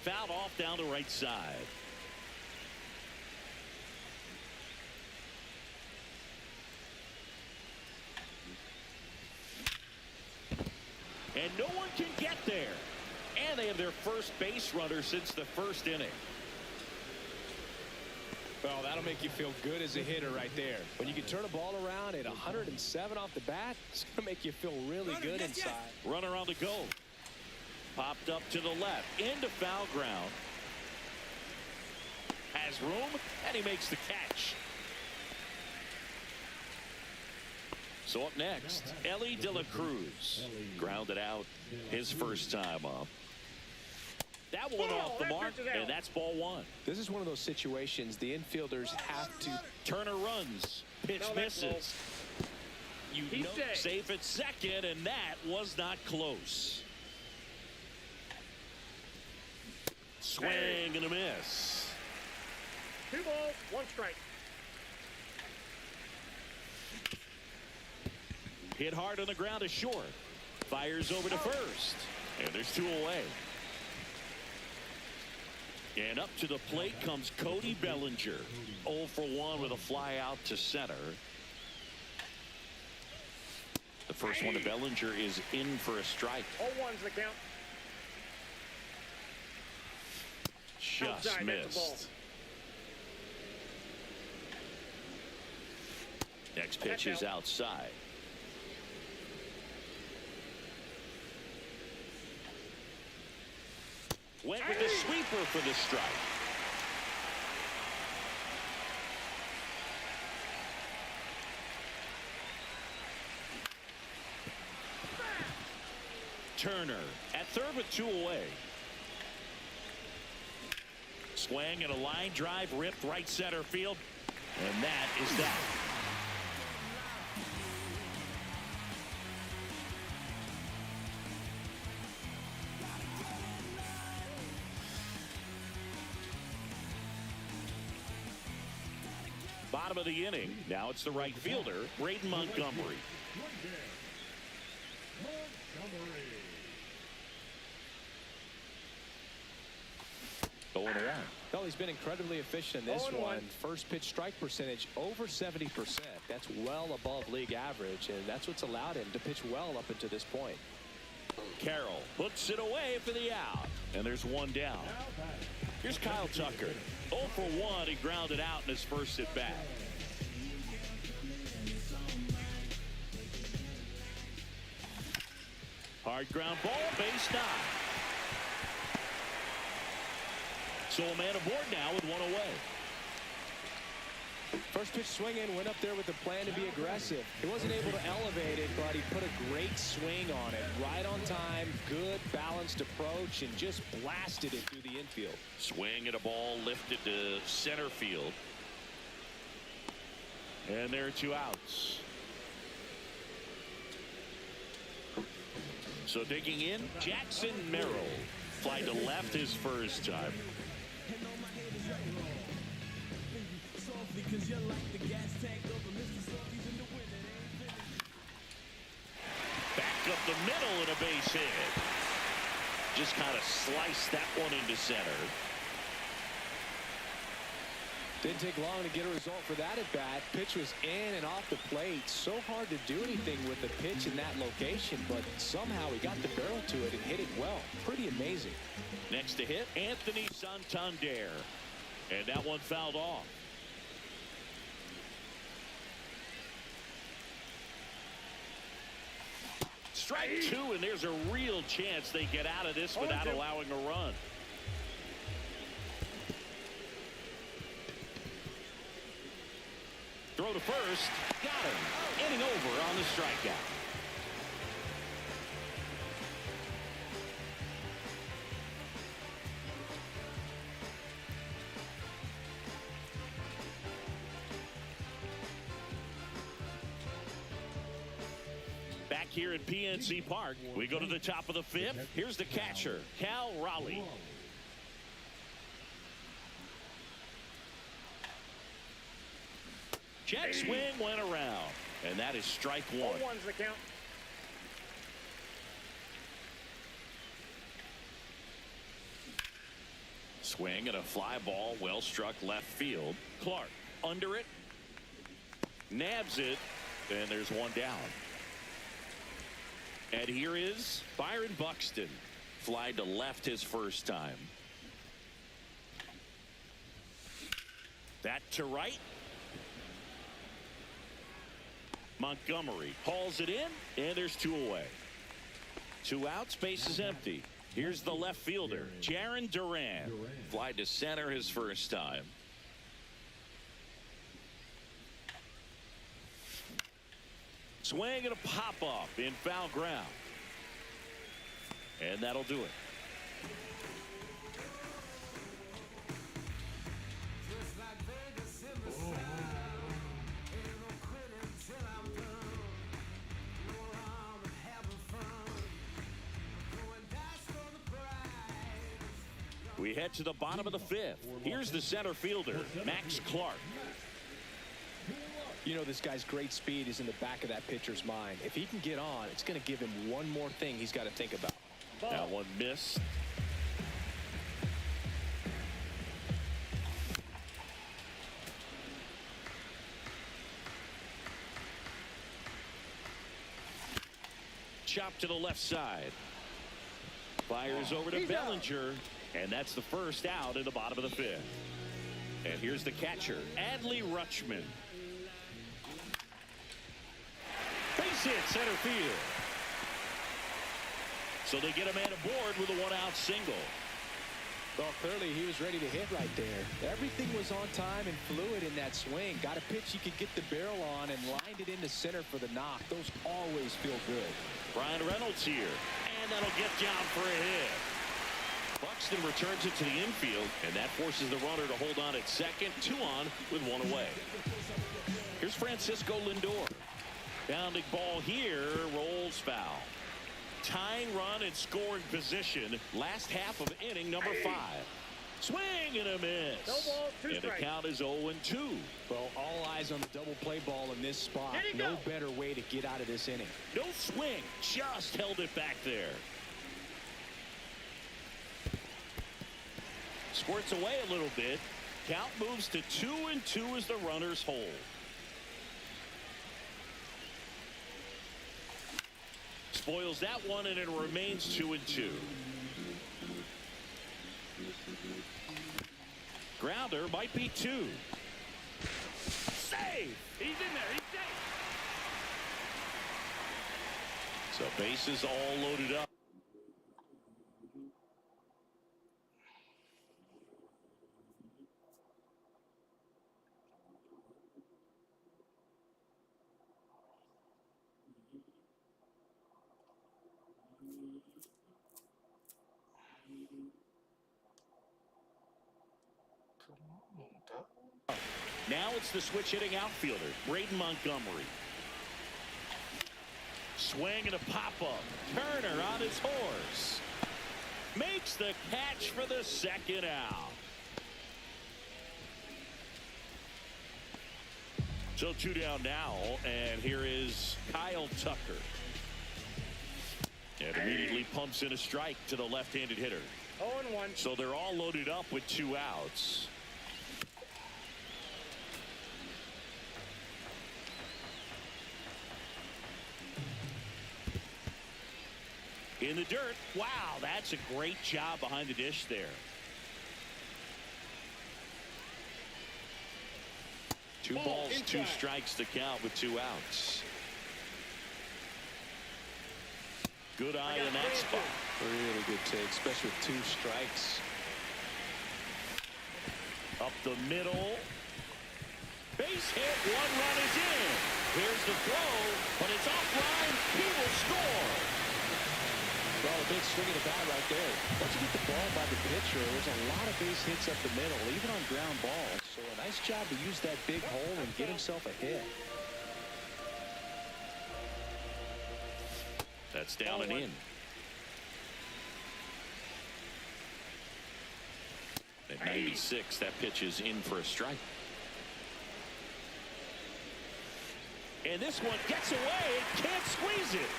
fouled off down the right side. And no one can get there. And they have their first base runner since the first inning. Well, that'll make you feel good as a hitter right there. When you can turn a ball around at 107 off the bat, it's going to make you feel really good inside. Runner on the go. Popped up to the left. Into foul ground. Has room, and he makes the catch. So up next, Ellie De La Cruz. Grounded out his first time up. That one off the mark, and that's ball one. This is one of those situations the infielders have to. Turner runs. Pitch misses. You know, safe at second, and that was not close. Swing and a miss. 2 balls, 1 strike. Hit hard on the ground to short. Fires over to first. And there's 2 away. And up to the plate comes Cody Bellinger. 0 for 1 with a fly out to center. The first one to Bellinger is in for a strike. 0-1's the count. Just Outside, that's the ball. missed. Next pitch is outside. Went with the sweeper for the strike. Turner at third with 2 away. Swing and a line drive ripped right center field. And that is that. Bottom of the inning. Now it's the right fielder, Braden Montgomery. 0-1. Well, he's been incredibly efficient in this one. First pitch strike percentage over 70%. That's well above league average, and that's what's allowed him to pitch well up until this point. Carroll puts it away for the out, and there's 1 down. Here's Kyle Tucker. 0 for 1. He grounded out in his first at bat. Hard ground ball, base 9. So a man aboard now with 1 away. First pitch swinging, went up there with the plan to be aggressive. He wasn't able to elevate it, but he put a great swing on it. Right on time, good balanced approach, and just blasted it through the infield. Swing at a ball lifted to center field. And there are 2 outs. So digging in, Jackson Merrill. Fly to left his first time. Back up the middle and a base hit. Just kind of sliced that one into center. Didn't take long to get a result for that at bat. Pitch was in and off the plate. So hard to do anything with the pitch in that location, but somehow he got the barrel to it and hit it well. Pretty amazing. Next to hit, Anthony Santander. And that one fouled off. Strike 2, and there's a real chance they get out of this without allowing a run. Throw to first. Got him. Inning over on the strikeout. Back here at PNC Park, we go to the top of the 5th. Here's the catcher, Cal Raleigh. Jet swing went around, and that is strike 1. 0-1's the count. Swing and a fly ball well struck left field. Clark under it. Nabs it. And there's one down. And here is Byron Buxton. Fly to left his first time. That to right. Montgomery hauls it in, and there's 2 away. 2 outs, base is empty. Here's the left fielder, Jarren Duran. Fly to center his first time. Swing and a pop-up in foul ground. And that'll do it. We head to the bottom of the 5th. Here's the center fielder, Max Clark. You know, this guy's great speed is in the back of that pitcher's mind. If he can get on, it's going to give him one more thing he's got to think about. That one missed. Chop to the left side. Fires over to Bellinger. And that's the first out in the bottom of the 5th. And here's the catcher, Adley Rutschman. Base hit center field. So they get a man aboard with a 1-out single. Well, clearly he was ready to hit right there. Everything was on time and fluid in that swing. Got a pitch he could get the barrel on and lined it into center for the knock. Those always feel good. Brian Reynolds here. And that'll get down for a hit. Buxton returns it to the infield, and that forces the runner to hold on at second. 2 on with 1 away. Here's Francisco Lindor. Bounding ball here, rolls foul. Tying run in scoring position. Last half of inning number 5. Swing and a miss. No ball, 2 and the strikes. count is 0-2. Well, all eyes on the double play ball in this spot. There you No go. better way to get out of this inning. No swing, just held it back there. Squirts away a little bit. Count moves to 2-2 as the runners hold. Spoils that one, and it remains 2-2. Grounder might be 2. Save! He's in there. He's safe. So bases all loaded up. Now it's the switch hitting outfielder, Braden Montgomery. Swing and a pop-up. Turner on his horse. Makes the catch for the second out. So 2 down now, and here is Kyle Tucker. And immediately pumps in a strike to the left-handed hitter. 0-1. So they're all loaded up with 2 outs. In the dirt. Wow, that's a great job behind the dish there. 2 balls, 2 strikes to count with 2 outs. Good eye in that spot. Really good take, especially with 2 strikes. Up the middle. Base hit. 1 run is in. Here's the throw, but it's offline. He will score. Well, a big swing of the bat right there. Once you get the ball by the pitcher, there's a lot of base hits up the middle, even on ground balls. So a nice job to use that big hole and get himself a hit. That's down and in. At 96, that pitch is in for a strike. And this one gets away. Can't squeeze it.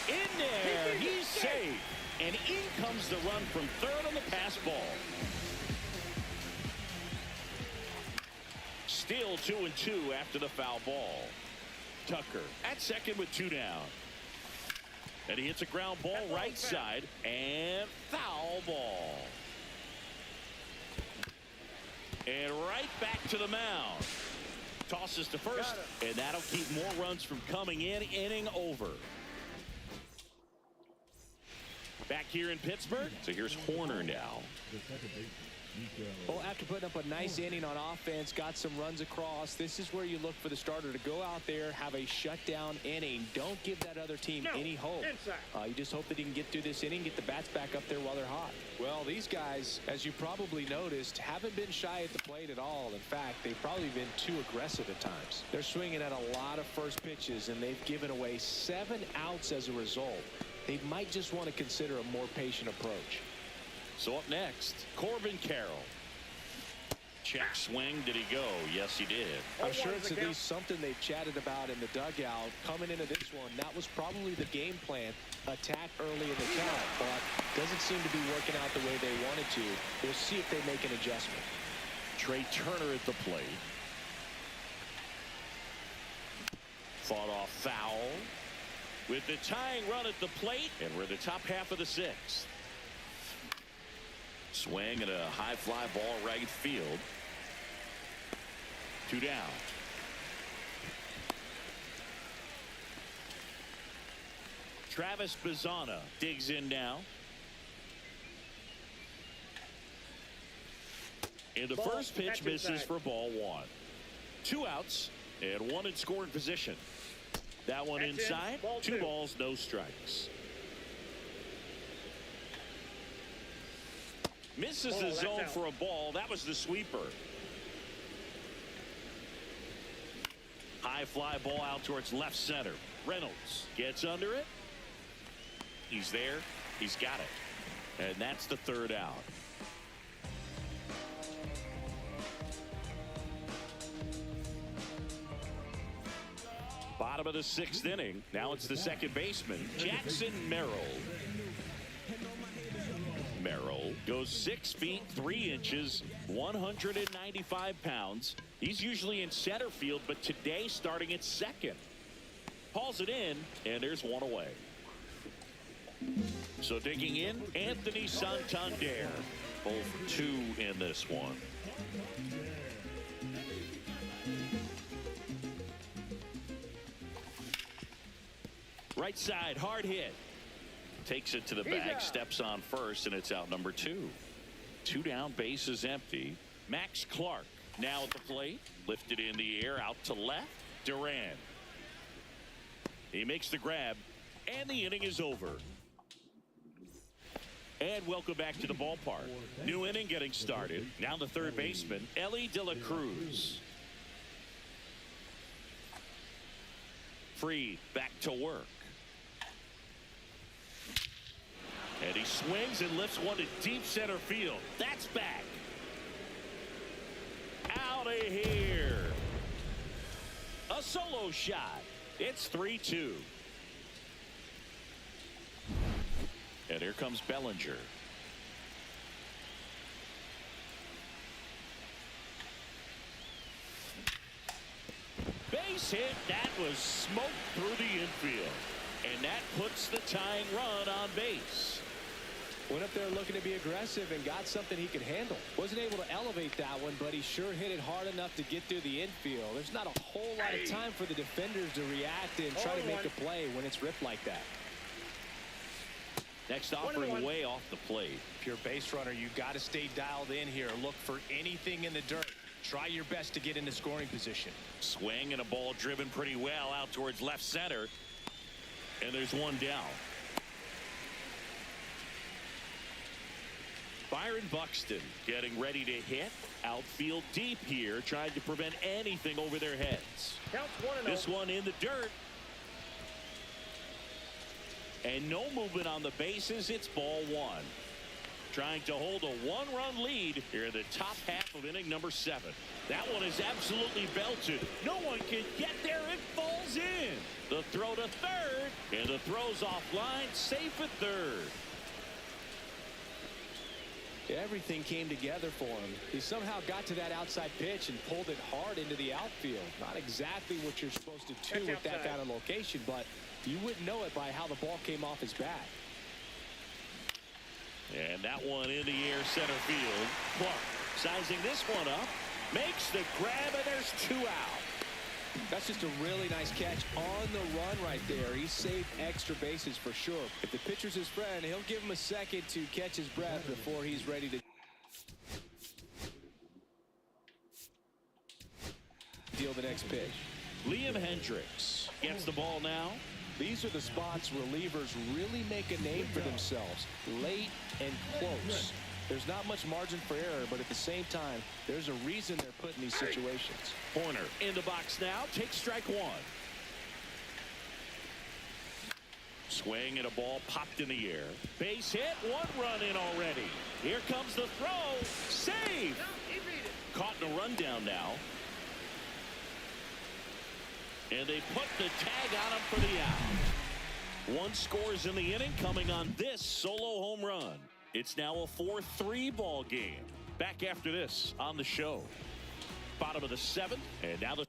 In there, he's safe. And in comes the run from third on the pass ball. Still 2-2 after the foul ball. Tucker at second with 2 down. And he hits a ground ball right side and foul ball. And right back to the mound. Tosses to first, and that'll keep more runs from coming in. Inning over. Back here in Pittsburgh, so here's Horner now. Well, after putting up a nice inning on offense, got some runs across, this is where you look for the starter to go out there, have a shutdown inning. Don't give that other team any hope. You just hope that he can get through this inning, get the bats back up there while they're hot. Well, these guys, as you probably noticed, haven't been shy at the plate at all. In fact, they've probably been too aggressive at times. They're swinging at a lot of first pitches, and they've given away 7 outs as a result. They might just want to consider a more patient approach. So up next, Corbin Carroll. Check swing. Did he go? Yes, he did. I'm sure it's at least something they've chatted about in the dugout. Coming into this one, that was probably the game plan. Attack early in the count, but doesn't seem to be working out the way they wanted to. We'll see if they make an adjustment. Trey Turner at the plate. Fought off foul. With the tying run at the plate, and we're in the top half of the 6th. Swing and a high fly ball right field. 2 down. Travis Bazzana digs in now. And the first pitch misses for ball 1. 2 outs and 1 in scoring position. That one inside. 2 balls, no strikes. Misses the zone for a ball. That was the sweeper. High fly ball out towards left center. Reynolds gets under it. He's there. He's got it. And that's the 3rd out. Bottom of the 6th inning. Now it's the second baseman, Jackson Merrill. Merrill goes 6 feet 3 inches, 195 pounds. He's usually in center field, but today starting at second. Hauls it in, and there's 1 away. So digging in, Anthony Santander. 0 for 2 in this one. Right side, hard hit. Takes it to the bag, steps on first, and it's out number 2. 2 down, base is empty. Max Clark now at the plate. Lifted in the air, out to left. Duran. He makes the grab, and the inning is over. And welcome back to the ballpark. New inning getting started. Now the third baseman, Ellie De La Cruz. Free, back to work. And he swings and lifts one to deep center field. That's back. Out of here. A solo shot. It's 3-2. And here comes Bellinger. Base hit. That was smoked through the infield. And that puts the tying run on base. Went up there looking to be aggressive and got something he could handle. Wasn't able to elevate that one, but he sure hit it hard enough to get through the infield. There's not a whole lot of time for the defenders to react and try to make a play when it's ripped like that. Next offering way off the plate. If you're a base runner, you got to stay dialed in here. Look for anything in the dirt. Try your best to get into scoring position. Swing and a ball driven pretty well out towards left center. And there's 1 down. Byron Buxton getting ready to hit. Outfield deep here, trying to prevent anything over their heads. This one in the dirt. And no movement on the bases. It's ball 1. Trying to hold a 1-run lead here in the top half of inning number 7. That one is absolutely belted. No one can get there. It falls in. The throw to third. And the throw's offline. Safe at third. Everything came together for him. He somehow got to that outside pitch and pulled it hard into the outfield. Not exactly what you're supposed to do with that kind of location, but you wouldn't know it by how the ball came off his bat. And that one in the air center field. Clark sizing this one up. Makes the grab, and there's 2 out. That's just a really nice catch on the run right there. He saved extra bases for sure. If the pitcher's his friend, he'll give him a second to catch his breath before he's ready to deal the next pitch. Liam Hendricks gets the ball now. These are the spots relievers really make a name for themselves. Late and close. There's not much margin for error, but at the same time, there's a reason they're put in these situations. Horner in the box now. Takes strike 1. Swing and a ball popped in the air. Base hit. 1 run in already. Here comes the throw. Save. Caught in a rundown now. And they put the tag on him for the out. 1 scores in the inning coming on this solo home run. It's now a 4-3 ball game. Back after this on the show. Bottom of the 7th, and now the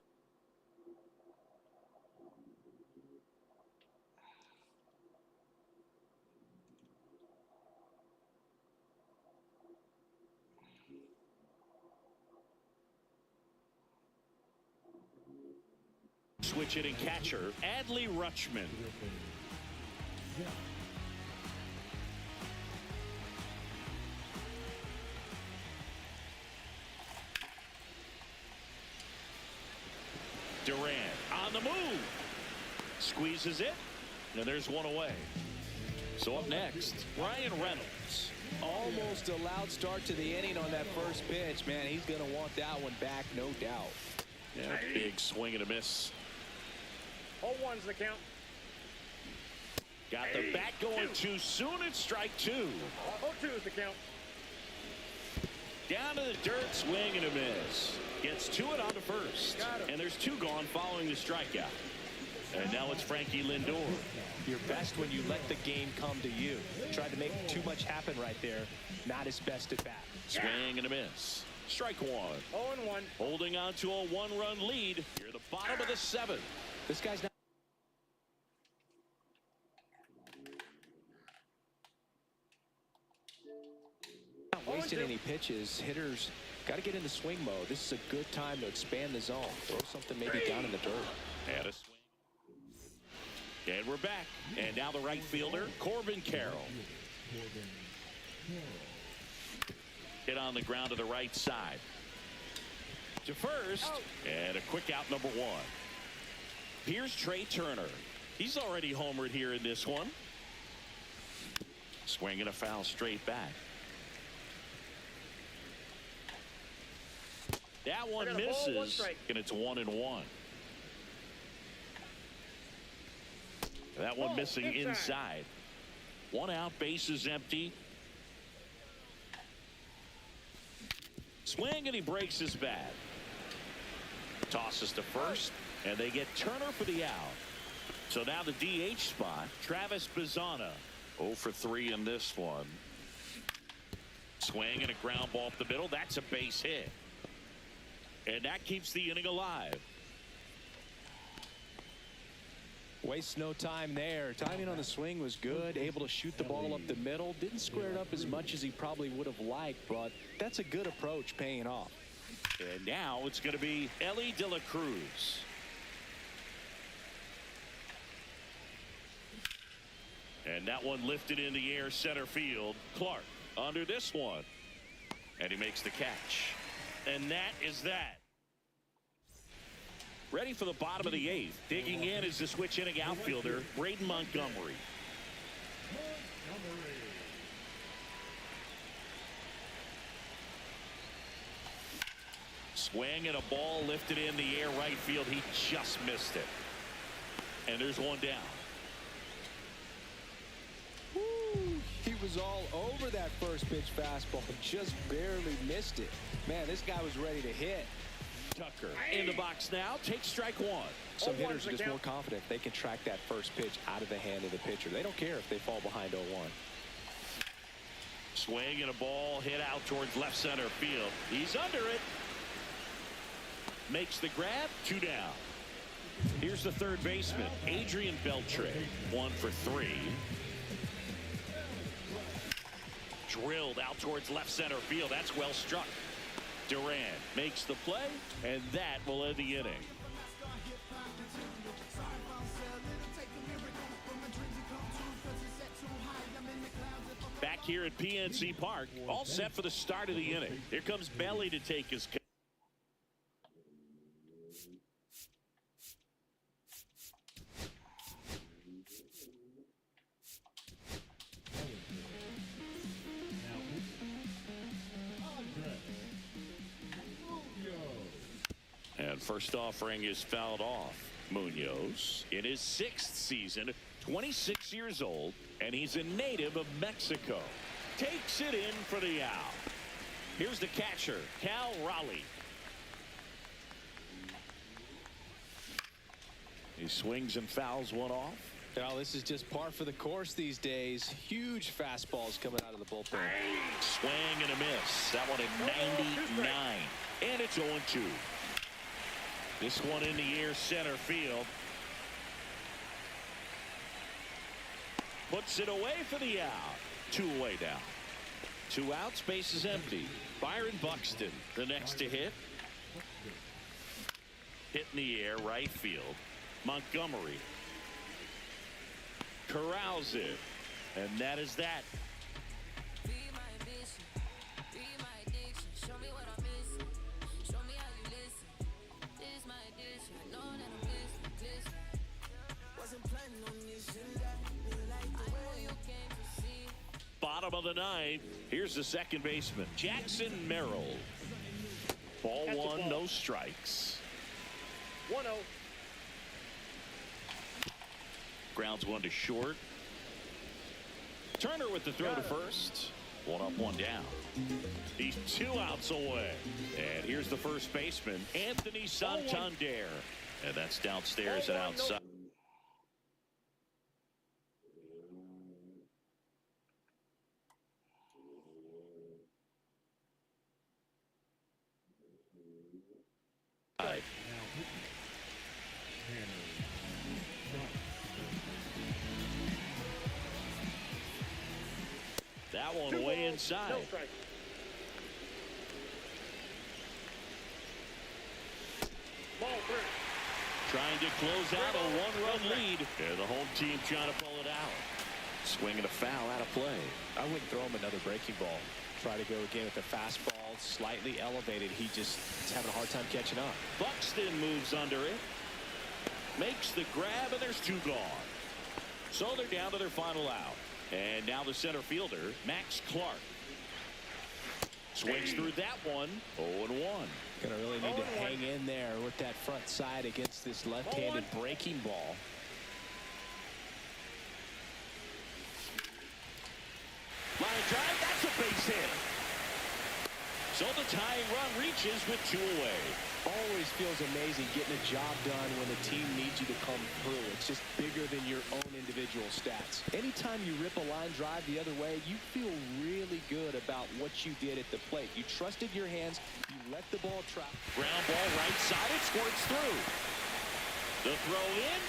switch hitting catcher, Adley Rutschman. Durant on the move. Squeezes it, and there's 1 away. So up next, Ryan Reynolds. Almost a loud start to the inning on that first pitch. Man, he's going to want that one back, no doubt. Yeah, big swing and a miss. 0-1's the count. Got the bat going too soon. It's strike 2. 0-2's the count. Down to the dirt, swing and a miss. Gets to it on the first. And there's 2 gone following the strikeout. And now it's Frankie Lindor. You're best when you let the game come to you. Tried to make too much happen right there. Not his best at bat. Swing and a miss. Strike 1. 0-1. Holding on to a 1-run lead. Here at the bottom of the 7th. This guy's not wasting any pitches. Hitters got to get in the swing mode. This is a good time to expand the zone. Throw something maybe down in the dirt. And a swing. And we're back. And now the right fielder, Corbin Carroll. Hit on the ground to the right side. To first. And a quick out, number 1. Here's Trey Turner. He's already homered here in this one. Swinging a foul straight back. That one misses, and it's 1-1. That one missing inside. 1 out, bases empty. Swing, and he breaks his bat. Tosses to first, and they get Turner for the out. So now the DH spot, Travis Bazzana. 0 for 3 in this one. Swing and a ground ball up the middle. That's a base hit. And that keeps the inning alive. Wastes no time there. Timing on the swing was good. Able to shoot the ball up the middle. Didn't square it up as much as he probably would have liked, but that's a good approach paying off. And now it's going to be Ellie De La Cruz. And that one lifted in the air center field. Clark under this one. And he makes the catch. And that is that. Ready for the bottom of the 8th. Digging in is the switch hitting outfielder, Braden Montgomery. Swing and a ball lifted in the air right field. He just missed it. And there's 1 down. Woo, he was all over that first pitch fastball. Just barely missed it. Man, this guy was ready to hit. Tucker in the box now. Takes strike 1. Some hitters are just more confident they can track that first pitch out of the hand of the pitcher. They don't care if they fall behind 0-1. Swing and a ball hit out towards left center field. He's under it. Makes the grab. 2 down. Here's the third baseman, Adrian Beltre. 1 for 3. Drilled out towards left center field. That's well struck. Duran makes the play, and that will end the inning. Back here at PNC Park, all set for the start of the inning. Here comes Belly to take his. And first offering is fouled off. Munoz in his 6th season, 26 years old, and he's a native of Mexico. Takes it in for the out. Here's the catcher, Cal Raleigh. He swings and fouls one off. Now this is just par for the course these days. Huge fastballs coming out of the bullpen. Swing and a miss. That one at 99. And it's 0-2. This one in the air, center field. Puts it away for the out. 2 away now. 2 outs, base is empty. Byron Buxton, the next to hit. Hit in the air, right field. Montgomery corrals it, and that is that. Bottom of the 9th. Here's the second baseman, Jackson Merrill. Ball 1, no strikes. 1-0. Grounds 1 to short. Turner with the throw to first. 1 up, 1 down. He's 2 outs away. And here's the first baseman, Anthony Santander. And that's downstairs and outside. That one way inside. No strike. Ball 3. Trying to close out a 1-run lead. And the home team trying to pull it out. Swinging a foul out of play. I wouldn't throw him another breaking ball. Try to go again with the fastball, slightly elevated. He just is having a hard time catching up. Buxton moves under it. Makes the grab, and there's 2 gone. So they're down to their final out. And now the center fielder, Max Clark. Swings through that one. 0-1. Gonna really need to hang in there with that front side against this left-handed breaking ball. Line drive, that's a base hit. So the tying run reaches with 2 away. Always feels amazing getting a job done when the team needs you to come through. It's just bigger than your own individual stats. Anytime you rip a line drive the other way, you feel really good about what you did at the plate. You trusted your hands. You let the ball travel. Ground ball right side. It squirts through. The throw in.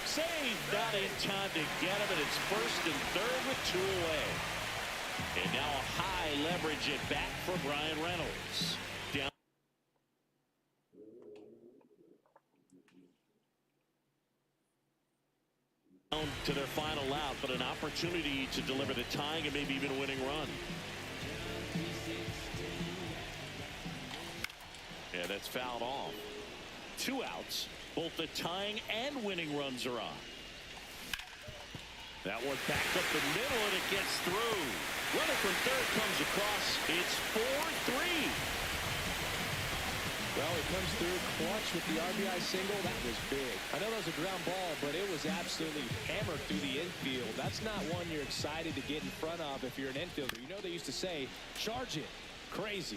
Saved, not in time to get him, and it's first and third with 2 away. And now a high leverage at bat for Brian Reynolds. Down to their final out, but an opportunity to deliver the tying and maybe even a winning run. Yeah, that's fouled off. 2 outs. Both the tying and winning runs are on. That one backed up the middle, and it gets through. Runner from third comes across. It's 4-3. Well, he comes through clutch with the RBI single. That was big. I know that was a ground ball, but it was absolutely hammered through the infield. That's not one you're excited to get in front of if you're an infielder. You know they used to say, charge it. Crazy.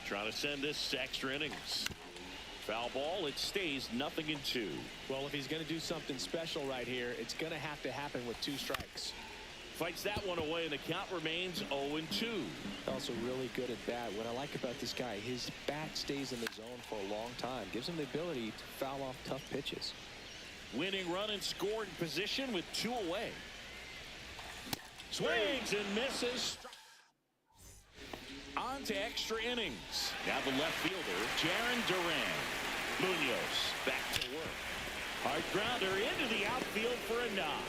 Trying to send this to extra innings. Foul ball. It stays 0-2. Well, if he's going to do something special right here, it's going to have to happen with 2 strikes. Fights that one away, and the count remains 0-2. Also really good at bat. What I like about this guy, his bat stays in the zone for a long time. Gives him the ability to foul off tough pitches. Winning run in scoring position with 2 away. Swings and misses. On to extra innings. Now the left fielder, Jaron Duran. Munoz back to work. Hard grounder into the outfield for a knock.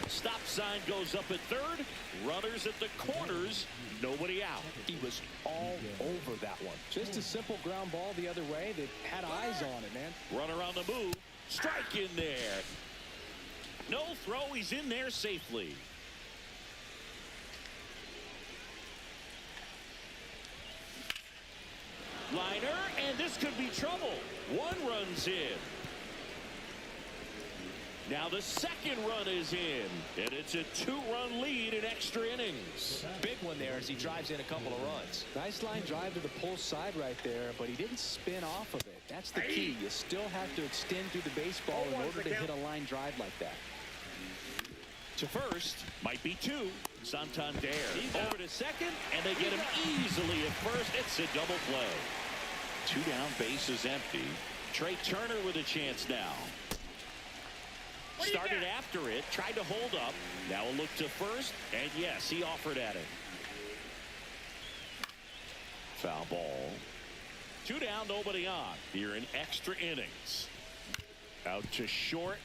Stop sign goes up at third. Runners at the corners. Nobody out. He was all over that one. Just a simple ground ball the other way that had eyes on it, man. Runner on the move. Strike in there. No throw. He's in there safely. Liner, and this could be trouble. 1 run's in. Now the second run is in, and it's a 2-run lead in extra innings. Big one there as he drives in a couple of runs. Nice line drive to the pull side right there, but he didn't spin off of it. That's the key. You still have to extend through the baseball in order to hit a line drive like that. To first, might be 2. Santander over to second, and they get him easily at first. It's a double play. 2 down, bases empty. Trey Turner with a chance now. Started after it, tried to hold up. Now a look to first, and yes, he offered at it. Foul ball. 2 down, nobody on. Here in extra innings. Out to short.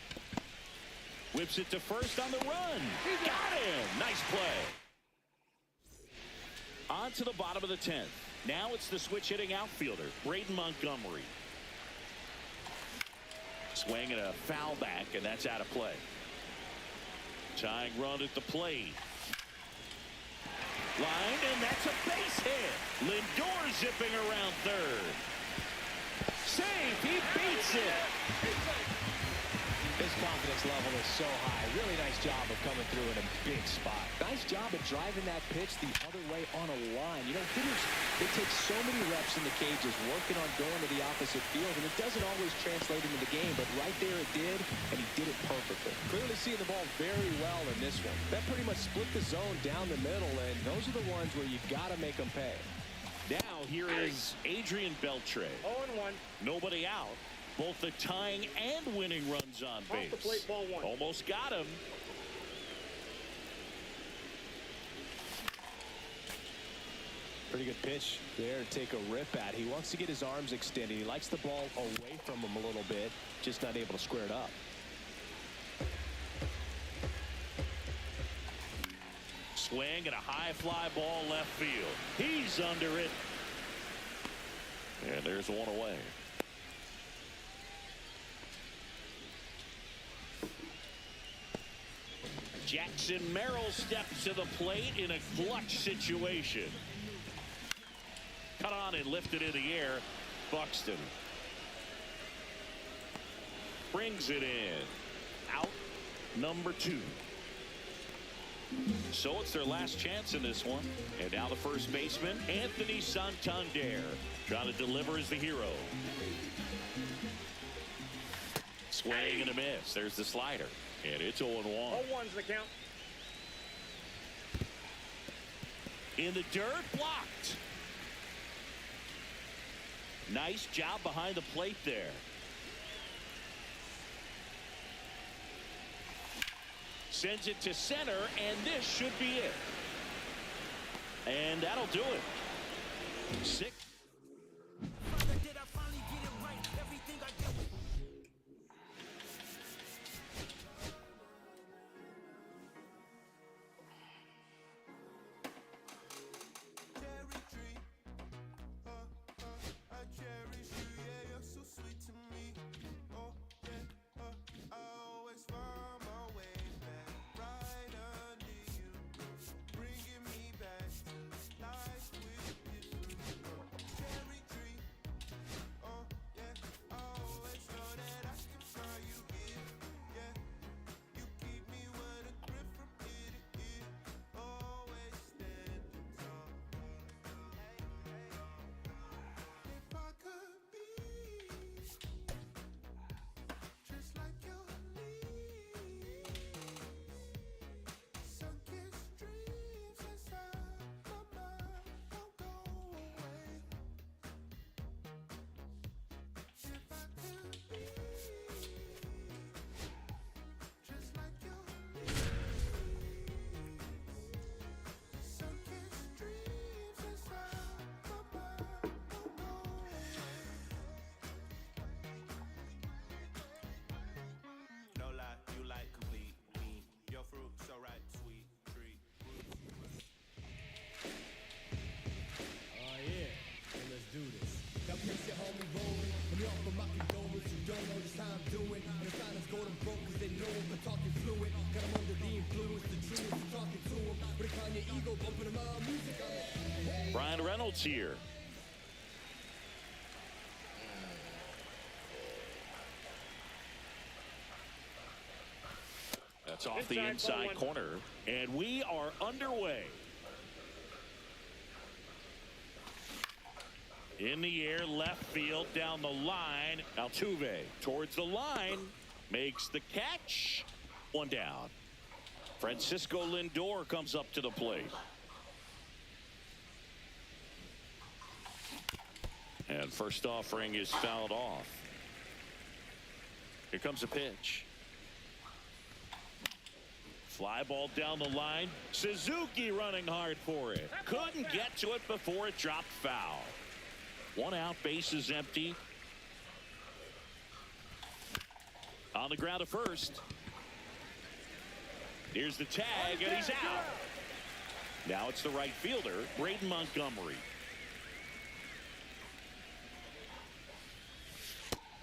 Whips it to first on the run. Got him. Nice play. On to the bottom of the 10th. Now it's the switch hitting outfielder, Braden Montgomery. Swing and a foul back, and that's out of play. Tying run at the plate. Line, and that's a base hit. Lindor zipping around third. Save. He beats it. His confidence level is so high. Really nice job of coming through in a big spot. Nice job of driving that pitch the other way on a line. You know, hitters, they take so many reps in the cages working on going to the opposite field, and it doesn't always translate into the game, but right there it did, and he did it perfectly. Clearly seeing the ball very well in this one. That pretty much split the zone down the middle, and those are the ones where you got to make them pay. Now here is Adrian Beltre. 0-1. Nobody out. Both the tying and winning runs on base. Off the plate, ball 1. Almost got him. Pretty good pitch there to take a rip at. He wants to get his arms extended. He likes the ball away from him a little bit, just not able to square it up. Swing and a high fly ball left field. He's under it. And there's 1 away. Jackson Merrill steps to the plate in a clutch situation. Cut on and lifted in the air. Buxton brings it in. Out number 2. So it's their last chance in this one. And now the first baseman, Anthony Santander, trying to deliver as the hero. Swing and a miss. There's the slider. And it's 0-1. 0-1's the count. In the dirt, blocked. Nice job behind the plate there. Sends it to center, and this should be it. And that'll do it. 6. I'm doing. The silence go them broke cause they know him, but talking fluent. Got him under the influence, the truth is talking to him. But it's on your ego, bumping him out, music on it. Ryan Reynolds here. That's off the inside corner, and we are underway. In the air, left field, down the line. Altuve towards the line, makes the catch. One down. Francisco Lindor comes up to the plate. And first offering is fouled off. Here comes a pitch. Fly ball down the line. Suzuki running hard for it. Couldn't get to it before it dropped foul. One out, bases empty. On the ground to first. Here's the tag, and he's out. Now it's the right fielder, Braden Montgomery.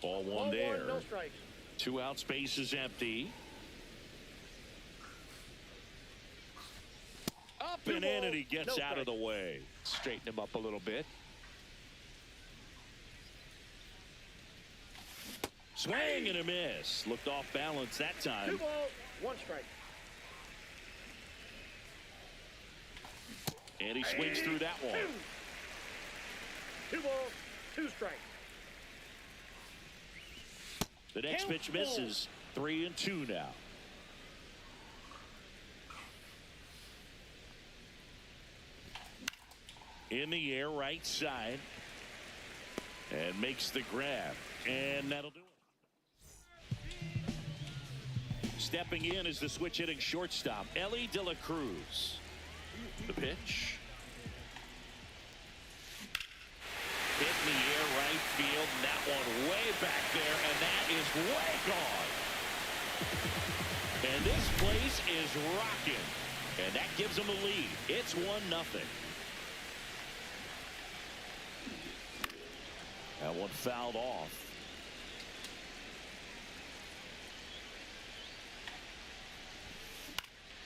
Ball one there. No strikes. 2 outs, bases empty. Up and in, and he gets out of the way. Straighten him up a little bit. Swing and a miss. Looked off balance that time. 2 balls, 1 strike. And he swings through that one. 2 balls, 2 strikes. The next pitch misses. 3-2 now. In the air, right side. And makes the grab. And that'll do it. Stepping in is the switch hitting shortstop, Ellie De La Cruz. The pitch. Hit in the air, right field, and that one way back there, and that is way gone. And this place is rocking. And that gives them a lead. It's 1-0. That one fouled off.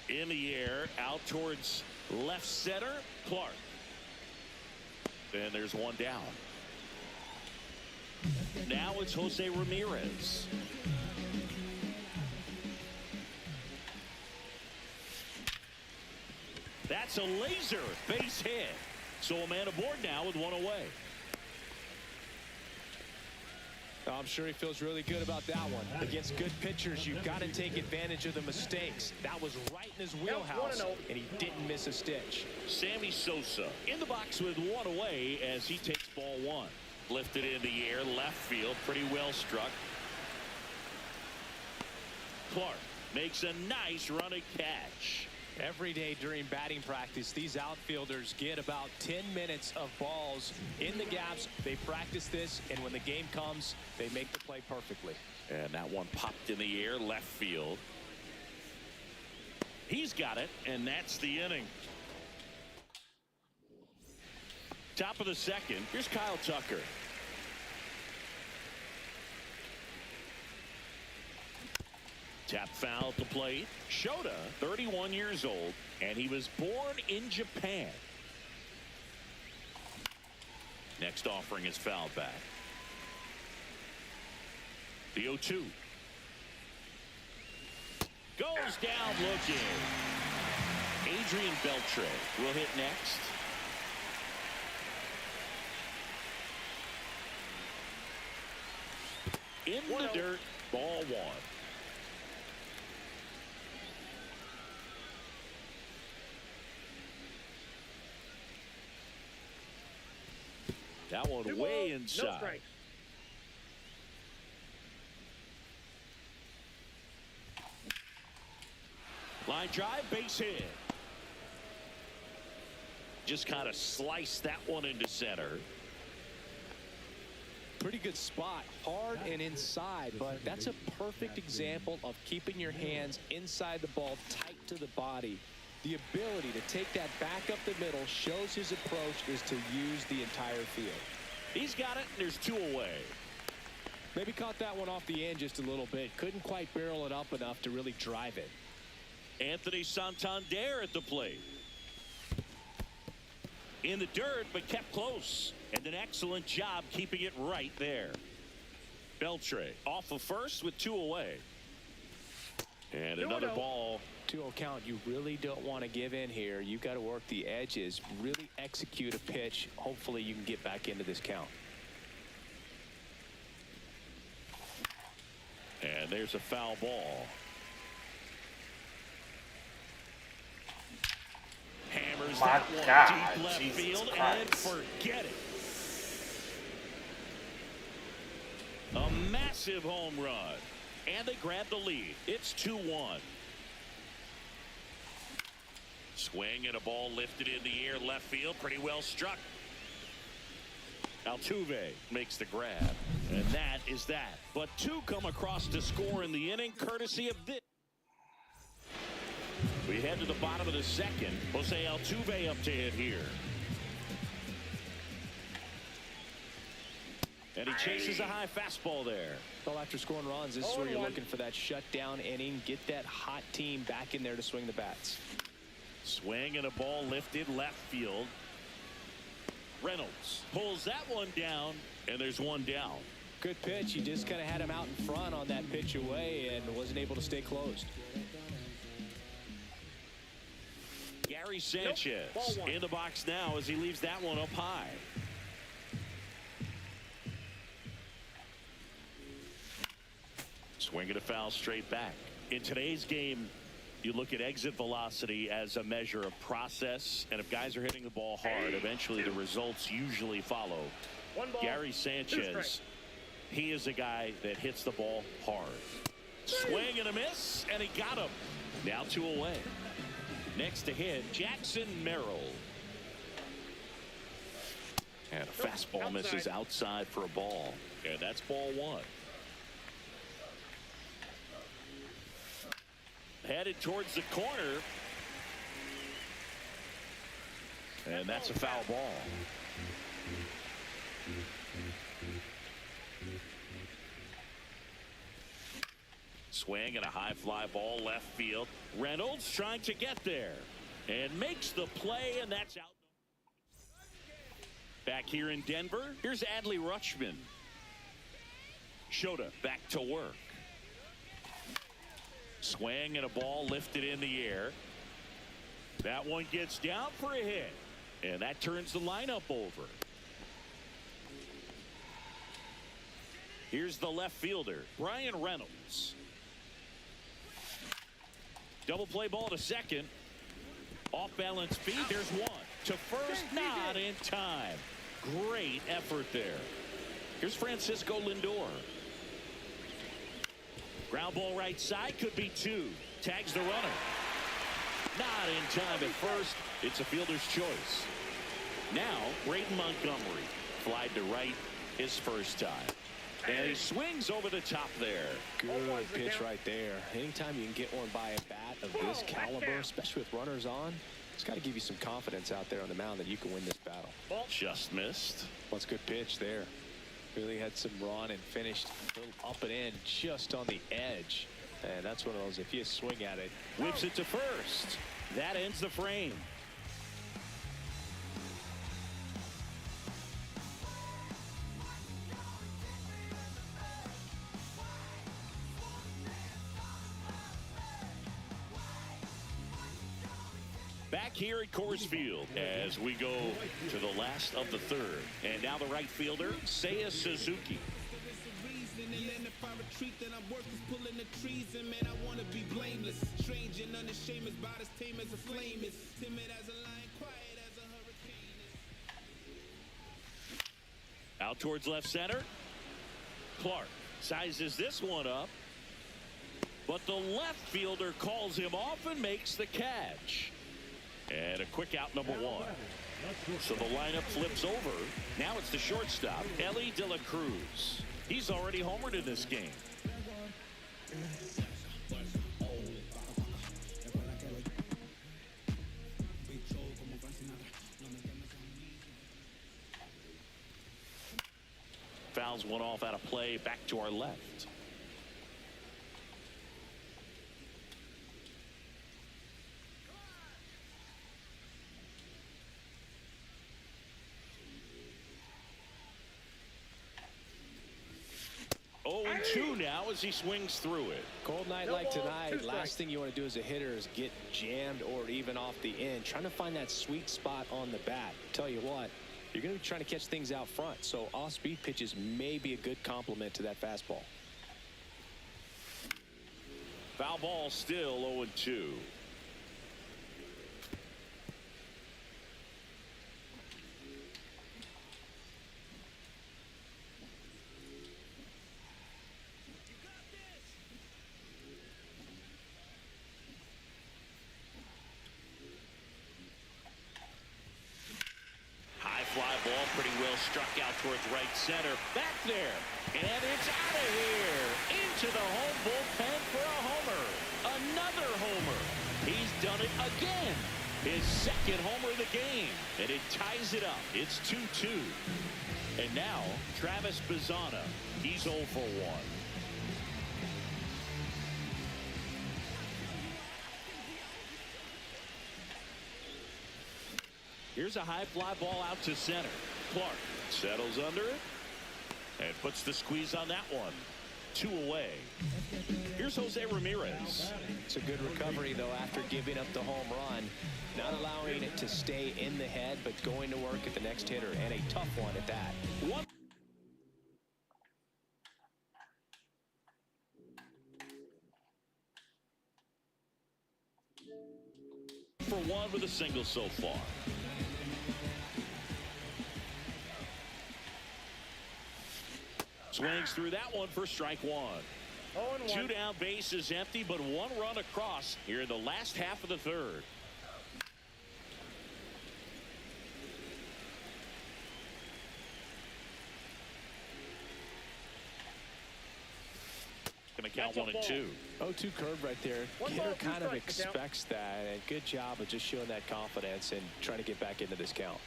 In the air, out towards left center, Clark. And there's one down. Now it's Jose Ramirez. That's a laser base hit. So a man aboard now with one away. I'm sure he feels really good about that one. Against good pitchers, you've got to take advantage of the mistakes. That was right in his wheelhouse, and he didn't miss a stitch. Sammy Sosa in the box with one away as he takes ball one. Lifted in the air, left field, pretty well struck. Clark makes a nice running catch. Every day during batting practice, these outfielders get about 10 minutes of balls in the gaps. They practice this, and when the game comes, they make the play perfectly. And that one popped in the air, left field. He's got it, and that's the inning. Top of the second, here's Kyle Tucker. Tap foul at the plate. Shota, 31 years old, and he was born in Japan. Next offering is fouled back. The 0-2. Goes down looking. Adrian Beltre will hit next. In the dirt, ball one. That one way inside. No strikes. Line drive, base hit. Just kind of sliced that one into center. Pretty good spot, hard and inside, but that's a perfect example of keeping your hands inside the ball, tight to the body. The ability to take that back up the middle shows his approach is to use the entire field. He's got it, and there's two away. Maybe caught that one off the end just a little bit. Couldn't quite barrel it up enough to really drive it. Anthony Santander at the plate. In the dirt, but kept close. And an excellent job keeping it right there. Beltre off of first with 2 away. And another ball. 2-0 count. You really don't want to give in here. You've got to work the edges. Really execute a pitch. Hopefully you can get back into this count. And there's a foul ball. Hammers My that one God, deep left Jesus field Christ. and forget it. A massive home run. And they grab the lead. It's 2-1. Swing and a ball lifted in the air left field. Pretty well struck. Altuve makes the grab. And that is that. But 2 come across to score in the inning courtesy of this. We head to the bottom of the second. Jose Altuve up to hit here. And he chases a high fastball there. Well, after scoring runs, this is where you're looking for that shutdown inning. Get that hot team back in there to swing the bats. Swing and a ball lifted left field. Reynolds pulls that one down, and there's one down. Good pitch. He just kind of had him out in front on that pitch away and wasn't able to stay closed. Gary Sanchez in the box now as he leaves that one up high. Swing and a foul straight back. In today's game, you look at exit velocity as a measure of process, and if guys are hitting the ball hard, eventually the results usually follow. Gary Sanchez, he is a guy that hits the ball hard. Swing and a miss, and he got him. Now 2 away. Next to hit, Jackson Merrill. And a fastball misses outside for a ball. And that's ball 1. Headed towards the corner. And that's a foul ball. Swing and a high fly ball left field. Reynolds trying to get there and makes the play, and that's out. Back here in Denver, here's Adley Rutschman. Shota back to work. Swing and a ball lifted in the air. That one gets down for a hit, and that turns the lineup over. Here's the left fielder, Brian Reynolds. Double play ball to second. Off balance feed. There's one. To first, not in time. Great effort there. Here's Francisco Lindor. Ground ball right side. Could be 2. Tags the runner. Not in time at first. It's a fielder's choice. Now, Braden Montgomery. Flied to right his first time. And he swings over the top there. Good pitch right there. Anytime you can get one by a bat of this caliber, especially with runners on, it's got to give you some confidence out there on the mound that you can win this battle. Just missed. Well, it's a good pitch there. Really had some run and finished a little up and in just on the edge. And that's one of those, if you swing at it. Whips it to first. That ends the frame. Back here at Coors Field as we go to the last of the third. And now the right fielder, Seiya Suzuki. Out towards left center. Clark sizes this one up. But the left fielder calls him off and makes the catch. And a quick out, number 1. So the lineup flips over. Now it's the shortstop, Ellie De La Cruz. He's already homered in this game. Fouls one off out of play. Back to our left. Oh, and 2 now as he swings through it. Cold night like tonight, last thing you want to do as a hitter is get jammed or even off the end. Trying to find that sweet spot on the bat. Tell you what, you're going to be trying to catch things out front, so off-speed pitches may be a good complement to that fastball. Foul ball, still 0-2. Pretty well struck out towards right center. Back there. And it's out of here. Into the home bullpen for a homer. Another homer. He's done it again. His second homer of the game. And it ties it up. It's 2-2. And now, Travis Bazzana. He's 0 for 1. Here's a high fly ball out to center. Clark settles under it and puts the squeeze on that one. 2 away. Here's Jose Ramirez. It's a good recovery, though, after giving up the home run. Not allowing it to stay in the head, but going to work at the next hitter, and a tough one at that. 1 for 1 with a single so far. Swings through that one for strike 1. 2 down, bases empty, but 1 run across here in the last half of the third. Going to count 1 and 2. 0-2 curve right there. Hitter kind of expects that, and good job of just showing that confidence and trying to get back into this count.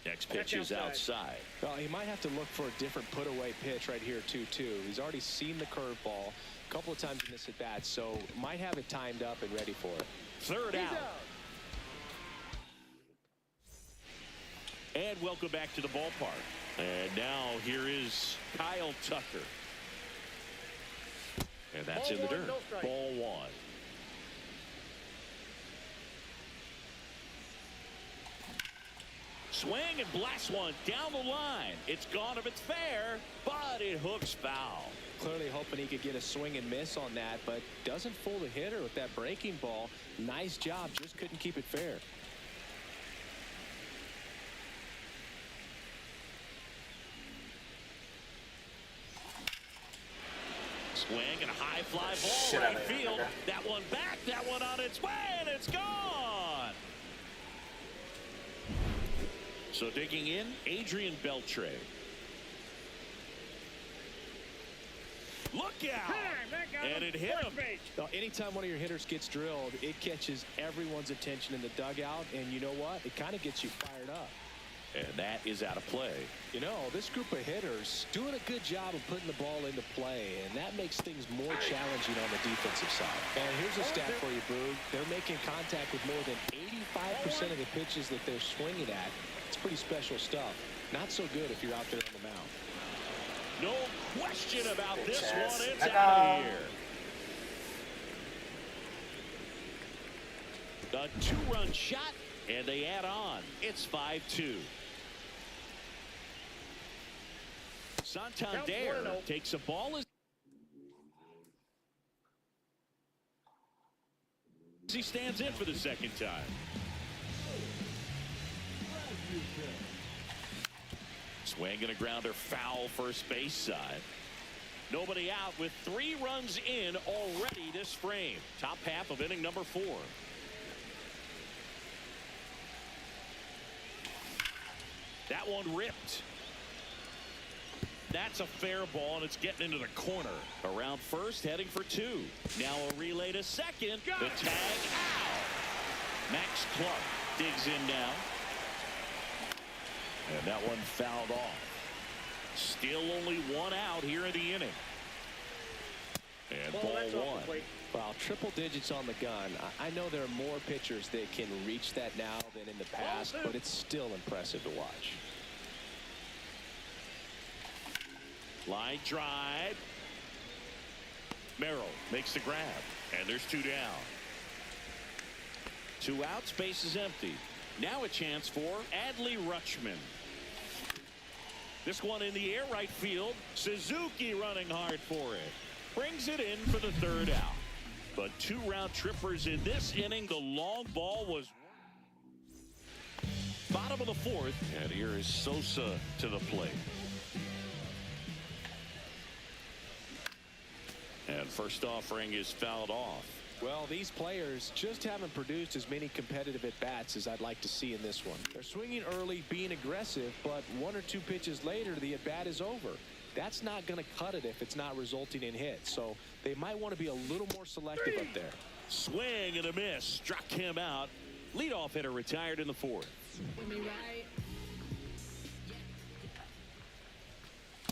Next pitch is outside. Well, he might have to look for a different put-away pitch right here, 2-2. He's already seen the curveball a couple of times in this at-bat, so might have it timed up and ready for it. Third out. And welcome back to the ballpark. And now here is Kyle Tucker. And that's in the dirt. Ball 1. Swing and blast one down the line. It's gone if it's fair, but it hooks foul. Clearly hoping he could get a swing and miss on that, but doesn't fool the hitter with that breaking ball. Nice job, just couldn't keep it fair. Swing and a high fly ball right field. That one back, that one on its way, and it's gone. So digging in, Adrian Beltre. Look out! And it hit him. Now, anytime one of your hitters gets drilled, it catches everyone's attention in the dugout, and you know what? It kind of gets you fired up. And that is out of play. You know, this group of hitters doing a good job of putting the ball into play, and that makes things more challenging on the defensive side. And here's a stat for you, Boog. They're making contact with more than 85% of the pitches that they're swinging at. It's pretty special stuff. Not so good if you're out there on the mound. No question about this one. It's out of here. A 2-run shot, and they add on. It's 5-2. Santander takes a ball as he stands in for the second time. Swing and a grounder foul first base side. Nobody out with 3 runs in already this frame. Top half of inning number 4. That one ripped. That's a fair ball, and it's getting into the corner. Around first, heading for 2. Now a relay to second. The tag out. Max Clark digs in now. And that one fouled off. Still only one out here in the inning. And Ball, ball that's off one. the plate. Well, triple digits on the gun. I know there are more pitchers that can reach that now than in the past, but it's still impressive to watch. Line drive. Merrill makes the grab, and there's 2 down. 2 outs, base is empty. Now a chance for Adley Rutschman. This one in the air, right field. Suzuki running hard for it. Brings it in for the 3rd out. But 2 round trippers in this inning. The long ball was bottom of the 4th. And here is Sosa to the plate. And first offering is fouled off. Well, these players just haven't produced as many competitive at-bats as I'd like to see in this one. They're swinging early, being aggressive, but 1 or 2 pitches later, the at-bat is over. That's not going to cut it if it's not resulting in hits. So they might want to be a little more selective up there. Swing and a miss. Struck him out. Leadoff hitter retired in the 4th.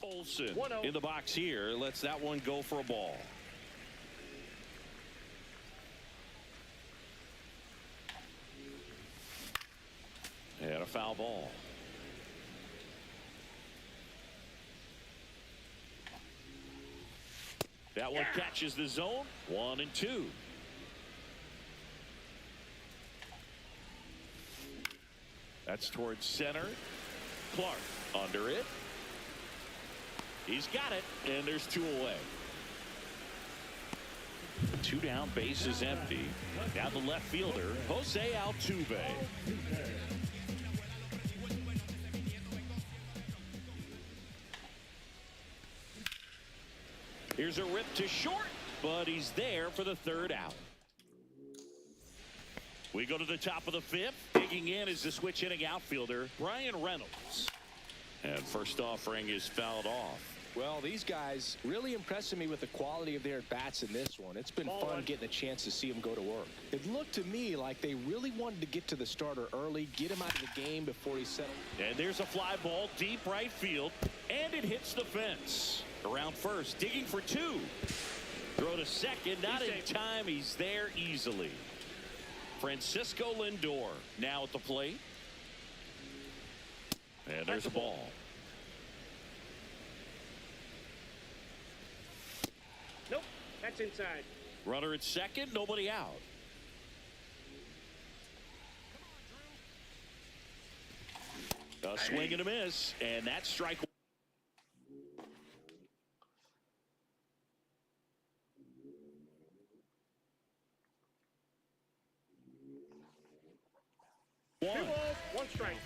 Olsen in the box here. Lets that one go for a ball. And a foul ball. That one catches the zone. 1 and 2. That's towards center. Clark under it. He's got it, and there's 2 away. 2 down, base is empty. Now the left fielder, Jose Altuve. Here's a rip to short, but he's there for the 3rd out. We go to the top of the 5th. Digging in is the switch hitting outfielder, Brian Reynolds. And first offering is fouled off. Well, these guys really impressing me with the quality of their at-bats in this one. It's been fun getting a chance to see them go to work. It looked to me like they really wanted to get to the starter early, get him out of the game before he settled. And there's a fly ball deep right field, and it hits the fence. Around first, digging for 2. Throw to second, not in time. He's there easily. Francisco Lindor now at the plate. And there's a ball. Nope, that's inside. Runner at second, nobody out. A swing and a miss, and that's strike 1. 2 balls, 1 strike.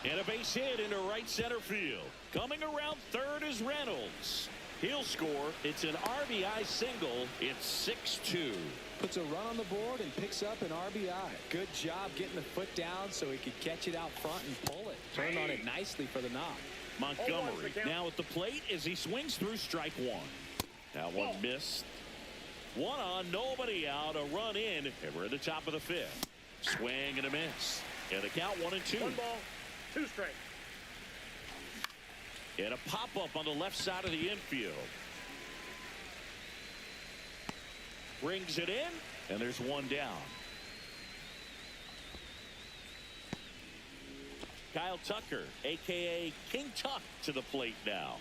And a base hit into right center field. Coming around 3rd is Reynolds. He'll score. It's an RBI single. It's 6-2. Puts a run on the board and picks up an RBI. Good job getting the foot down so he could catch it out front and pull it. Turned on it nicely for the knock. Montgomery now at the plate as he swings through strike 1. That one missed. 1 on, nobody out, a run in, and we're at the top of the 5th. Swing and a miss. And a count 1 and 2. 1 ball, 2 strikes. And a pop-up on the left side of the infield. Brings it in, and there's 1 down. Kyle Tucker, a.k.a. King Tuck, to the plate now.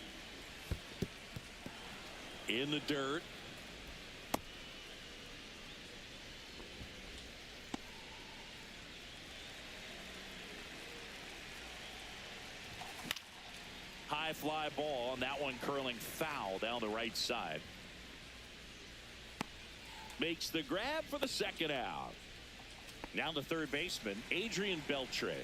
In the dirt. High fly ball, and that one curling foul down the right side. Makes the grab for the 2nd out. Now the 3rd baseman, Adrian Beltre.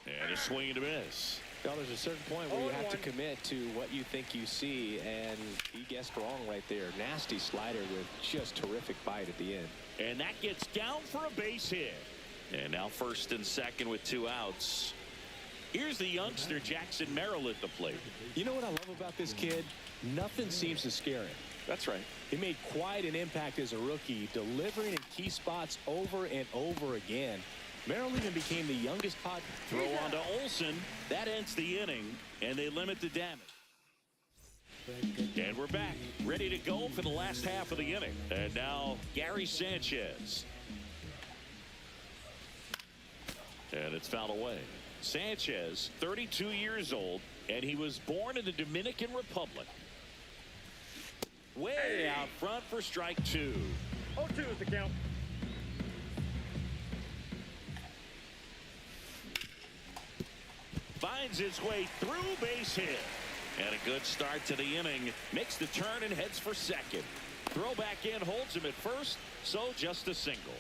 And a swing and a miss. Well, there's a certain point where you have to commit to what you think you see, and he guessed wrong right there. Nasty slider with just terrific bite at the end. And that gets down for a base hit. And now 1st and 2nd with 2 outs. Here's the youngster Jackson Merrill at the plate. You know what I love about this kid? Nothing seems to scare him. That's right. He made quite an impact as a rookie, delivering in key spots over and over again. Merrill even became the youngest hot Throw on to Olsen. That ends the inning, and they limit the damage. And we're back, ready to go for the last half of the inning. And now, Gary Sanchez. And it's fouled away. Sanchez, 32 years old, and he was born in the Dominican Republic. Way out front for strike 2. 0-2 is the count. Finds its way through, base hit. And a good start to the inning. Makes the turn and heads for second. Throw back in, holds him at first, so just a single.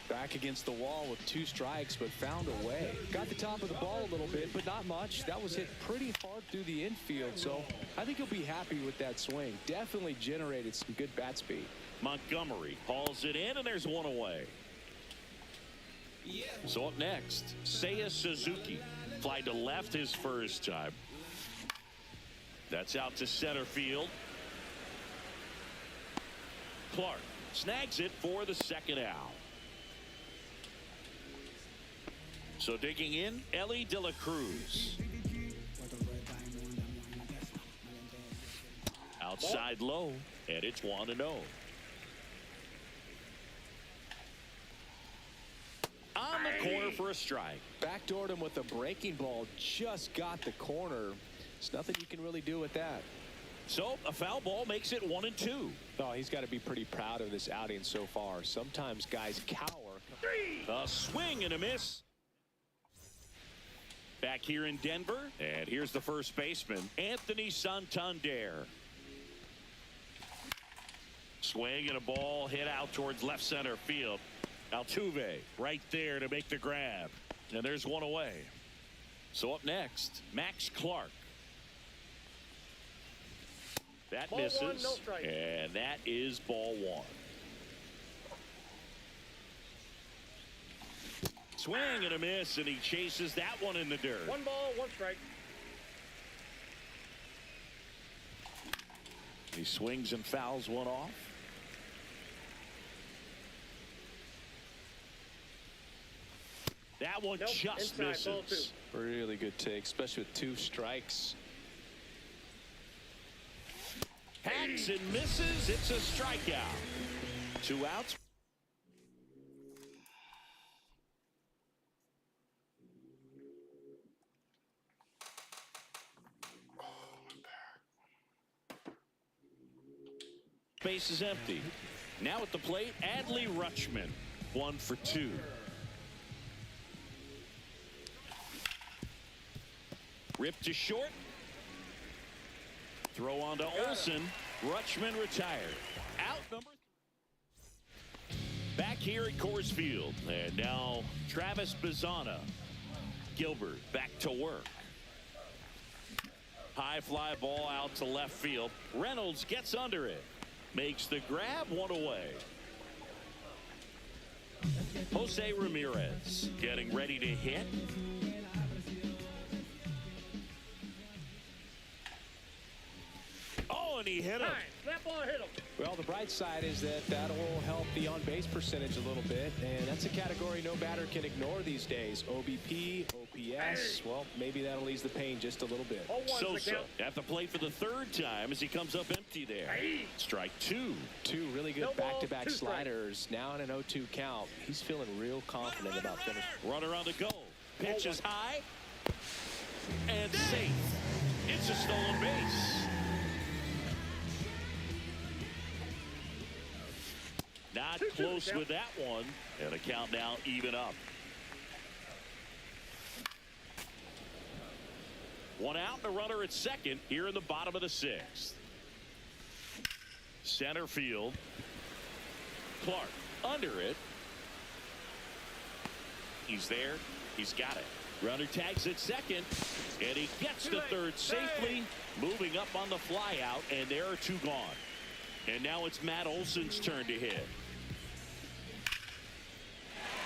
Back against the wall with 2 strikes, but found a way. Got the top of the ball a little bit, but not much. That was hit pretty hard through the infield, so I think he'll be happy with that swing. Definitely generated some good bat speed. Montgomery hauls it in, and there's one away. So up next, Seiya Suzuki. Fly to left his first time. That's out to center field. Clark snags it for the second out. So digging in, Ellie De La Cruz. Outside low, and it's 1-0. On the corner for a strike. Backdoored him with a breaking ball. Just got the corner. There's nothing you can really do with that. So a foul ball makes it 1-2. Oh, he's got to be pretty proud of this outing so far. Sometimes guys cower. A swing and a miss. Back here in Denver, and here's the first baseman, Anthony Santander. Swing and a ball hit out towards left center field. Altuve right there to make the grab, and there's one away. So up next, Max Clark. That Ball misses, 1, no strike. and that is ball 1. Swing and a miss, and he chases that one in the dirt. 1 ball, 1 strike. He swings and fouls one off. That one Nope, just inside, ball misses. Really good take, especially with 2 strikes. Hacks and misses. It's a strikeout. 2 outs. Base is empty. Now at the plate, Adley Rutschman. 1 for 2. Ripped to short. Throw on to Olsen. Rutschman retired. Out number. Back here at Coors Field. And now Travis Bazzana. Gilbert back to work. High fly ball out to left field. Reynolds gets under it. Makes the grab, 1 away. Jose Ramirez getting ready to hit. Oh, and he hit him. Nice. That ball hit him. Well, the bright side is that will help the on-base percentage a little bit, and that's a category no batter can ignore these days. OBP, OPS, well, maybe that'll ease the pain just a little bit. 0-1's the Sosa count. at the plate for the 3rd time as he comes up empty there. Strike 2. 2 really good No ball, back-to-back 2 strikes. sliders. Now in an 0-2 count. He's feeling real confident about finishing. Runner on the go. Pitch is high and safe. It's a stolen base. Not 2-2 close count. with that one. And a count now even up. 1 out and a runner at second here in the bottom of the 6th. Center field. Clark under it. He's there. He's got it. Runner tags at second, and he gets to third safely, moving up on the fly out, and there are 2 gone. And now it's Matt Olson's turn to hit.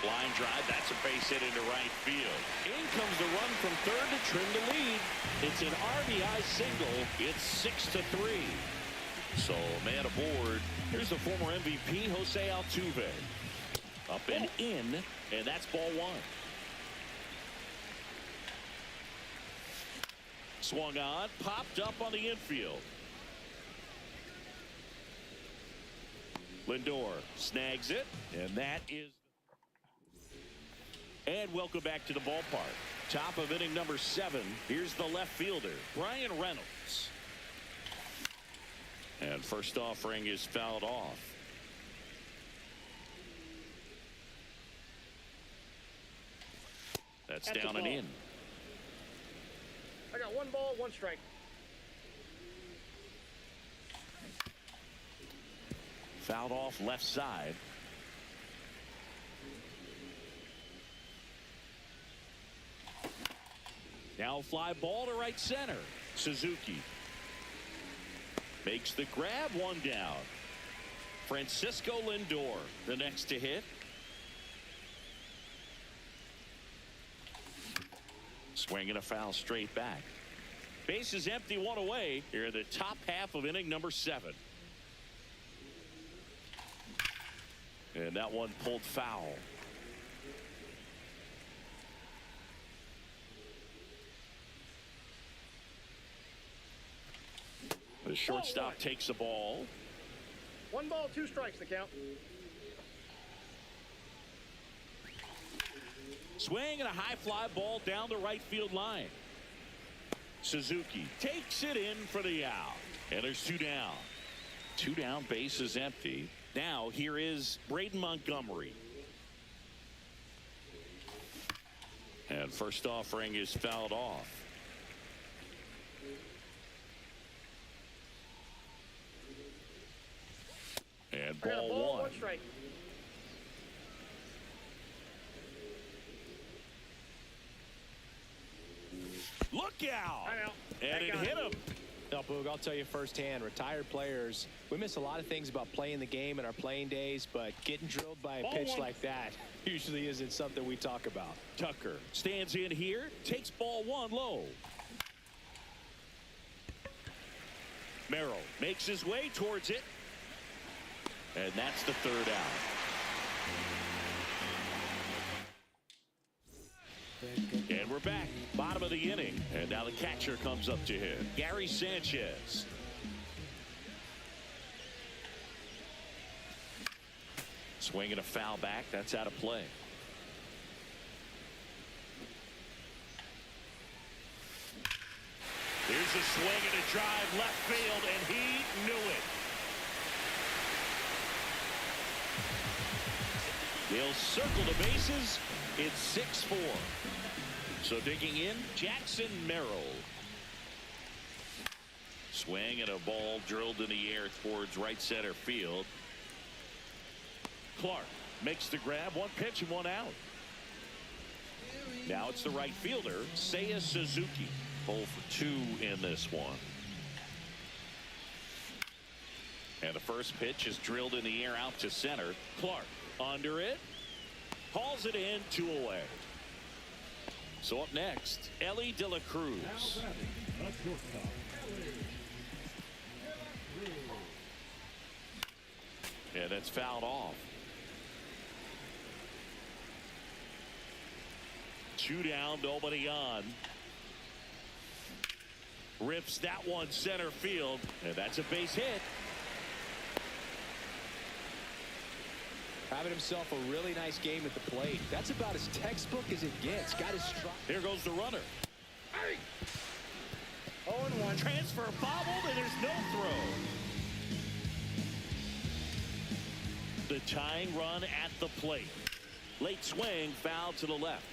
Line drive, that's a base hit into right field. In comes the run from third to trim the lead. It's an RBI single. It's 6-3. So man aboard. Here's the former MVP, Jose Altuve. Up and in, and that's ball one. Swung on, popped up on the infield. Lindor snags it, and that is. And welcome back to the ballpark. Top of inning number 7. Here's the left fielder, Brian Reynolds. And first offering is fouled off. That's down and in. I got 1 ball, 1 strike. Fouled off left side. Now fly ball to right center. Suzuki makes the grab, 1 down. Francisco Lindor, the next to hit. Swinging a foul straight back. Base is empty, 1 away. Here in the top half of inning number 7. And that one pulled foul. The shortstop takes the ball. 1 ball, 2 strikes, the count. Swing and a high fly ball down the right field line. Suzuki takes it in for the out. And there's 2 down. 2 down, base is empty. Now here is Braden Montgomery. And first offering is fouled off. And ball 1. 1 strike. Look out! Out. And it hit him. No, Boog, I'll tell you firsthand, retired players, we miss a lot of things about playing the game in our playing days, but getting drilled by a Ball pitch 1. like that usually isn't something we talk about. Tucker stands in here, takes ball 1 low. Merrill makes his way towards it. And that's the 3rd out. And we're back, bottom of the inning. And now the catcher comes up to him, Gary Sanchez. Swinging a foul back, that's out of play. Here's a swing and a drive left field, and he knew it. They'll circle the bases. It's 6-4. So digging in, Jackson Merrill. Swing and a ball drilled in the air towards right center field. Clark makes the grab, 1 pitch and 1 out. Now it's the right fielder, Seiya Suzuki. 0 for 2 in this one. And the first pitch is drilled in the air out to center. Clark under it, hauls it in, 2 away. So up next, Ellie De La Cruz. And that's fouled off. 2 down, nobody on. Rips that one center field, and that's a base hit. Having himself a really nice game at the plate. That's about as textbook as it gets. Got his strike. Here goes the runner. Hey. 0-1. Transfer bobbled, and there's no throw. The tying run at the plate. Late swing, foul to the left.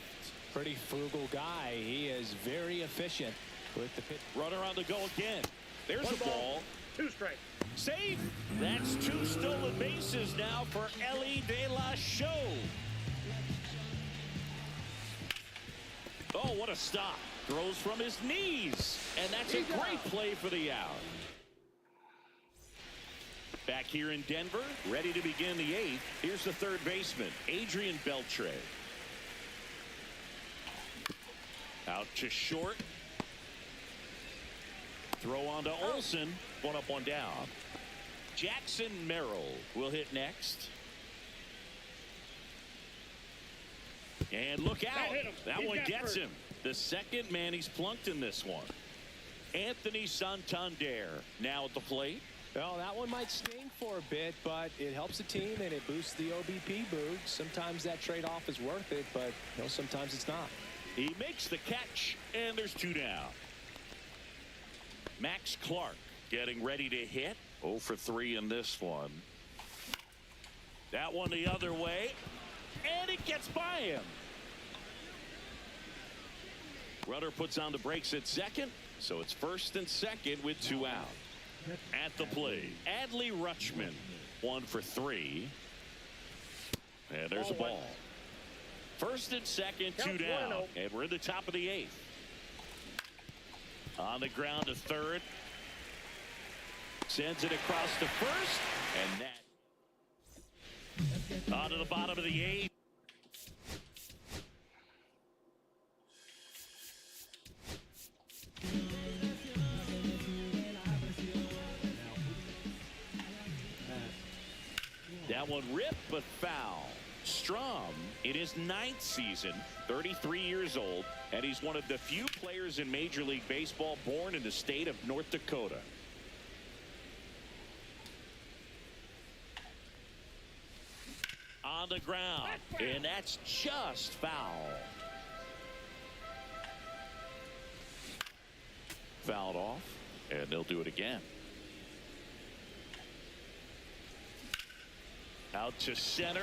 Pretty frugal guy. He is very efficient with the pitch. Runner on the go again. There's 1 the ball. 2 strikes. Safe. That's 2 stolen bases now for Ellie De La Show. Oh, what a stop. Throws from his knees. And that's a great play for the out. Back here in Denver, ready to begin the 8th. Here's the 3rd baseman, Adrian Beltre. Out to short. Throw on to Olsen. 1 up, 1 down. Jackson Merrill will hit next. And look out. That one gets him. The second man he's plunked in this one. Anthony Santander now at the plate. Well, that one might sting for a bit, but it helps the team and it boosts the OBP boot. Sometimes that trade-off is worth it, but sometimes it's not. He makes the catch, and there's 2 down. Max Clark getting ready to hit. 0 for 3 in this one. That one the other way, and it gets by him. Rudder puts on the brakes at second, so it's first and second with 2 out. At the plate, Adley Rutschman, 1 for 3. And there's a ball. First and second, 2 down. And we're in the top of the 8th. On the ground to third. Sends it across to first. And that on to the bottom of the 8th. That one ripped but foul. Strom in his 9th season, 33 years old, and he's one of the few players in Major League Baseball born in the state of North Dakota. On the ground, and that's just foul. Fouled off, and they'll do it again. Out to center.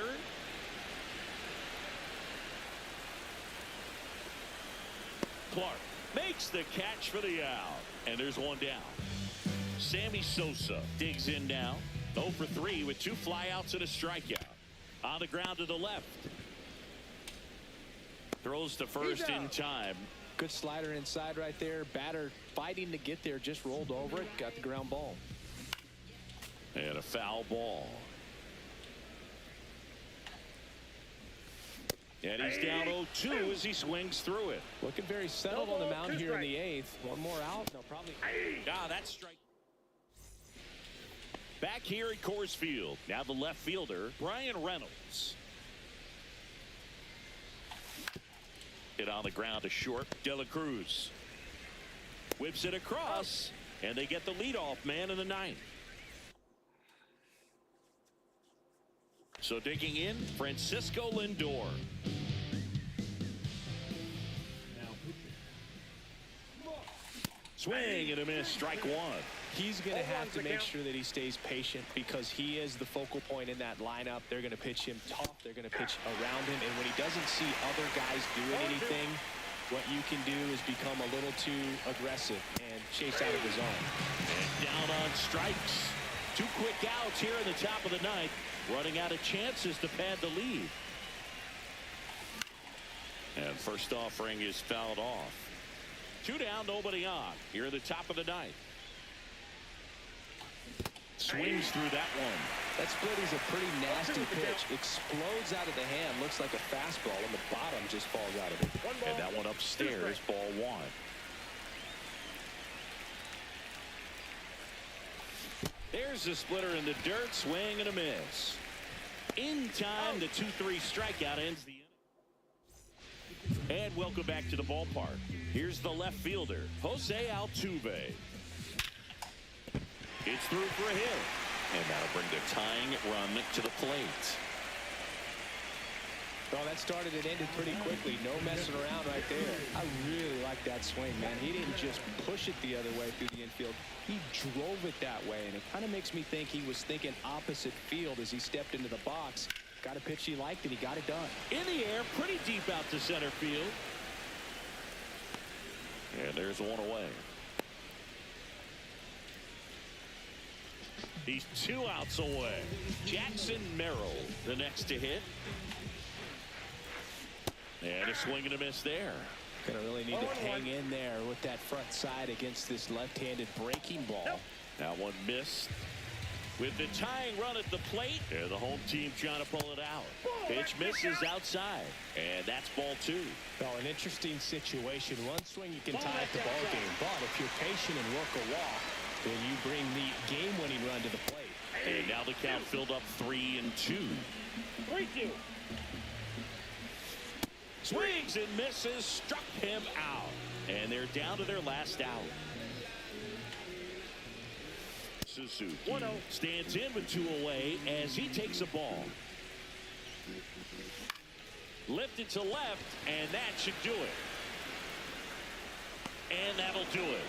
Clark makes the catch for the out. And there's 1 down. Sammy Sosa digs in now. 0 for 3 with 2 flyouts and a strikeout. On the ground to the left. Throws to first in time. Good slider inside right there. Batter fighting to get there. Just rolled over it. Got the ground ball. And a foul ball. And he's down 0-2 as he swings through it. Looking very settled on the mound here in the 8th. 1 more out. No, probably. Ah, that's strike. Back here at Coors Field. Now the left fielder, Brian Reynolds. Hit on the ground to short. De La Cruz whips it across, and they get the leadoff man in the 9th. So digging in, Francisco Lindor. Swing and a miss, strike 1. He's going to have to make sure that he stays patient because he is the focal point in that lineup. They're going to pitch him tough. They're going to pitch around him. And when he doesn't see other guys doing anything, what you can do is become a little too aggressive and chase out of the zone. And down on strikes. 2 quick outs here in the top of the 9th. Running out of chances to pad the lead. And first offering is fouled off. 2 down, nobody on. Here in the top of the 9th. Swings through that one. That split is a pretty nasty pitch. Explodes out of the hand. Looks like a fastball, and the bottom just falls out of it. And that one upstairs, ball 1. There's the splitter in the dirt. Swing and a miss. In time, the 2-3 strikeout ends the inning. And welcome back to the ballpark. Here's the left fielder, Jose Altuve. It's through for a hit. And that'll bring the tying run to the plate. Well, that started and ended pretty quickly. No messing around right there. I really like that swing, man. He didn't just push it the other way through the infield. He drove it that way, and it kind of makes me think he was thinking opposite field as he stepped into the box. Got a pitch he liked, and he got it done. In the air, pretty deep out to center field. And there's 1 away. He's 2 outs away. Jackson Merrill, the next to hit. And a swing and a miss there. Gonna really need to hang in there with that front side against this left-handed breaking ball. That one missed. With the tying run at the plate, and the home team trying to pull it out. Pitch misses outside, and that's ball 2. Well, an interesting situation. One swing you can tie up the ball game, but if you're patient and work a walk, then you bring the game-winning run to the plate. And now the count filled up 3-2. 3-2. Swings and misses, struck him out. And they're down to their last out. Suzuki 1-0. stands in with 2 away as he takes a ball. Lifted to left, and that should do it. And that'll do it.